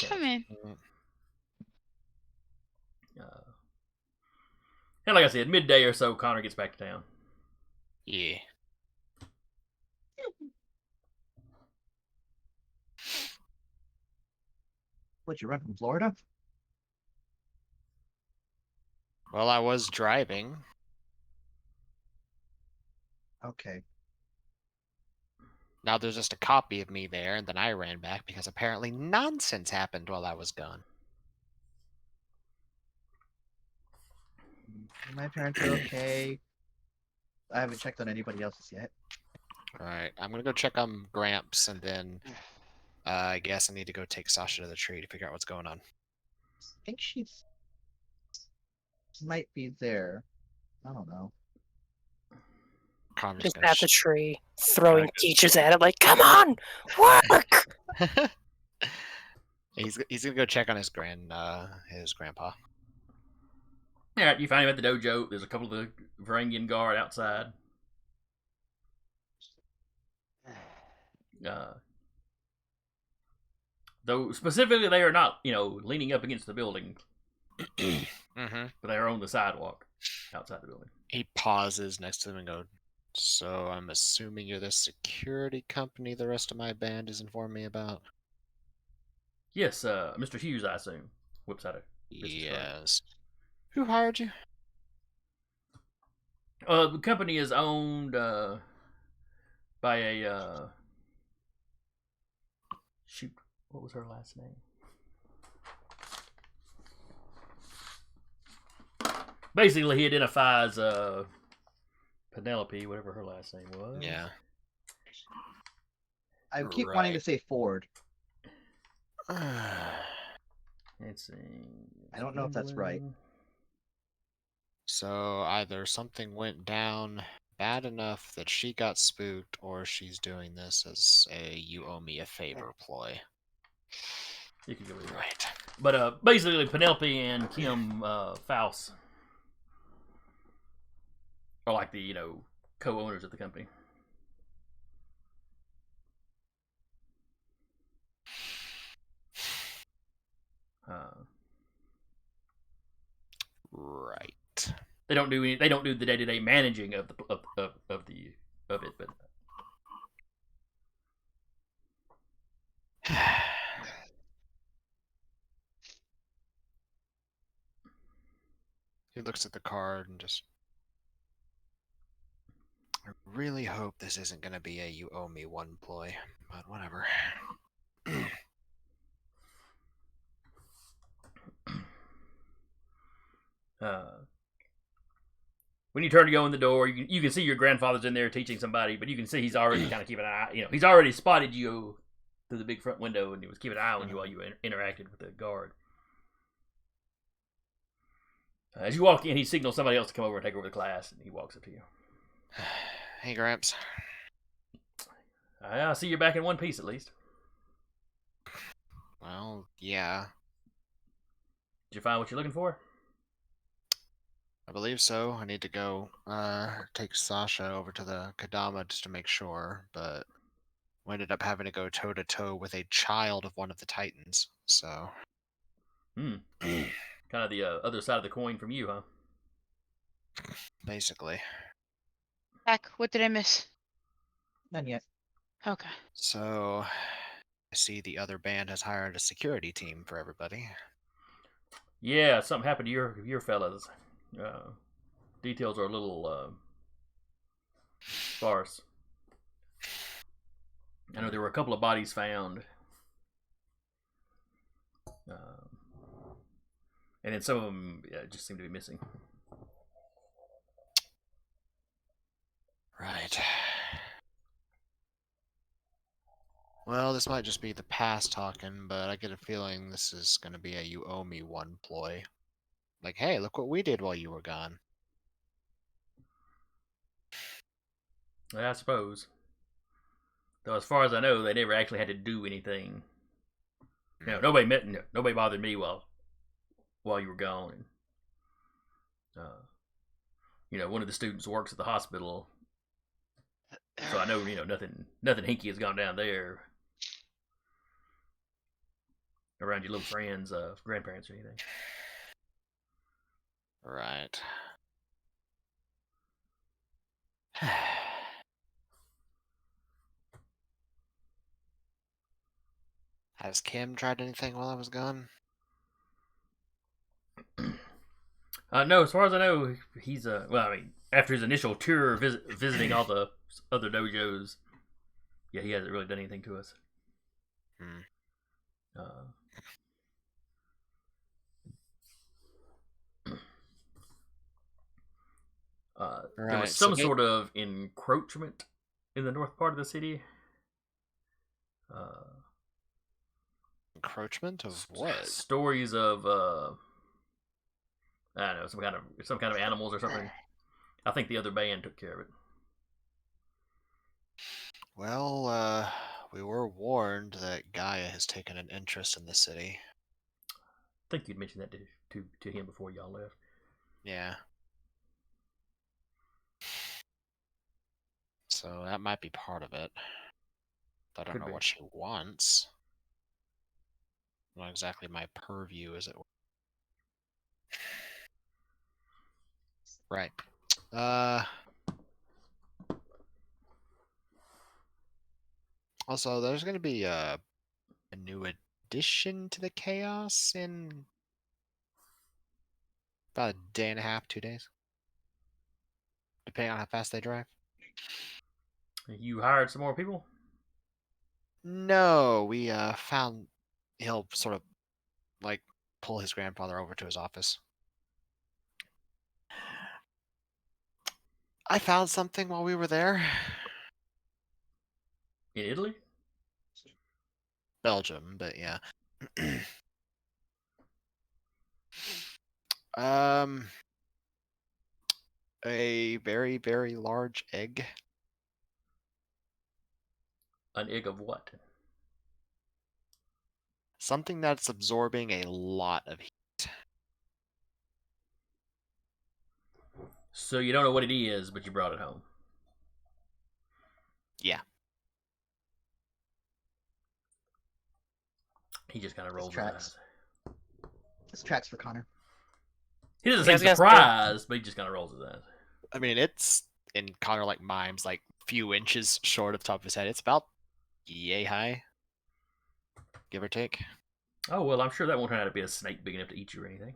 Come in. And like I said, midday or so, Connor gets back to town. Yeah. What, you run from Florida? Well, I was driving. Okay. Now there's just a copy of me there, and then I ran back because apparently nonsense happened while I was gone. My parents are okay. I haven't checked on anybody else's yet. Alright, I'm gonna go check on Gramps, and then I guess I need to go take Sasha to the tree to figure out what's going on. I think she might be there. I don't know. Connor's Just gonna at the tree, throwing peaches at it like, come on, work! He's gonna go check on his grandpa. Yeah, you find him at the dojo. There's a couple of the Varangian guard outside. Though specifically, they are not, leaning up against the building, Mm-hmm. but they are on the sidewalk outside the building. He pauses next to them and goes, "So I'm assuming you're the security company the rest of my band has informed me about?" Yes, Mr. Hughes, I assume. Whips out a business card. Yes. Who hired you? The company is owned by a shoot. What was her last name? Basically, he identifies Penelope, whatever her last name was. Yeah. I keep wanting to Right. say Ford. Let's see. I don't know if that's right. So either something went down bad enough that she got spooked, or she's doing this as a "you owe me a favor" ploy. You can go with it. Right. But basically, Penelope and Kim Faust are like the co-owners of the company. Right. They don't do They don't do the day-to-day managing of it, but He looks at the card and just, "I really hope this isn't going to be a 'you owe me one' ploy, but whatever." when you turn to go in the door, you can see your grandfather's in there teaching somebody, but you can see he's already kind of keeping an eye. He's already spotted you through the big front window, and he was keeping an eye on you while you interacted with the guard. As you walk in, he signals somebody else to come over and take over the class, and he walks up to you. "Hey, Gramps." I see you're back in one piece at least. "Well, yeah, Did you find what you're looking for? I believe so. I need to go take Sasha over to the Kadama just to make sure, but we ended up having to go toe to toe with a child of one of the Titans, so." Kind of the other side of the coin from you, huh? Basically. Heck, what did I miss? None yet. Okay. So I see the other band has hired a security team for everybody. Yeah, something happened to your fellas. Details are a little sparse. I know there were a couple of bodies found, and then some of them just seem to be missing. Right. Well, this might just be the past talking, but I get a feeling this is going to be a "you owe me one" ploy. Like, "Hey, look what we did while you were gone." I suppose. Though, as far as I know, they never actually had to do anything. Nobody bothered me while you were gone. And, one of the students works at the hospital, so I know nothing hinky has gone down there around your little friends, grandparents or anything. Right. Has Kim tried anything while I was gone? No, as far as I know, he's after his initial tour visiting all the other dojos, yeah, he hasn't really done anything to us. There was some sort of encroachment in the north part of the city. Encroachment of what? Stories of I don't know, some kind of animals or something. I think the other band took care of it. Well, we were warned that Gaia has taken an interest in the city. I think you'd mentioned that to him before y'all left. Yeah. So that might be part of it. I don't Could know be. what she wants. Not exactly my purview, is it? Right. Also, there's going to be a new addition to the chaos in about a day and a half, 2 days, depending on how fast they drive. You hired some more people? No, we found he'll sort of like pull his grandfather over to his office. I found something while we were there. In Italy? Belgium, but yeah. um, a very, very large egg. An egg of what? Something that's absorbing a lot of heat. So you don't know what it is, but you brought it home. Yeah. He just kind of This rolls his tracks. eyes. This tracks for Connor. He doesn't Yeah, I seem was gonna say- surprised, but he just kind of rolls his eyes. I mean, it's in Connor like mimes, like few inches short of top of his head. It's about yay high, give or take. Oh, well, I'm sure that won't turn out to be a snake big enough to eat you or anything.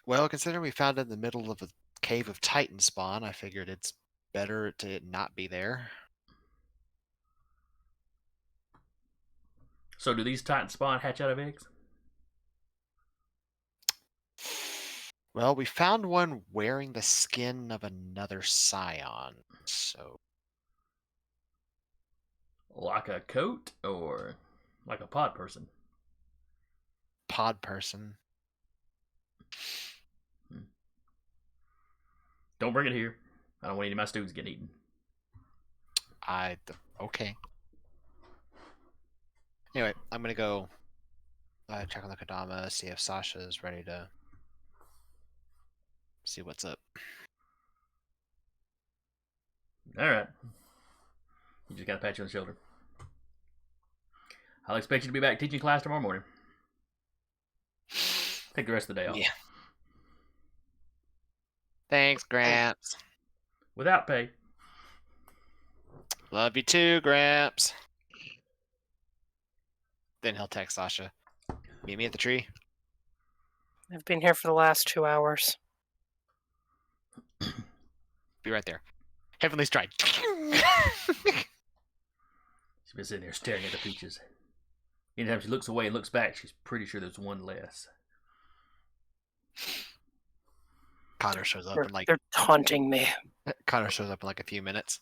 Well, considering we found it in the middle of a cave of Titan spawn, I figured it's better to not be there. So do these Titan spawn hatch out of eggs? Well, we found one wearing the skin of another Scion, so Like a coat or like a pod person? pod person. Don't bring it here. I don't want any of my students getting eaten. Okay. Anyway, I'm gonna go check on the Kodama, see if Sasha is ready to see what's up. All right. You just got to pat you on the shoulder. I'll expect you to be back teaching class tomorrow morning. Take the rest of the day off. Yeah. Thanks, Gramps. Without pay. Love you too, Gramps. Then he'll text Sasha. Meet me at the tree. I've been here for the last 2 hours. Be right there. Heavenly Strike. She's been sitting there staring at the peaches. Anytime she looks away and looks back, she's pretty sure there's one less. Connor shows up They're, in like they're taunting me. Connor shows up in like a few minutes.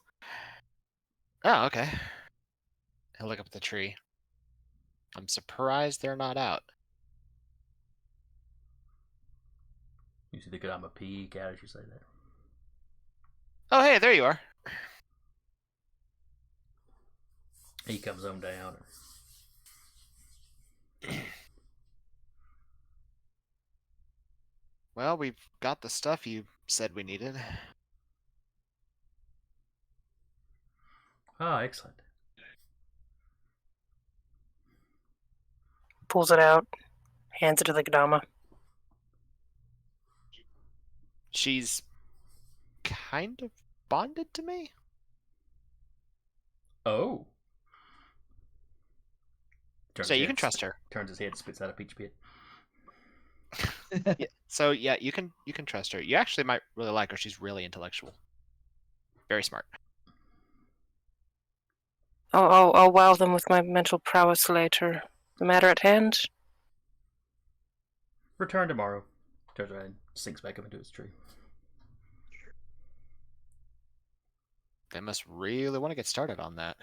Oh, okay. He'll look up at the tree. I'm surprised they're not out. You see the good I'm a peek out as you say that. Oh, hey, there you are. He comes on down. Well, we've got the stuff you said we needed. Oh, excellent. Pulls it out, hands it to the Kodama. She's kind of bonded to me. Oh. So you can trust her. Turns his head, spits out a peach pit. Yeah, so yeah, you can trust her. You actually might really like her. She's really intellectual. Very smart. I'll wow them with my mental prowess later. The matter at hand? Return tomorrow. Turns around and sinks back up into his tree. They must really want to get started on that.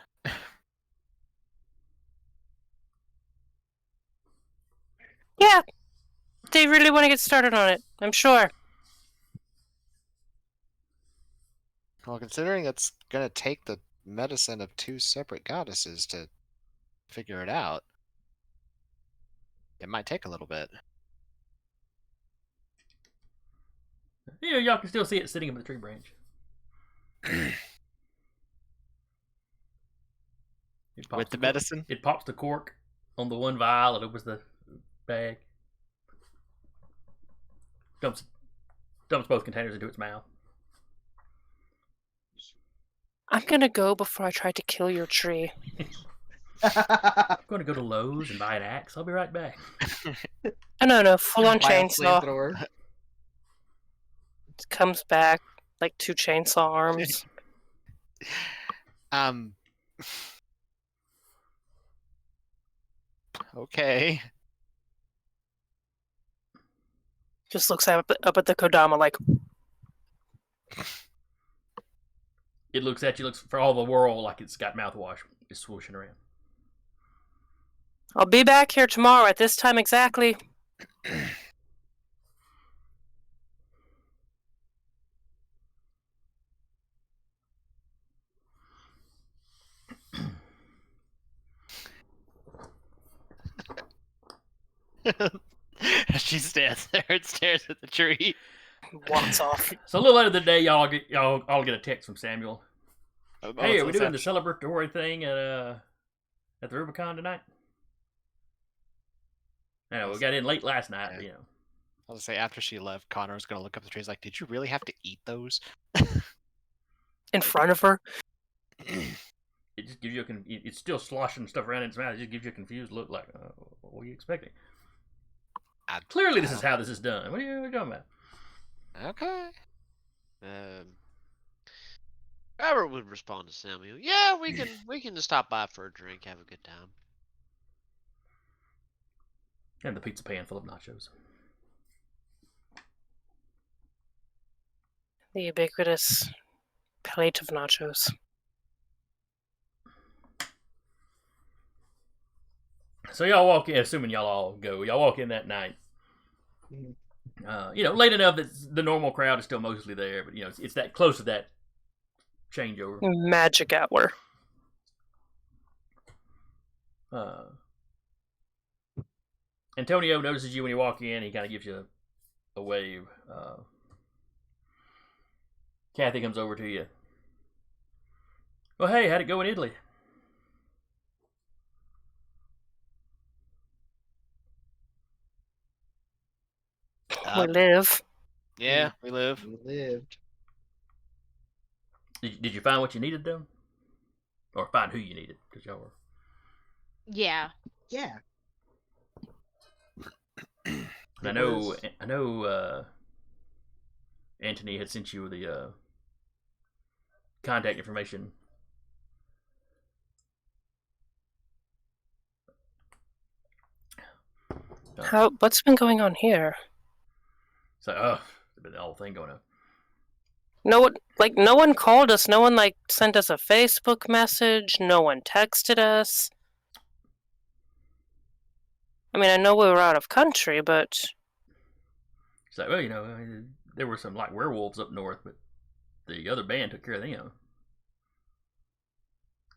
Yeah, they really want to get started on it, I'm sure. Well, considering it's gonna take the medicine of two separate goddesses to figure it out, it might take a little bit. Yeah, y'all can still see it sitting up in the tree branch. It pops With the cork. medicine? It pops the cork on the one vial. It opens the bag. Dumps both containers into its mouth. I'm gonna go before I try to kill your tree. I'm going to go to Lowe's and buy an axe. I'll be right back. Oh, no, full on Buy a chainsaw. flamethrower. Comes back like 2 chainsaw arms. Okay. Just looks up at the Kodama like, It looks at you, looks for all the world like it's got mouthwash. Just swooshing around. I'll be back here tomorrow at this time exactly. She stands there and stares at the tree. Walks off. So a little later in the day, y'all get a text from Samuel. Oh, Hey, so are we doing the that's- celebratory thing at the Rubicon tonight? I know we got in late last night. Okay. You know, I was gonna say after she left, Connor was gonna look up the trees like, did you really have to eat those? In front of her. it just gives you it's still sloshing stuff around in its mouth. It just gives you a confused look, like, what are you expecting? Clearly, this is how this is done. What are you talking about? Okay. Robert would respond to Samuel. Yeah, we can just stop by for a drink, have a good time. And the pizza pan full of nachos. The ubiquitous plate of nachos. So y'all walk in, assuming y'all all go. Y'all walk in that night. Late enough that the normal crowd is still mostly there, but it's that close to that changeover. Magic hour. Antonio notices you when you walk in. He kind of gives you a wave. Kathy comes over to you. Well, hey, how'd it go in Italy? We live. Yeah, we live. We lived. Did you find what you needed, though? Or find who you needed? Because y'all were... Yeah. Yeah. And I It know was- Anthony had sent you the contact information. What's been going on here? So, there's been the whole thing going on. No one called us. No one sent us a Facebook message. No one texted us. I mean, I know we were out of country, but It's like, well, there were some werewolves up north, but the other band took care of them.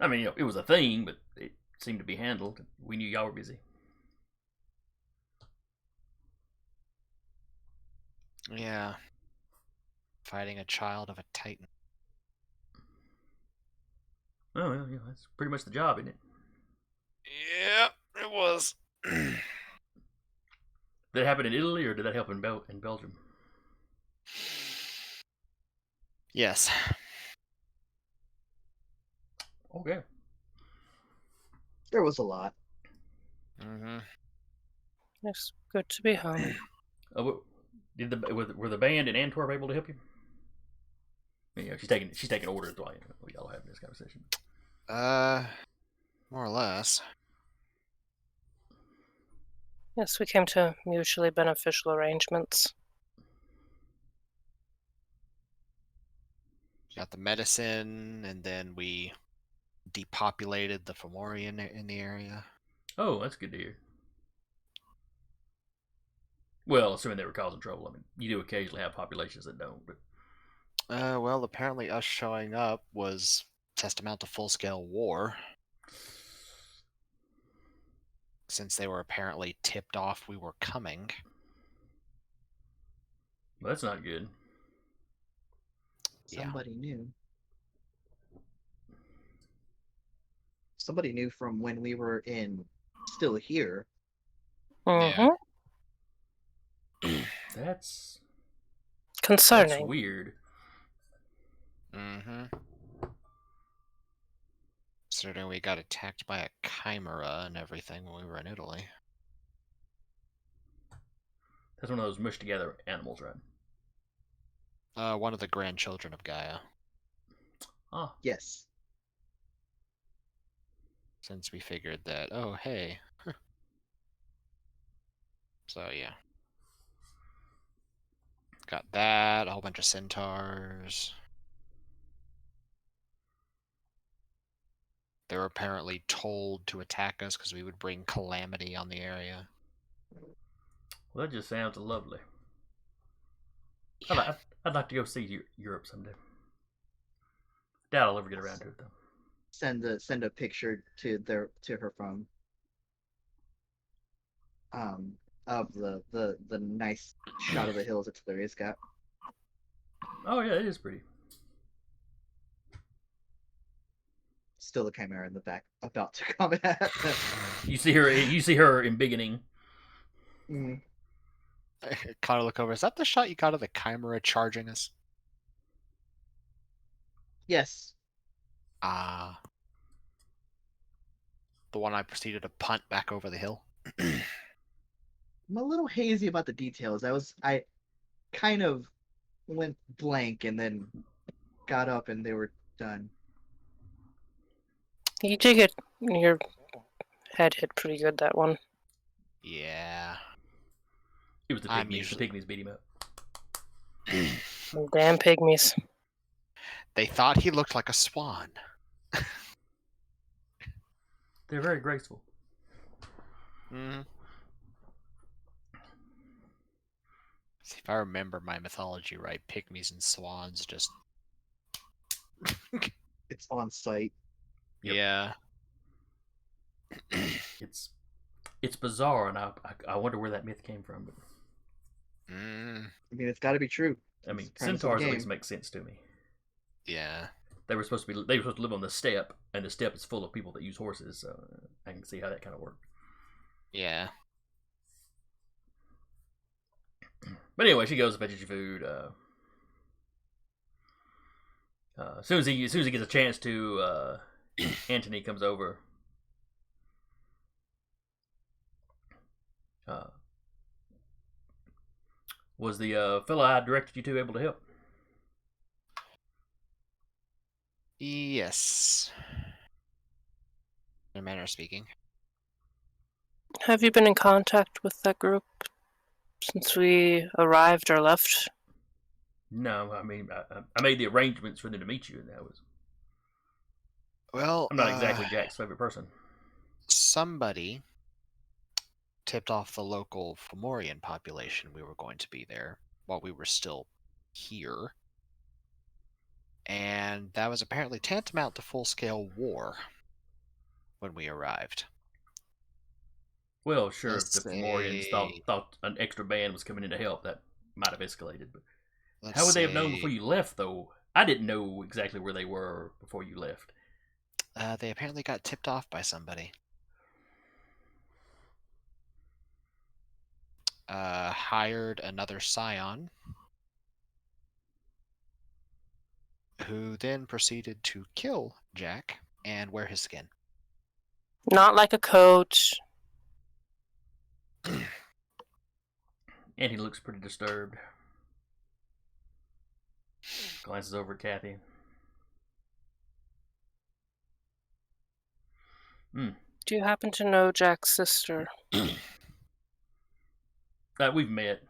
I mean, it was a thing, but it seemed to be handled. We knew y'all were busy. Yeah. Fighting a child of a titan. Oh, well, that's pretty much the job, isn't it? Yeah, it was. Did that happen in Italy, or did that happen in Belgium? Yes. Okay. There was a lot. Mm-hmm. it's good to be home. Were the band in Antwerp able to help you? She's taking orders while y'all are having this conversation. More or less. Yes, we came to mutually beneficial arrangements. Got the medicine, and then we depopulated the Fomorian in the area. Oh, that's good to hear. Well, assuming they were causing trouble. I mean, you do occasionally have populations that don't, but Well, apparently us showing up was tantamount to full-scale war. Since they were apparently tipped off we were coming. well, that's not good. Yeah. Somebody knew. somebody knew from when we were still here. Mm-hmm. That's Concerning. weird. Mm-hmm. Considering we got attacked by a chimera and everything when we were in Italy. That's one of those mushed together animals, right? One of the grandchildren of Gaia. Oh, Yes. Since we figured that, oh, hey. So, yeah. Got that, a whole bunch of centaurs. They were apparently told to attack us because we would bring calamity on the area. well, that just sounds lovely. Yeah. I'd like to go see Europe someday. Doubt I'll ever get around to it though. Send a picture to her phone. Of the nice shot of the hills that Tiberius got. Oh yeah, it is pretty. Still the chimera in the back, about to come at. You see her embiggening. Mm. Connor, look over. Is that the shot you got of the chimera charging us? Yes. Ah. The one I proceeded to punt back over the hill. I'm a little hazy about the details. I kind of went blank and then got up and they were done. You did get your head hit pretty good, that one. Yeah. It was the I'm pygmies. usually- The pygmies beat him up. Them damn pygmies. They thought he looked like a swan. They're very graceful. Mm-hmm. See, if I remember my mythology right, pygmies and swans just... It's on site. Yep. Yeah. It's bizarre, and I wonder where that myth came from. But Mm, I mean, it's got to be true. I mean, It's the premise of the centaurs at game. least make sense to me. yeah. They were supposed to live on the steppe, and the steppe is full of people that use horses. So I can see how that kind of worked. Yeah. But anyway, she goes and fetches your food. As soon as he gets a chance to, Antony comes over. Was the fellow I directed you to able to help? Yes. In a manner of speaking. Have you been in contact with that group since we arrived or left? No, I mean I made the arrangements for them to meet you, and that was. Well, I'm not exactly Jack's favorite person. Somebody tipped off the local Fomorian population we were going to be there while we were still here. And that was apparently tantamount to full-scale war when we arrived. Well, sure, if Let's the Fomorians say- thought an extra band was coming in to help, that might have escalated. But Let's how would they have known say, before you left, though? I didn't know exactly where they were before you left. They apparently got tipped off by somebody. Hired another Scion, who then proceeded to kill Jack and wear his skin. Not like a coat. And he looks pretty disturbed. Glances over at Kathy. Do you happen to know Jack's sister? We've met.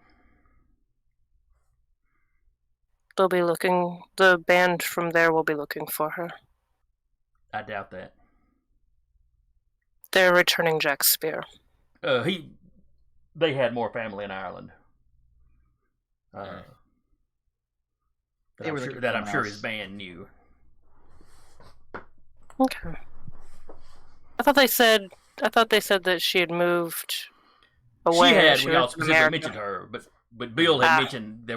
They'll be looking. The band from there will be looking for her. I doubt that. They're returning Jack's spear. They had more family in Ireland. They were looking for I'm someone sure else. his band knew. Okay. I thought they said that she had moved away. She had. She We all was in specifically America. mentioned her, but Bill had Ah. mentioned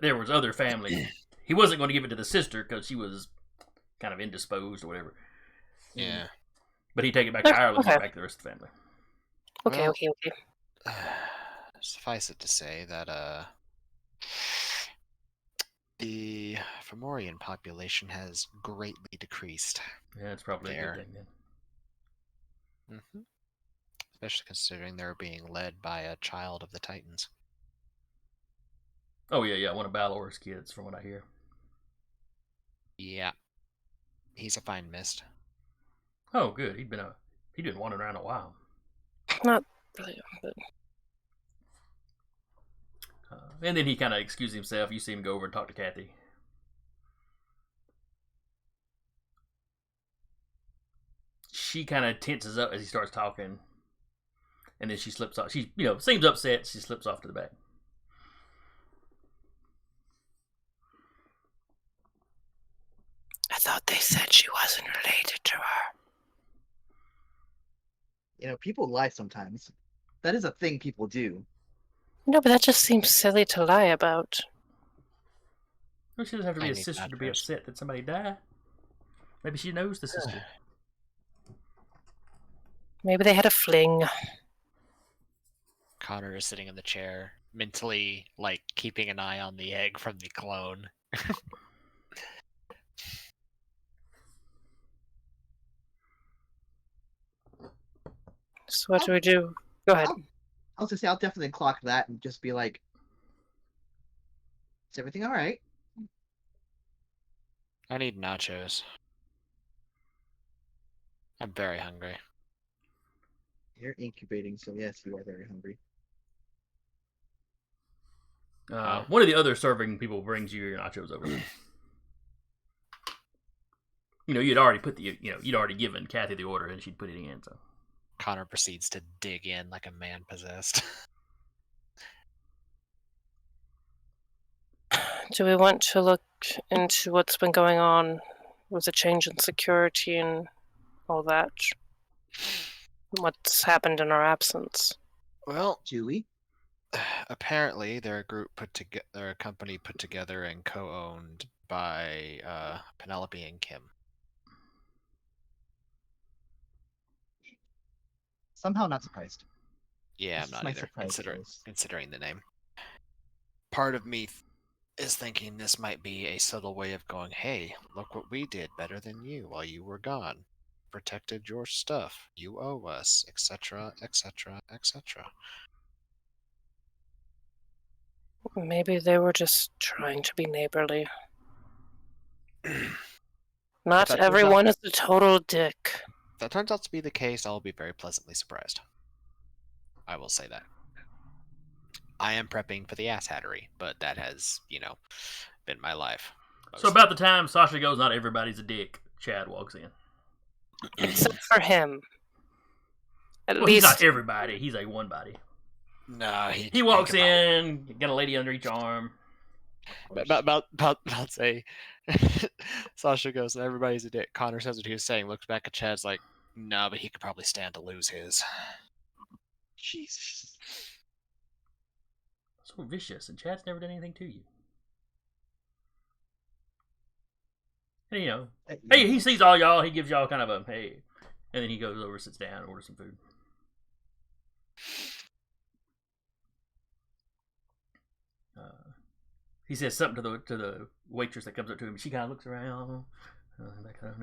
there was other family. He wasn't going to give it to the sister because she was kind of indisposed or whatever. Yeah. But he'd take it back to Ireland and Okay. get back to the rest of the family. Okay, Well- okay. Suffice it to say that the Fomorian population has greatly decreased. Yeah, it's probably a There. good thing then. Especially considering they're being led by a child of the Titans. Oh yeah, one of Balor's kids, from what I hear. Yeah. He's a fine mist. Oh, good. He'd been wandering around a while. Not really, but And then he kind of excused himself. You see him go over and talk to Kathy. She kind of tenses up as he starts talking, and then she slips off. She, seems upset. She slips off to the back. I thought they said she wasn't related to her. People lie sometimes. That is a thing people do. No, but that just seems silly to lie about. Well, she doesn't have to be I a need sister to be nachos. upset that somebody died. Maybe she knows the sister. Maybe they had a fling. Connor is sitting in the chair, mentally, keeping an eye on the egg from the clone. So what do we do? Go ahead. I was gonna say I'll definitely clock that and just be like, "Is everything all right?" I need nachos. I'm very hungry. You're incubating, so yes, you are very hungry. One of the other serving people brings you your nachos over. You'd already you'd already given Kathy the order, and she'd put it in. So Connor proceeds to dig in like a man possessed. Do we want to look into what's been going on with the change in security and all that? What's happened in our absence? Well, Julie, apparently they're a company put together and co-owned by Penelope and Kim. somehow not surprised. Yeah, This I'm is not my either, surprise voice. considering the name. Part of me is thinking this might be a subtle way of going, hey, look what we did better than you while you were gone. Protected your stuff. You owe us, etc., etc., etc. Maybe they were just trying to be neighborly. Not that turns everyone is a total dick. If that turns out to be the case, I'll be very pleasantly surprised. I will say that. I am prepping for the ass hattery, but that has, been my life. So about the time Sasha goes, not everybody's a dick, Chad walks in. Except for him. At Well, he's least not everybody. He's a one body. No, He walks in, got a lady under each arm. About say, Sasha goes, and everybody's a dick. Connor says what he was saying, looks back at Chad's like, no, but he could probably stand to lose his. Jesus. So vicious, and Chad's never done anything to you. And hey, he sees all y'all, he gives y'all kind of a hey, and then he goes over, sits down, and orders some food. He says something to the waitress that comes up to him. She kind of looks around. That kind of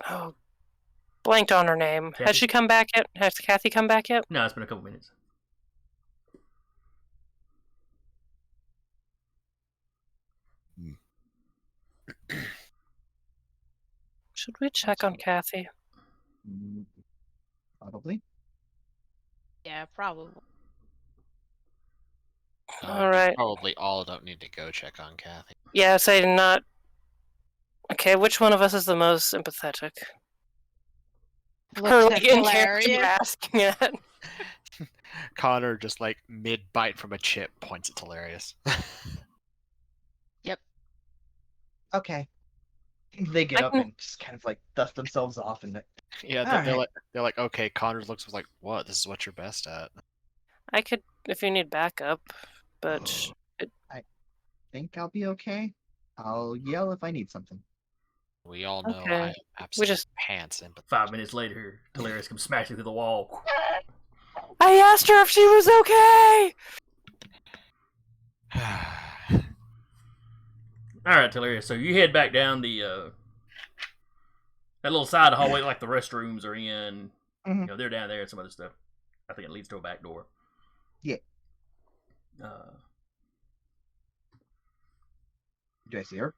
know. Blanked on her name. Kathy? Has she come back yet? Has Kathy come back yet? No, it's been a couple minutes. Should we check on Kathy? Probably. Yeah, probably. All right. Probably all don't need to go check on Kathy. Yeah, say not. Okay, which one of us is the most sympathetic? Her, Looks at in character hilarious. asking it. Connor just mid bite from a chip points at Hilarious. Yep. Okay. They get I up can- and just kind of dust themselves off and Yeah, All they're like, okay. Connor looks like, what? This is what you're best at. I could, if you need backup, but think I'll be okay. I'll yell if I need something. We all know Okay. I am absolute just- pants in. 5 minutes later, Talarius comes smashing through the wall. I asked her if she was okay. All right, Talarius. So you head back down the that little side hallway, like the restrooms are in. Mhm. You know, they're down there and some other stuff. I think it leads to a back door. Yeah. Uh, Do I see her?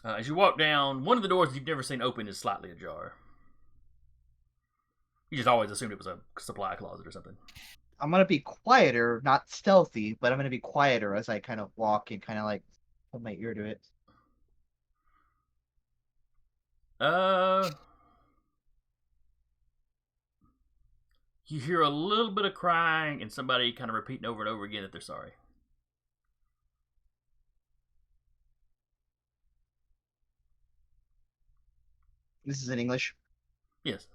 as you walk down, one of the doors you've never seen open is slightly ajar. You just always assumed it was a supply closet or something. I'm gonna be quieter, not stealthy, but I'm gonna be quieter as I kind of walk and kind of like put my ear to it. You hear a little bit of crying and somebody kind of repeating over and over again that they're sorry. This is in English. Yes.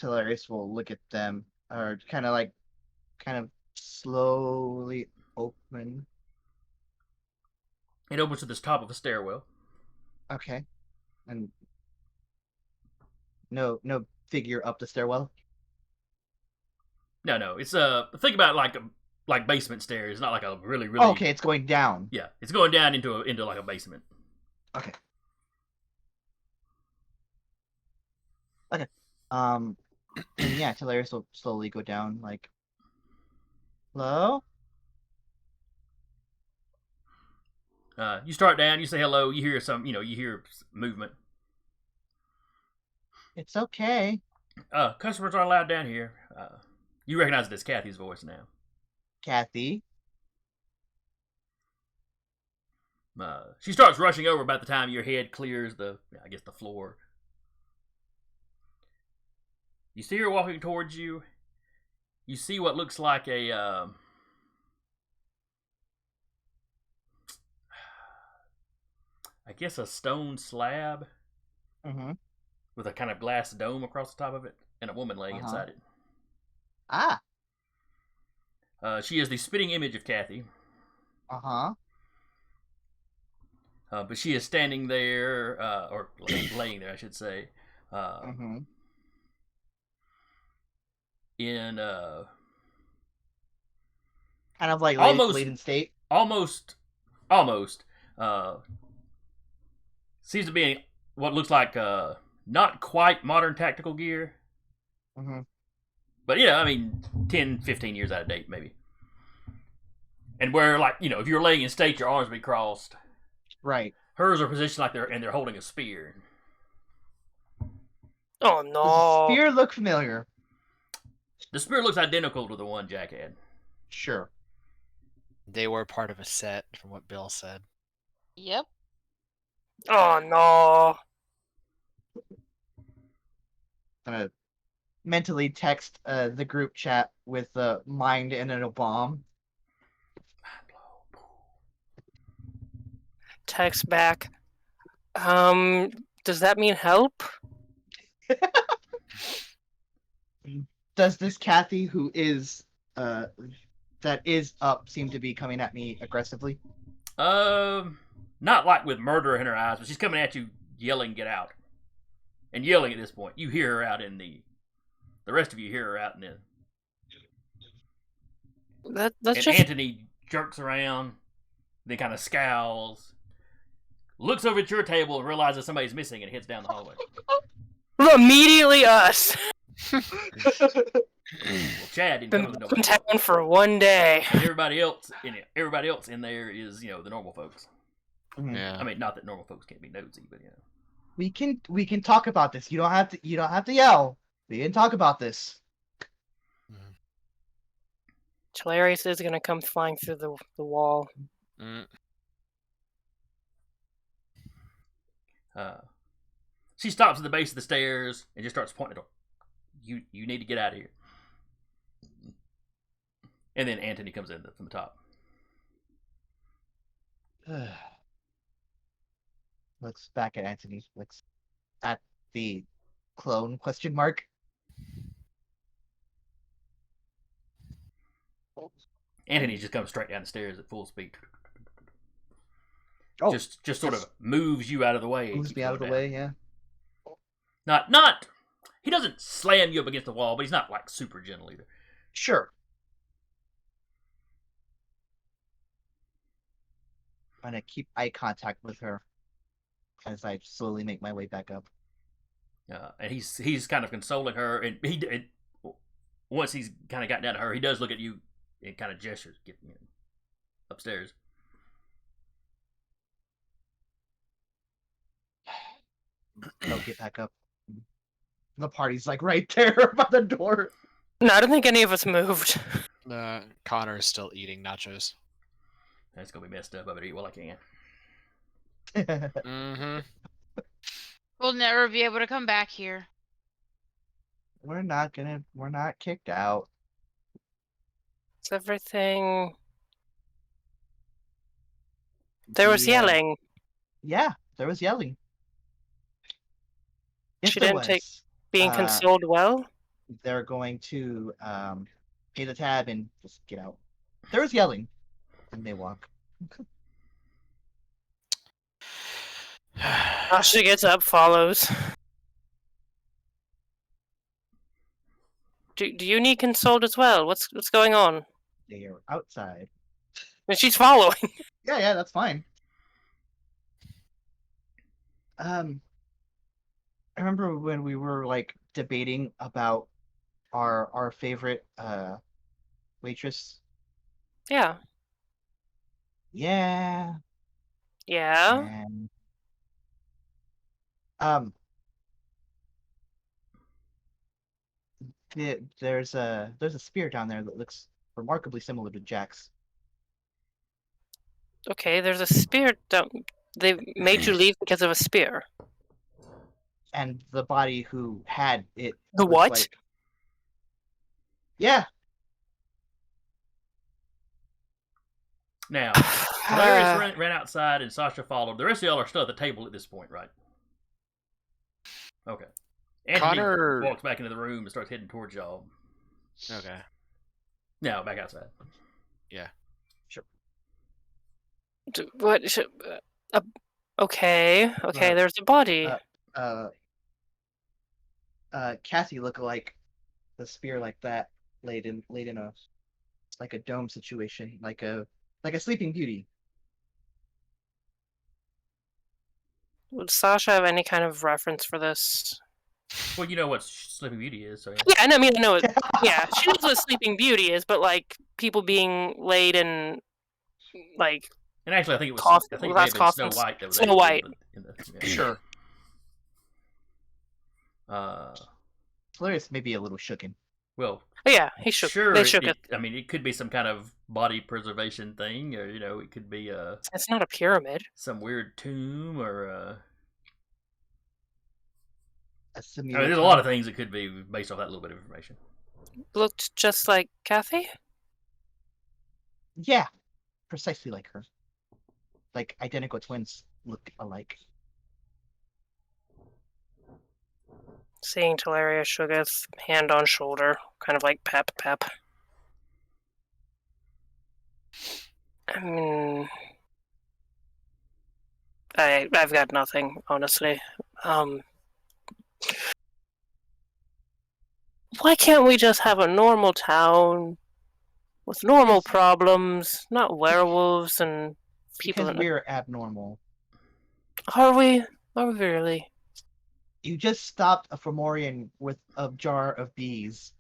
Hilarious will look at them, or kind of slowly open. It opens to the top of a stairwell. Okay, and no figure up the stairwell. No. It's think about it like basement stairs, not like a really. Okay, it's going down. Yeah, it's going down into like a basement. Okay. And yeah, Hilarious will slowly go down. Like, hello. You start down. You say hello. You hear some. You hear movement. It's okay, Customers aren't allowed down here. You recognize it as Kathy's voice now. Kathy. She starts rushing over about the time your head clears the floor. You see her walking towards you. You see what looks like a a stone slab Mm-hmm. with a kind of glass dome across the top of it, and a woman laying inside it. Ah. She is the spitting image of Kathy. Uh-huh. But she is standing there, or laying there, I should say, Mm-hmm. in Kind of like Almost- laid in state. almost, seems to be what looks like not quite modern tactical gear, Mm-hmm. but 10, 15 years out of date, maybe. And where, if you're laying in state, your arms would be crossed. Right. Hers are positioned like they're holding a spear. Oh Does the no. spear look familiar? The spear looks identical to the one Jack had. Sure. They were part of a set, from what Bill said. Yep. Oh no. I'm gonna mentally text the group chat with mind and a bomb. Text back. Does that mean help? Does this Kathy, who is that is up, seem to be coming at me aggressively? Not like with murder in her eyes, but she's coming at you yelling, "Get out!" And yelling at this point. You hear her out in the rest of you hear her out in the. That's And just Anthony jerks around, then kind of scowls, looks over at your table and realizes somebody's missing, and heads down the hallway. immediately us. Well, Chad didn't Been come to in nobody. town for one day. Everybody else in there is the normal folks. Mhm. Yeah. I mean, not that normal folks can't be nosy, but We can talk about this. You don't have to yell. We can talk about this. Hilarious is gonna come flying through the wall. Mm. She stops at the base of the stairs and just starts pointing at her. You need to get out of here. And then Anthony comes in from the top. Looks back at Anthony. Looks at the clone question mark. Anthony just comes straight down the stairs at full speed. Oh, Just sort of moves you out of the way. moves me out of the way. Yeah. Not. He doesn't slam you up against the wall, but he's not like super gentle either. Sure. I'm gonna keep eye contact with her as I slowly make my way back up. And he's kind of consoling her, and once he's kind of gotten down to her, he does look at you and kind of gestures, getting upstairs. I'll get back up. The party's like right there by the door. No, I don't think any of us moved. Connor is still eating nachos. That's gonna be messed up. I better eat while I can. Mm-hmm. We'll never be able to come back here. We're not kicked out. Is everything? There was yelling. Yeah, there was yelling. Yes, She there didn't take was. being consoled well. They're going to pay the tab and just get out. There was yelling, and they walk. She gets up, follows. Do you need consoled as well? What's going on? They are outside. And she's following. Yeah, that's fine. I remember when we were like debating about our favorite waitress. Yeah. Yeah. Yeah. And there's a spear down there that looks remarkably similar to Jack's. Okay, there's a spear down. They made you leave because of a spear. And the body who had it. The was what? like- Yeah. Now, Hilarious ran outside and Sasha followed. The rest of y'all are still at the table at this point, right? Okay. Anthony Connor- walks back into the room and starts heading towards y'all. Okay. Now, back outside. What? Okay. There's a body. Cassie looked like the spear like that laid in a like a dome situation, like a Sleeping Beauty. Would Sasha have any kind of reference for this? Well, you know what Sleeping Beauty is, so yeah. Yeah, and I mean, I know it. Yeah, she knows what Sleeping Beauty is, but like people being laid in, like, And actually, I think it was Coffin- I think it glass may have been Snow coffins. White that was Snow actually White. yeah. Sure. Uh, Hilarious, maybe a little shooken. well, oh, yeah, he shook. sure. They shook it. I mean, it could be some kind of body preservation thing, or it could be It's not a pyramid. some weird tomb, or A I simulation. mean, there's a lot of things that could be based off that little bit of information. Looked just like Kathy. Yeah, precisely like her. Like identical twins look alike. Seeing Teleria Shugeth, hand on shoulder, kind of like pep. I mean, I've got nothing, honestly. Why can't we just have a normal town with normal problems, not werewolves and people? Because we're abnormal. Are we? Are we really? You just stopped a Fomorian with a jar of bees.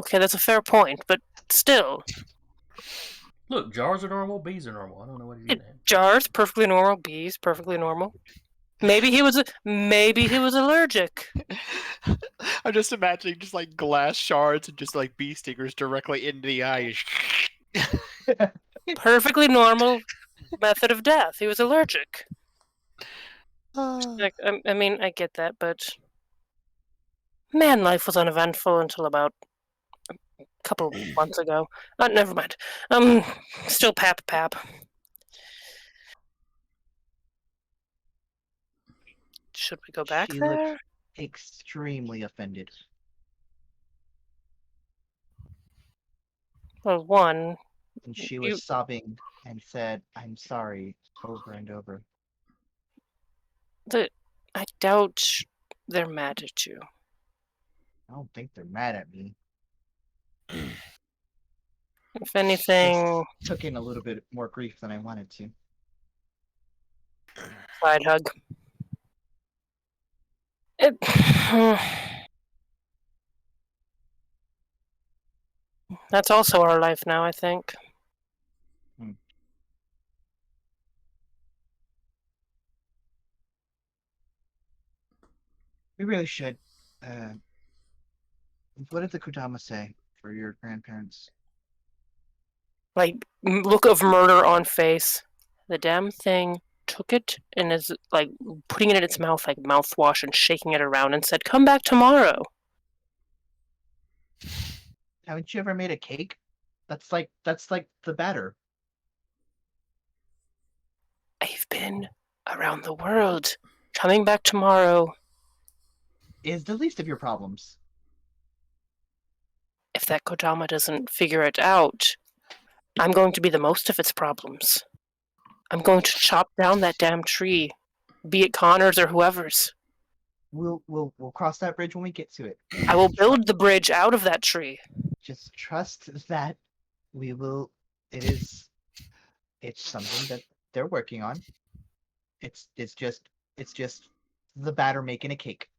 Okay, that's a fair point, but still, Look, jars are normal, bees are normal. I don't know what you're getting at. jars perfectly normal, bees perfectly normal. Maybe he was allergic. I'm just imagining just like glass shards and just like bee stingers directly into the eye. Perfectly normal method of death. He was allergic. Like, I mean, I get that, but man, life was uneventful until about a couple months ago. Never mind. Still pap. Should we go back She there? looked extremely offended. Well, one, And she was sobbing and said, "I'm sorry," over and over. I doubt they're mad at you. I don't think they're mad at me. If anything, Just took in a little bit more grief than I wanted to. side hug. It, that's also our life now, I think. We really should. What did the Kodama say for your grandparents? Like, look of murder on face. The damn thing took it and is, like, putting it in its mouth like mouthwash and shaking it around and said, "Come back tomorrow." Haven't you ever made a cake? That's like the batter. I've been around the world. Coming back tomorrow. Is the least of your problems. If that Kodama doesn't figure it out, I'm going to be the most of its problems. I'm going to chop down that damn tree, be it Connor's or whoever's. We'll cross that bridge when we get to it. I will build the bridge out of that tree. Just trust that we will. It's something that they're working on. It's just the batter making a cake.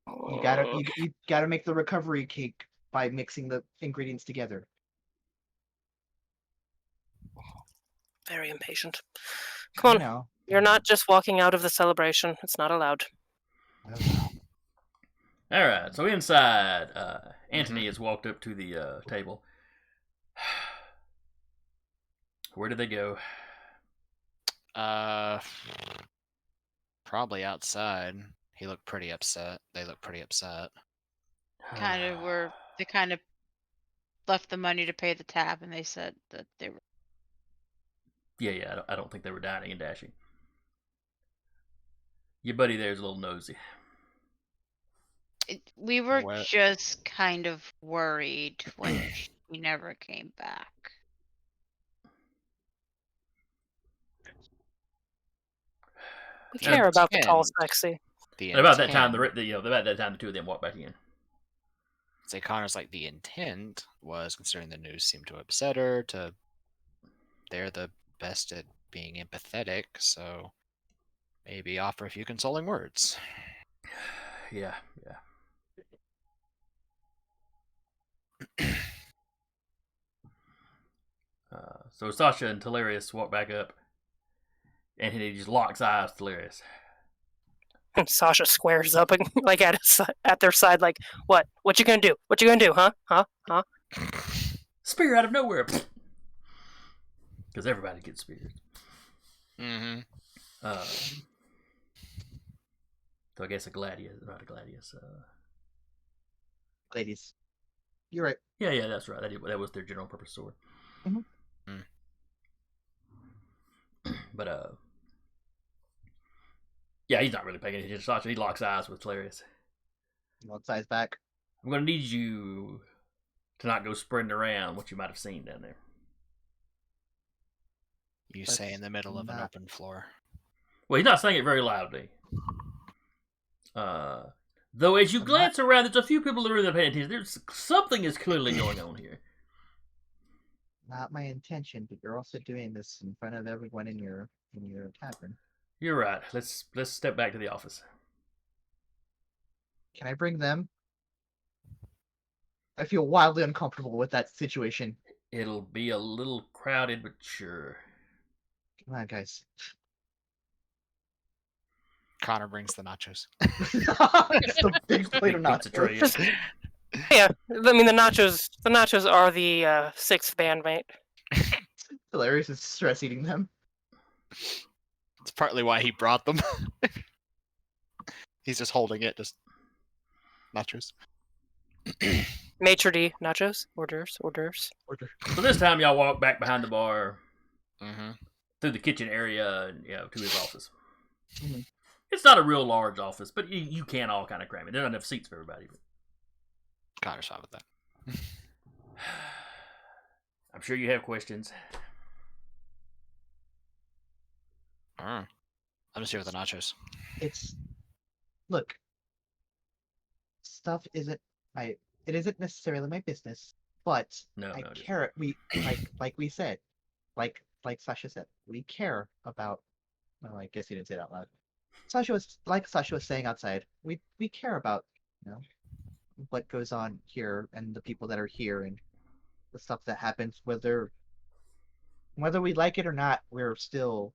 You gotta make the recovery cake by mixing the ingredients together. Very impatient. Come on. You're not just walking out of the celebration. It's not allowed. All right, so inside, Anthony has walked up to the table. Where did they go? Probably outside. He looked pretty upset. They looked pretty upset. They kind of left the money to pay the tab, and they said that they were. Yeah, I don't think they were dining and dashing. Your buddy there's a little nosy. We were just kind of worried when he never came back. We care about the tall, sexy. And about that time, the two of them walked back in. Say Connor's like the intent was, considering the news seemed to upset her, they're the best at being empathetic, so maybe offer a few consoling words. Yeah. So Sasha and Telerius walk back up, and he just locks eyes with Telerius. And Sasha squares up and like at their side, like, "What? What you gonna do? What you gonna do? Huh? Spear out of nowhere, because everybody gets speared. Mm-hmm. So I guess not a gladius. Ladies, you're right. Yeah, that's right. That was their general purpose sword. Mm-hmm. But yeah, he's not really paying attention to Sasha. He locks eyes with Telerius. Locks eyes back. I'm gonna need you to not go spreading around what you might have seen down there. You say in the middle of an open floor. Well, he's not saying it very loudly. Though as you glance around, there's a few people that are really paying attention. There's something is clearly going on here. Not my intention, but you're also doing this in front of everyone in your tavern. You're right. Let's step back to the office. Can I bring them? I feel wildly uncomfortable with that situation. It'll be a little crowded, but sure. Come on, guys. Connor brings the nachos. It's the big plate of nachos. Yeah, I mean the nachos are the sixth bandmate. Hilarious is stress eating them. It's partly why he brought them. He's just holding it, just nachos. Maitre d' nachos, hors d'oeuvres. So this time y'all walk back behind the bar, Mm-hmm. through the kitchen area, and to his office. Mm-hmm. It's not a real large office, but you can all kind of cram it. There aren't enough seats for everybody. Connor's fine with that. I'm sure you have questions. I'm just here with the nachos. It's look, stuff isn't my it isn't necessarily my business, but No, I no, just care. We like we said, like Sasha said, we care about. Well, I guess he didn't say it out loud. Sasha was saying outside. We care about what goes on here and the people that are here and the stuff that happens. Whether we like it or not, we're still.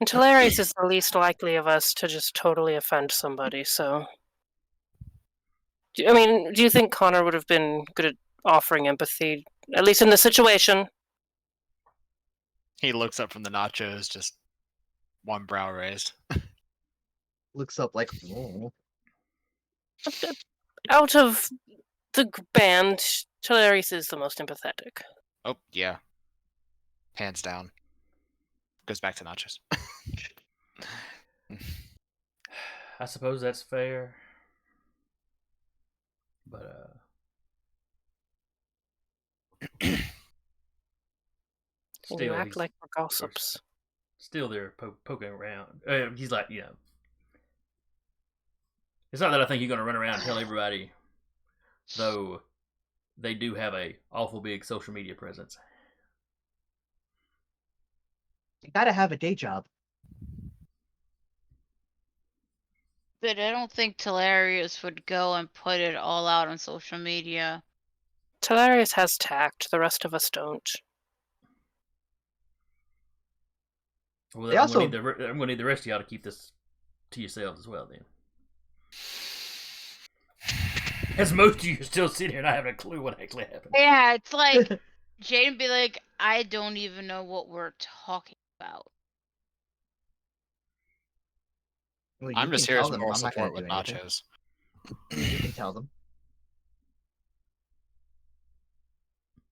And Talarius is the least likely of us to just totally offend somebody, so. I mean, do you think Connor would have been good at offering empathy, at least in this situation? He looks up from the nachos, just one brow raised. Looks up like, oh, Out of the band, Talarius is the most empathetic. Oh, yeah. Hands down. Goes back to nachos. I suppose that's fair. But And you still, act he's like we're gossips. still there poking around. He's like, it's not that I think you're going to run around and tell everybody, though they do have a awful big social media presence. you gotta have a day job. But I don't think Talarius would go and put it all out on social media. Talarius has tact, the rest of us don't. Well, They I'm also- going to need the rest of y'all to keep this to yourselves as well, then. As most of you are still sitting here not having a clue what actually happened. Yeah, it's like Jane be like, I don't even know what we're talking about. Well, you I'm just can here tell as them. moral I'm not gonna support with do anything. nachos. You can tell them.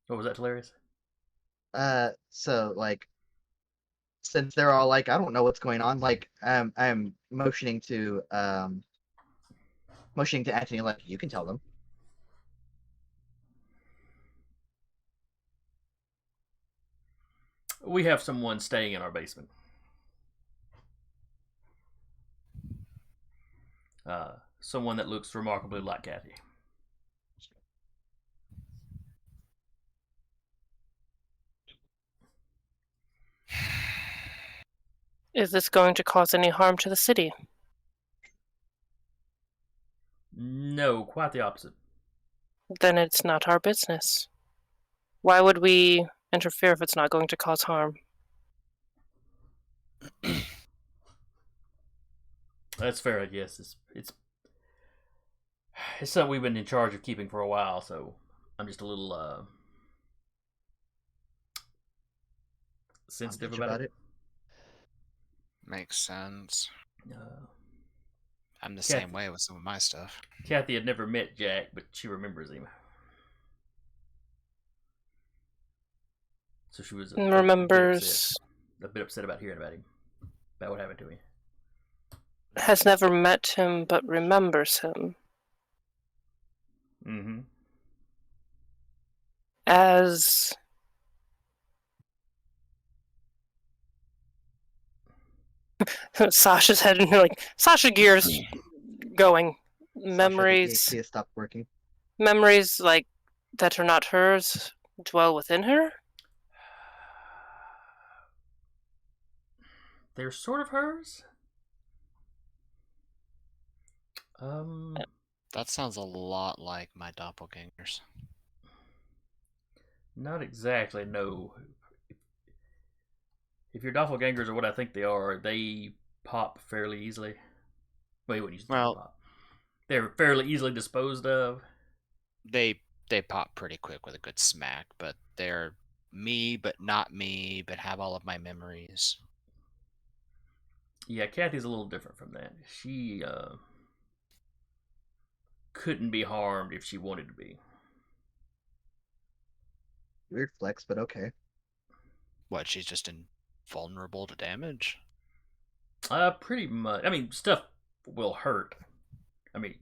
What was that, Hilarious? So like, since they're all like, I don't know what's going on. Like, I'm motioning to Anthony. Like, you can tell them. We have someone staying in our basement. Someone that looks remarkably like Kathy. Is this going to cause any harm to the city? No, quite the opposite. Then it's not our business. Why would we interfere if it's not going to cause harm? That's fair, I guess. It's something we've been in charge of keeping for a while, so I'm just a little sensitive about it. Makes sense. Uh, I'm the Kathy- same way with some of my stuff. Kathy had never met Jack, but she remembers him. So she was Remembers. a bit upset about hearing about him, about what happened to him. Has never met him, but remembers him. Mm-hmm. As Sasha's head and like Sasha gears going. Memories Sasha, the stopped working. memories like that are not hers dwell within her. They're sort of hers. That sounds a lot like my doppelgangers. Not exactly, no. If your doppelgangers are what I think they are, they pop fairly easily. Wait, what you say? Well- Pop? They're fairly easily disposed of. They pop pretty quick with a good smack, but they're me, but not me, but have all of my memories. Yeah, Kathy's a little different from that. She couldn't be harmed if she wanted to be. Weird flex, but okay. What, she's just invulnerable to damage? Pretty much. I mean, stuff will hurt. I mean,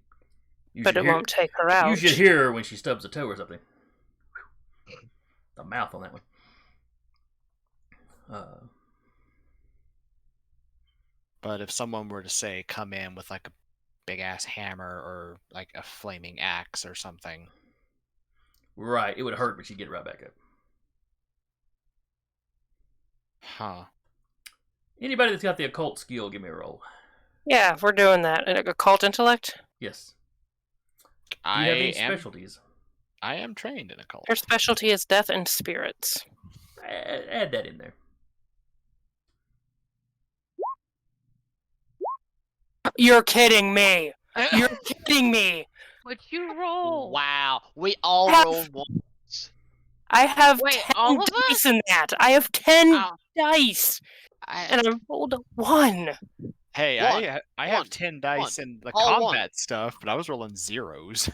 But it won't take her out. You should hear her when she stubs a toe or something. a mouth on that one. But if someone were to say come in with like a big ass hammer or like a flaming axe or something, right, it would hurt, but she'd get right back up. huh? Anybody that's got the occult skill, give me a roll. Yeah, we're doing that. And occult intellect? Yes. Do you have any am specialties? I am trained in occult. Her specialty is death and spirits. Add that in there. You're kidding me. You're kidding me. What'd you roll? Wow, we all Have- rolled once. I have Wait, 10 all of dice in that. I have 10 Oh, dice. I, And I rolled a 1. Hey, One. I One. have 10 dice One. in the All combat stuff, but I was rolling zeros.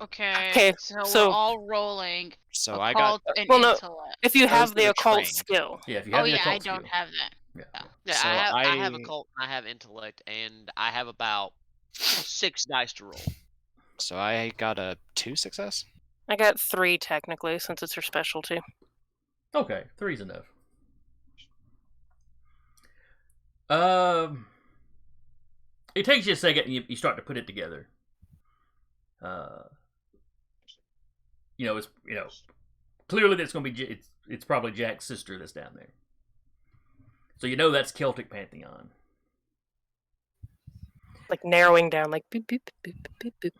okay, so- so we're all rolling So I got occult and Well, no, intellect. If you Those have that the are occult trained. skill. Yeah, if you have Oh the yeah, occult I don't skill. have that. Yeah. Yeah, So I have I- occult and I have intellect, and I have about 6 dice to roll. so I got a 2 success. I got 3 technically, since it's her specialty. Okay, 3's enough. It takes you a second, and you start to put it together. It's clearly that's going to be it's probably Jack's sister that's down there. So you know that's Celtic pantheon. Like narrowing down, like boop, boop, boop, boop, boop, boop.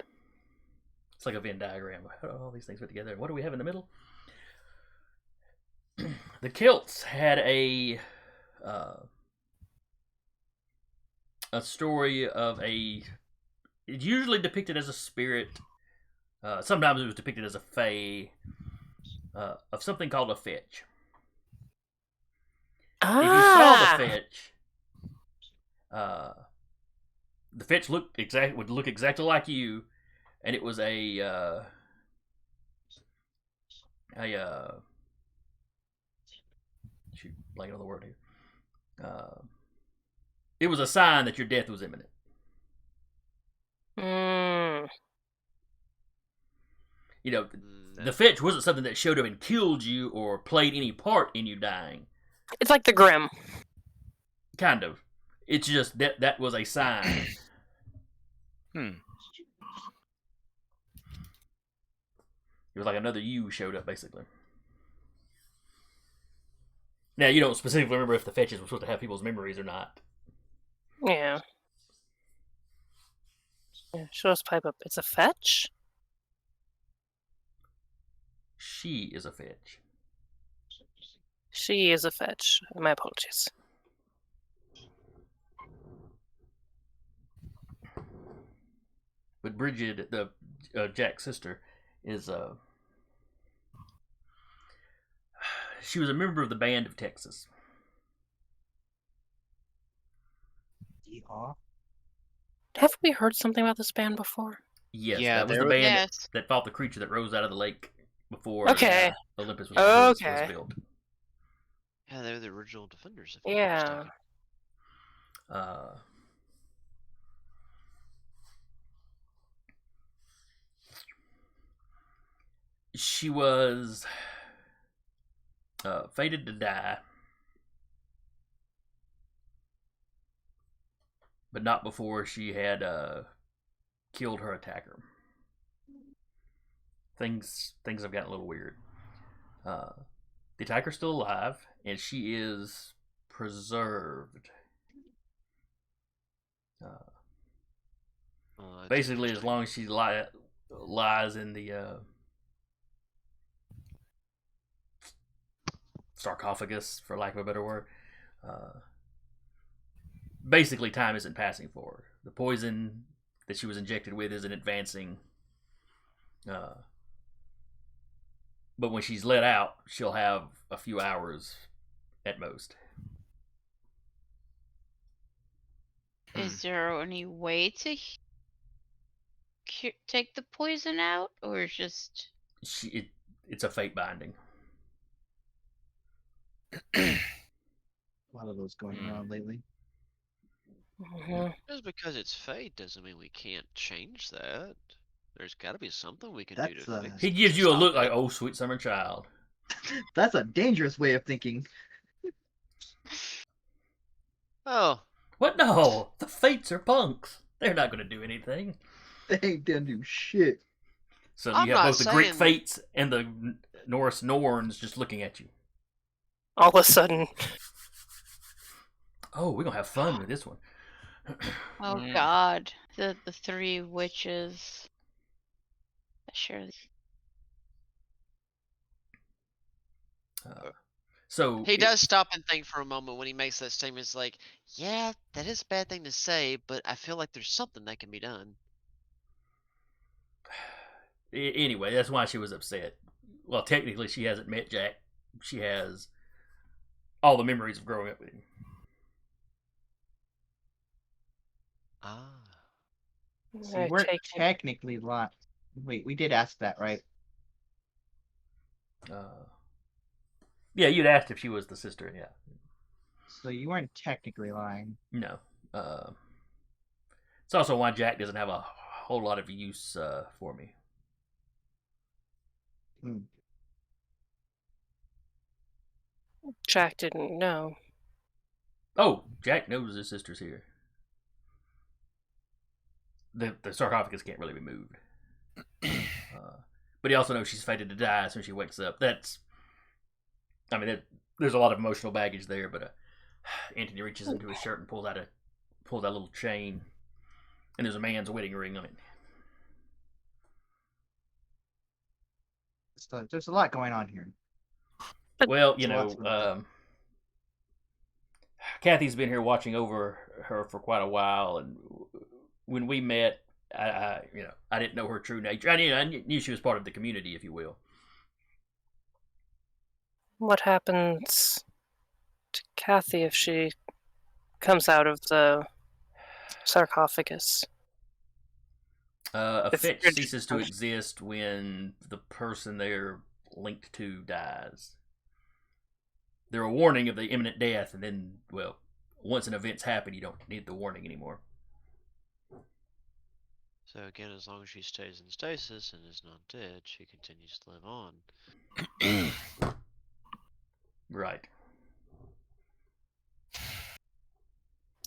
It's like a Venn diagram. How do all these things fit together? What do we have in the middle? The Celts had a story of it's usually depicted as a spirit. Sometimes it was depicted as a fae of something called a fetch. If you saw the fetch would look exactly like you, and it was a shoot, blanking on the word here. It was a sign that your death was imminent. The fetch wasn't something that showed up and killed you or played any part in you dying. It's like the Grim. Kind of. It's just that was a sign. It was like another you showed up, basically. Now, you don't specifically remember if the fetches were supposed to have people's memories or not. Yeah. Show us pipe up. It's a fetch? She is a fetch. She is a fetch. My apologies. But Bridget, the Jack's sister, is she was a member of the Band of Texas. Yeehaw. Haven't we heard something about this band before? Yes, Yeah, that was there the was- band Yes. that fought the creature that rose out of the lake before Okay. Olympus was Okay. built. Yeah, they were the original defenders. If I'm not Yeah. mistaken. She was fated to die, but not before she had killed her attacker. Things have gotten a little weird. The attacker's still alive, and she is preserved. That's Basically, as interesting. long as she lies in the sarcophagus, for lack of a better word, basically time isn't passing for her. The poison that she was injected with isn't advancing. But when she's let out, she'll have a few hours at most. Is there any way to take the poison out, or just It's a fate binding. A lot of those going around lately. Mhm. Just because it's fate doesn't mean we can't change that. There's got to be something we can do That's, to fix He it, gives to you a stop look it. like, "Oh, sweet summer child." That's a dangerous way of thinking. Oh, What? No, the Fates are punks. They're not going to do anything. They ain't gonna do shit. So I'm you have not both the Greek saying- Fates and the Norse Norns just looking at you. All of a sudden, Oh, we're going to have fun with this one. Oh Mm. God, the three witches. Sure. So he does stop and think for a moment when he makes that statement. It's like, yeah, that is a bad thing to say, but I feel like there's something that can be done. Anyway, that's why she was upset. Well, technically, she hasn't met Jack. She has all the memories of growing up with him. Ah. So I you weren't take technically lying. Wait, we did ask that, right? Yeah, you'd asked if she was the sister. Yeah, So you weren't technically lying. no. It's also why Jack doesn't have a whole lot of use for me. Hmm. Jack didn't know. Oh, Jack knows his sister's here. The sarcophagus can't really be moved. But he also knows she's fated to die as soon as she wakes up. There's a lot of emotional baggage there. But Anthony reaches into his shirt and pulls out a little chain, and there's a man's wedding ring on it. So there's a lot going on here. Well, There's lots of them. Kathy's been here watching over her for quite a while, and when we met, I didn't know her true nature. I knew she was part of the community, if you will. What happens to Kathy if she comes out of the sarcophagus? A If fetch you're- ceases to exist when the person they're linked to dies. They're a warning of the imminent death, and then, well, once an event's happened, you don't need the warning anymore. So again, as long as she stays in stasis and is not dead, she continues to live on. Right.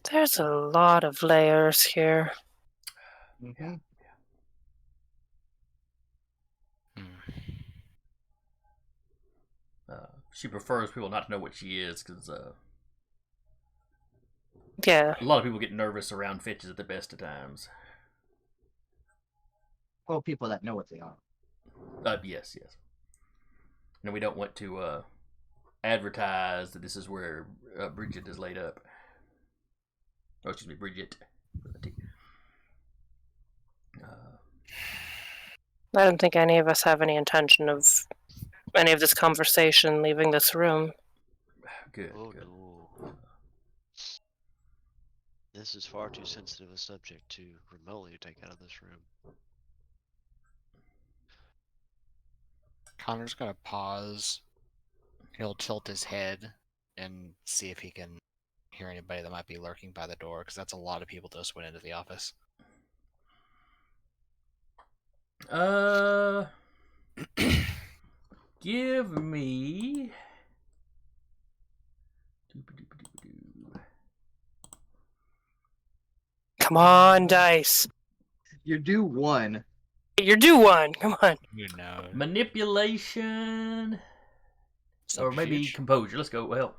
There's a lot of layers here. Mhm. She prefers people not to know what she is, because Yeah. a lot of people get nervous around fetches at the best of times. Well, people that know what they are. Yes. And we don't want to advertise that this is where Bridget is laid up. Oh, excuse me, Bridget. I don't think any of us have any intention of any of this conversation leaving this room. Good. Oh Good. no. This is far too sensitive a subject to remotely take out of this room. Connor's gonna pause. He'll tilt his head and see if he can hear anybody that might be lurking by the door, because that's a lot of people that just went into the office. Give me. Come on, dice. You do one. You're due one. Come on. You know. Manipulation. Or maybe Subterfuge? composure. Let's go. Well,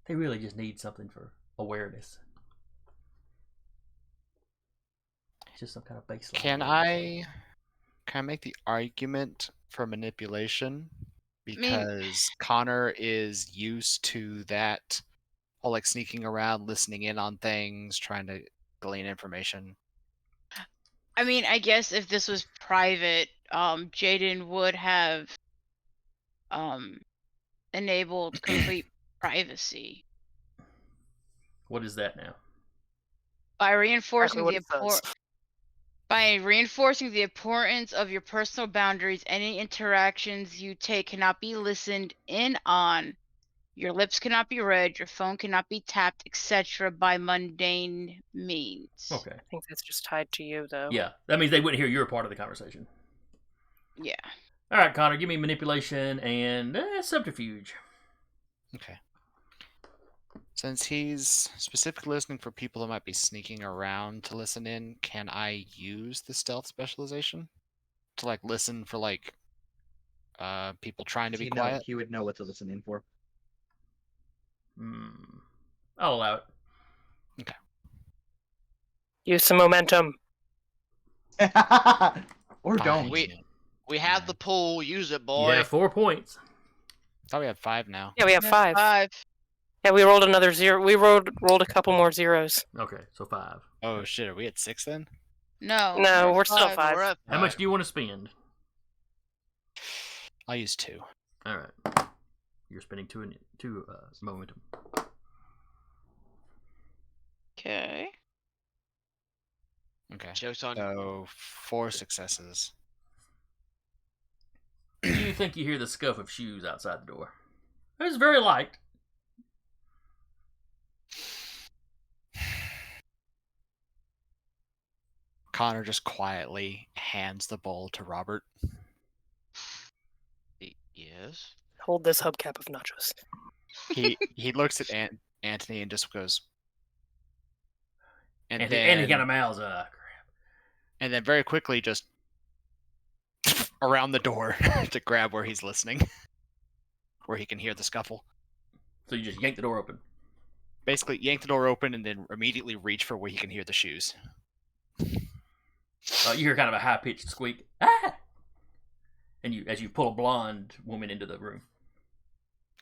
they really just need something for awareness. Just some kind of baseline. Can I make the argument for manipulation? Because Connor is used to that whole like sneaking around, listening in on things, trying to glean information. I mean, I guess if this was private, Jaden would have enabled complete privacy What is that now? by reinforcing Exactly what it says. by reinforcing the importance of your personal boundaries. Any interactions you take cannot be listened in on. Your lips cannot be read. Your phone cannot be tapped, etc. by mundane means. Okay. I think that's just tied to you, though. Yeah, that means they wouldn't hear your part of the conversation. Yeah. All right, Connor, give me manipulation and subterfuge. Okay. Since he's specifically listening for people that might be sneaking around to listen in, can I use the stealth specialization to like listen for like people trying to be quiet? He would know what to listen in for. I'll allow it. Okay. Use some momentum. Or don't. Fine. We have the pool. Use it, You boy. have 4 points. Thought we had 5 now. Yeah, we have 5. 5. Yeah, we rolled another 0. We rolled a couple more zeros. Okay, so 5. Oh shit, are we at 6 then? No, we're still 5. We're up. How much do you want to spend? I'll use 2. All right. You're spending 2 momentum. Okay. Okay. Joke's on So 4 successes. You think you hear the scuff of shoes outside the door. It was very light. Connor just quietly hands the bowl to Robert. Yes. Hold this hubcap of nachos. He looks at Anthony and just goes. And he got a mouse. And then very quickly just around the door to grab where he's listening, where he can hear the scuffle. So you just yank the door open. Basically, yank the door open and then immediately reach for where he can hear the shoes. You hear kind of a high-pitched squeak. Ah! And as you pull a blonde woman into the room.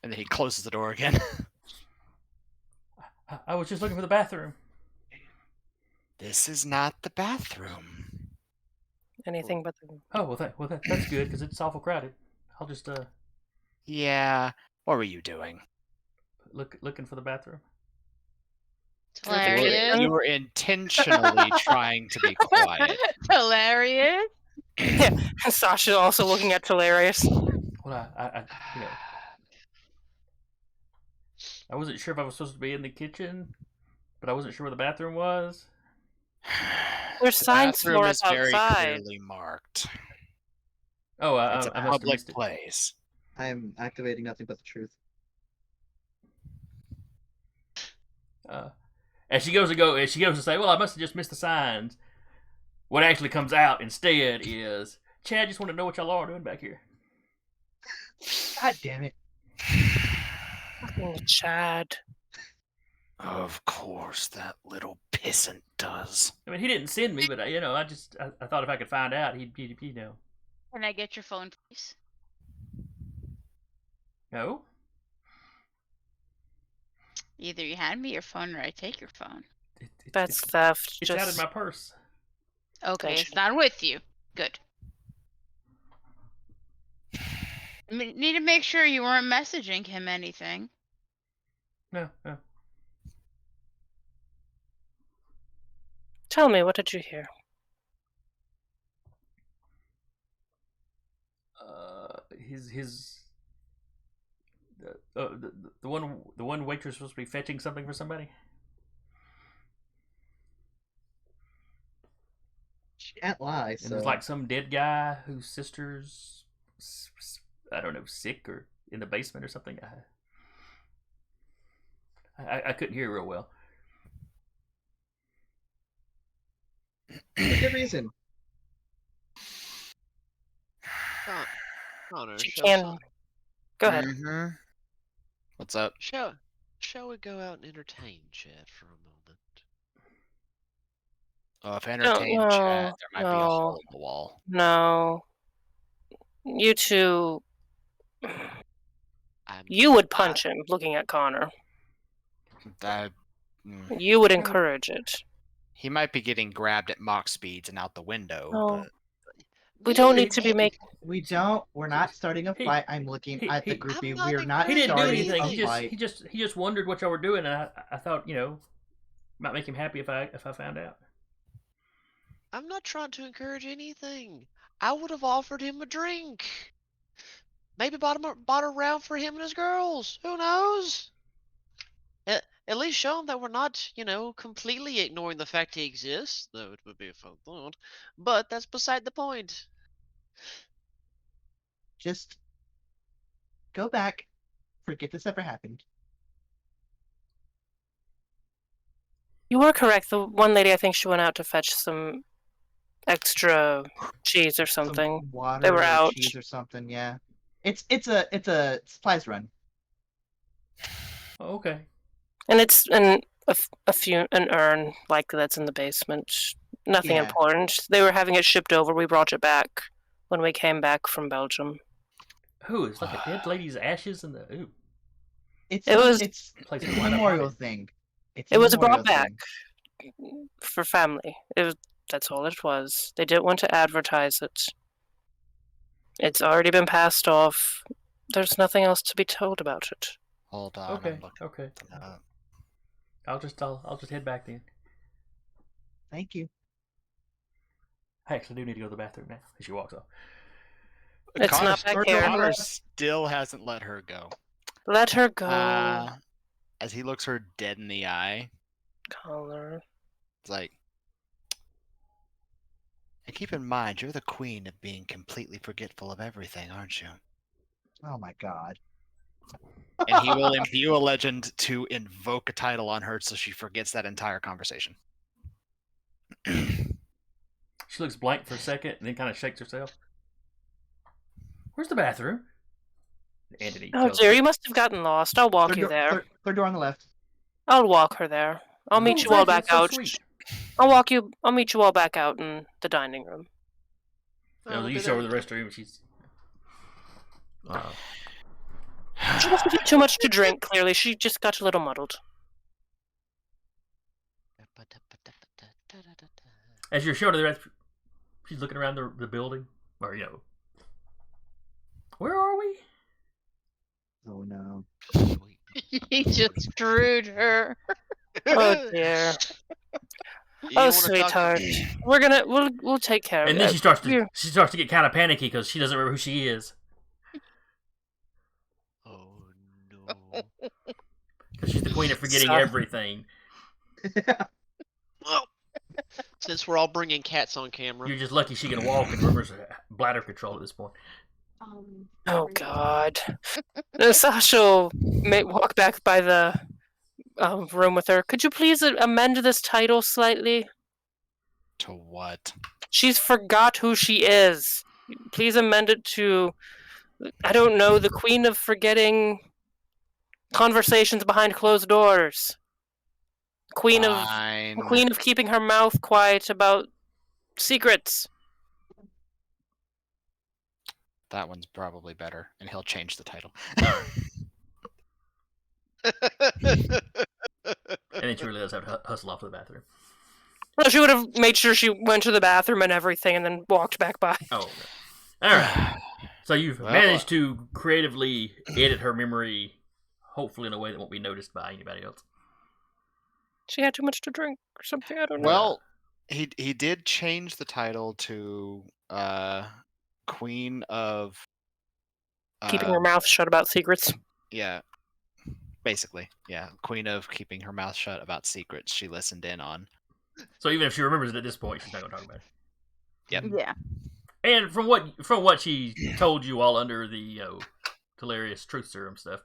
And then he closes the door again. I was just looking for the bathroom. This is not the bathroom. Anything but the... Oh, well, that's good, because it's awful crowded. I'll just, Yeah, what were you doing? looking for the bathroom. Hilarious. You were intentionally trying to be quiet. Hilarious. Yeah, Sasha also looking at Hilarious. Well, I wasn't sure if I was supposed to be in the kitchen, but I wasn't sure where the bathroom was. There's The signs bathroom for is us very outside. clearly marked. Oh, It's a I must have public missed it. place. I am activating nothing but the truth. As she goes to say, well, I must have just missed the signs. What actually comes out instead is, Chad, just want to know what y'all are doing back here. God damn it. Fucking Chad. Of course, that little pissant does. I mean, he didn't send me, but I thought if I could find out, he'd know. Can I get your phone, please? No? Either you hand me your phone or I take your phone. That's theft. It's out of my purse. Okay, Gotcha. it's not with you. Good. Need to make sure you weren't messaging him anything. No. Tell me, what did you hear? The one waitress supposed to be fetching something for somebody. She can't lie, And so. there's like some dead guy whose sister's, I don't know, sick or in the basement or something. I couldn't hear real well. For good reason. Connor, She show can. some- Go ahead. Mm-hmm. What's up? Shall we go out and entertain Chad for a moment? Oh, if I entertain no, Chad, there might be a no. hole in the wall. No. You two... I'm- You would punch him, looking at Connor. That, You would encourage it. he might be getting grabbed at Mach speeds and out the window, No. but We don't need to be making... We're not starting a fight. I'm looking at the he- groupie. I'm not We're not He didn't do starting anything. a fight. He just wondered what y'all were doing, and I thought, might make him happy if I found out. I'm not trying to encourage anything. I would have offered him a drink. Maybe bought a round for him and his girls. Who knows? At least show him that we're not, completely ignoring the fact he exists, though it would be a fun thought. But that's beside the point. just go back, forget this ever happened. You were correct. The one lady, I think she went out to fetch some extra cheese or something. Some water They were or out. cheese or something. Yeah, it's a supplies run. Oh, okay. And it's an urn like that's in the basement. Nothing Yeah. important. They were having it shipped over. We brought it back when we came back from Belgium. Ooh, it's like a dead lady's ashes in the. Ooh. It's It was- it's Place it's is a wide memorial open. thing. It's It was memorial brought back thing. for family. That's all it was. They didn't want to advertise it. It's already been passed off. There's nothing else to be told about it. Hold on. Okay. I'm looking Okay. something up. I'll just head back then. Thank you. I actually do need to go to the bathroom now. As she walks off. It's Connor, not back here. Connor still hasn't let her go. Let her go. As he looks her dead in the eye, Connor. it's like, and keep in mind, you're the queen of being completely forgetful of everything, aren't you? Oh my god. And he will imbue a legend to invoke a title on her so she forgets that entire conversation. She looks blank for a second and then kind of shakes herself. Where's the bathroom? Anthony. Oh tells dear, her. you must have gotten lost. I'll walk you there. Third door on the left. I'll walk her there. I'll meet you all thank back that's so out. sweet. I'll meet you all back out in the dining room. No, you show her the restroom. She's. She must have had too much to drink, clearly. She just got a little muddled. As you're showing her the restroom, she's looking around the building. Or, where are we? Oh no. He just screwed her. Oh dear. You Oh wanna talk- sweetheart. We'll take care of it. And then she starts you- to get kind of panicky because she doesn't remember who she is. Oh no. Because she's the queen of forgetting Sorry. everything. Well, since we're all bringing cats on camera, You're just lucky she can walk and remembers bladder control at this point. Oh god. Sasha may walk back by the room with her. Could you please amend this title slightly? To what? She's forgot who she is. Please amend it to, I don't know, the queen of forgetting conversations behind closed doors. Queen of keeping her mouth quiet about secrets. That one's probably better, and he'll change the title. And then she really does have to hustle off to the bathroom. No, she would have made sure she went to the bathroom and everything and then walked back by. Oh, okay. Alright. So you've Well, managed to creatively edit her memory, hopefully in a way that won't be noticed by anybody else. She had too much to drink or something, I don't know. Well, he did change the title to Queen of Keeping her mouth shut about secrets. Yeah. Basically, yeah. Queen of keeping her mouth shut about secrets she listened in on. So even if she remembers it at this point, she's not going to talk about it. Yep. Yeah. And from what she told you all under the hilarious truth serum stuff,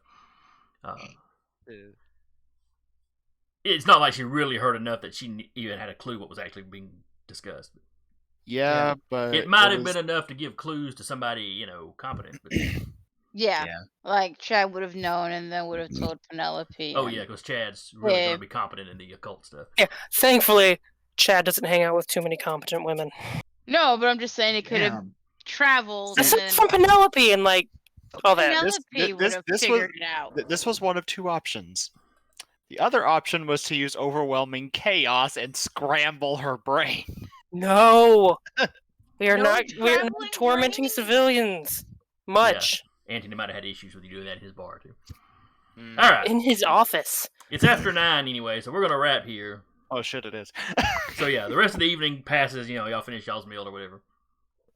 it's not like she really heard enough that she even had a clue what was actually being discussed. Yeah, but It might have been enough to give clues to somebody competent. But... Yeah. Yeah. Like Chad would have known and then would have told Penelope. Oh and- yeah, because Chad's really going Yeah. to be competent in the occult stuff. Yeah, thankfully, Chad doesn't hang out with too many competent women. No, but I'm just saying it could have Damn. traveled and Aside then from Penelope and like all that. Penelope would have figured it out. This was one of two options. The other option was to use overwhelming chaos and scramble her brain. No, we are No not. We are traveling not tormenting brains? civilians much Anthony might have had issues with you doing that in his bar too. Mm. All right, in his office. it's after 9 anyway, so we're going to wrap here. Oh shit, it is. So yeah, the rest of the evening passes. Y'all finish y'all's meal or whatever.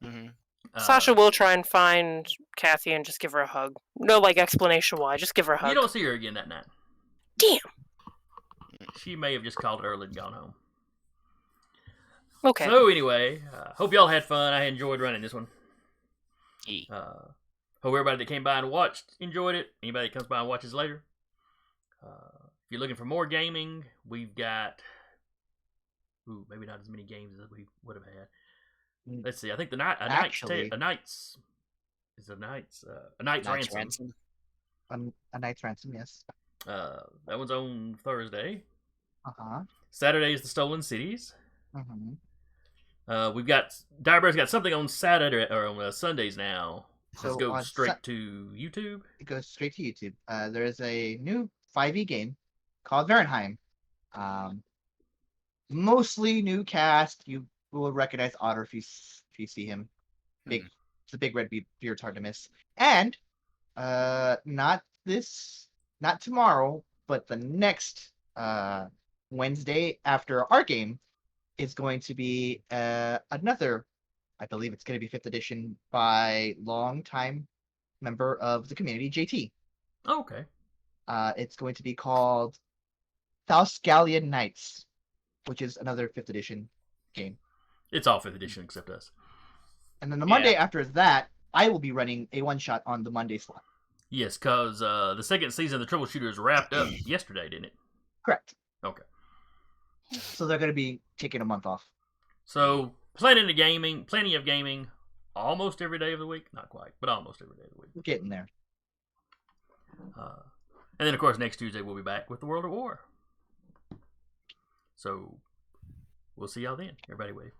Mhm. Sasha will try and find Kathy and just give her a hug. No, like explanation why. Just give her a hug. You don't see her again that night. Damn. She may have just called it early and gone home. Okay. So anyway, hope y'all had fun. I enjoyed running this one. E. Hope everybody that came by and watched enjoyed it. Anybody that comes by and watches later. If you're looking for more gaming, we've got maybe not as many games as we would have had. Let's see. I think a Knight's Ransom. A Knight's Ransom, yes. That one's on Thursday. Uh-huh. Saturday is the Stolen Cities. Mm-hmm. We've got Direbear's got something on Saturday or on Sundays now. So Let's go on straight to YouTube. It goes straight to YouTube. There is a new 5e game called Varenheim. Mostly new cast. You will recognize Otter if you see him. It's a big red beard's hard to miss. And not tomorrow, but the next Wednesday after our game is going to be another. I believe it's going to be 5th edition by longtime member of the community, JT. Oh, okay. It's going to be called Thalscalian Knights, which is another 5th edition game. It's all 5th edition except us. And then the Monday after that, I will be running a one-shot on the Monday slot. Yes, because the second season of the Troubleshooters wrapped up yesterday, didn't it? Correct. Okay. So they're going to be taking a month off. So, plenty of gaming, almost every day of the week. Not quite, but almost every day of the week. We're getting there. And then, of course, next Tuesday we'll be back with the World at War. So, we'll see y'all then. Everybody wave.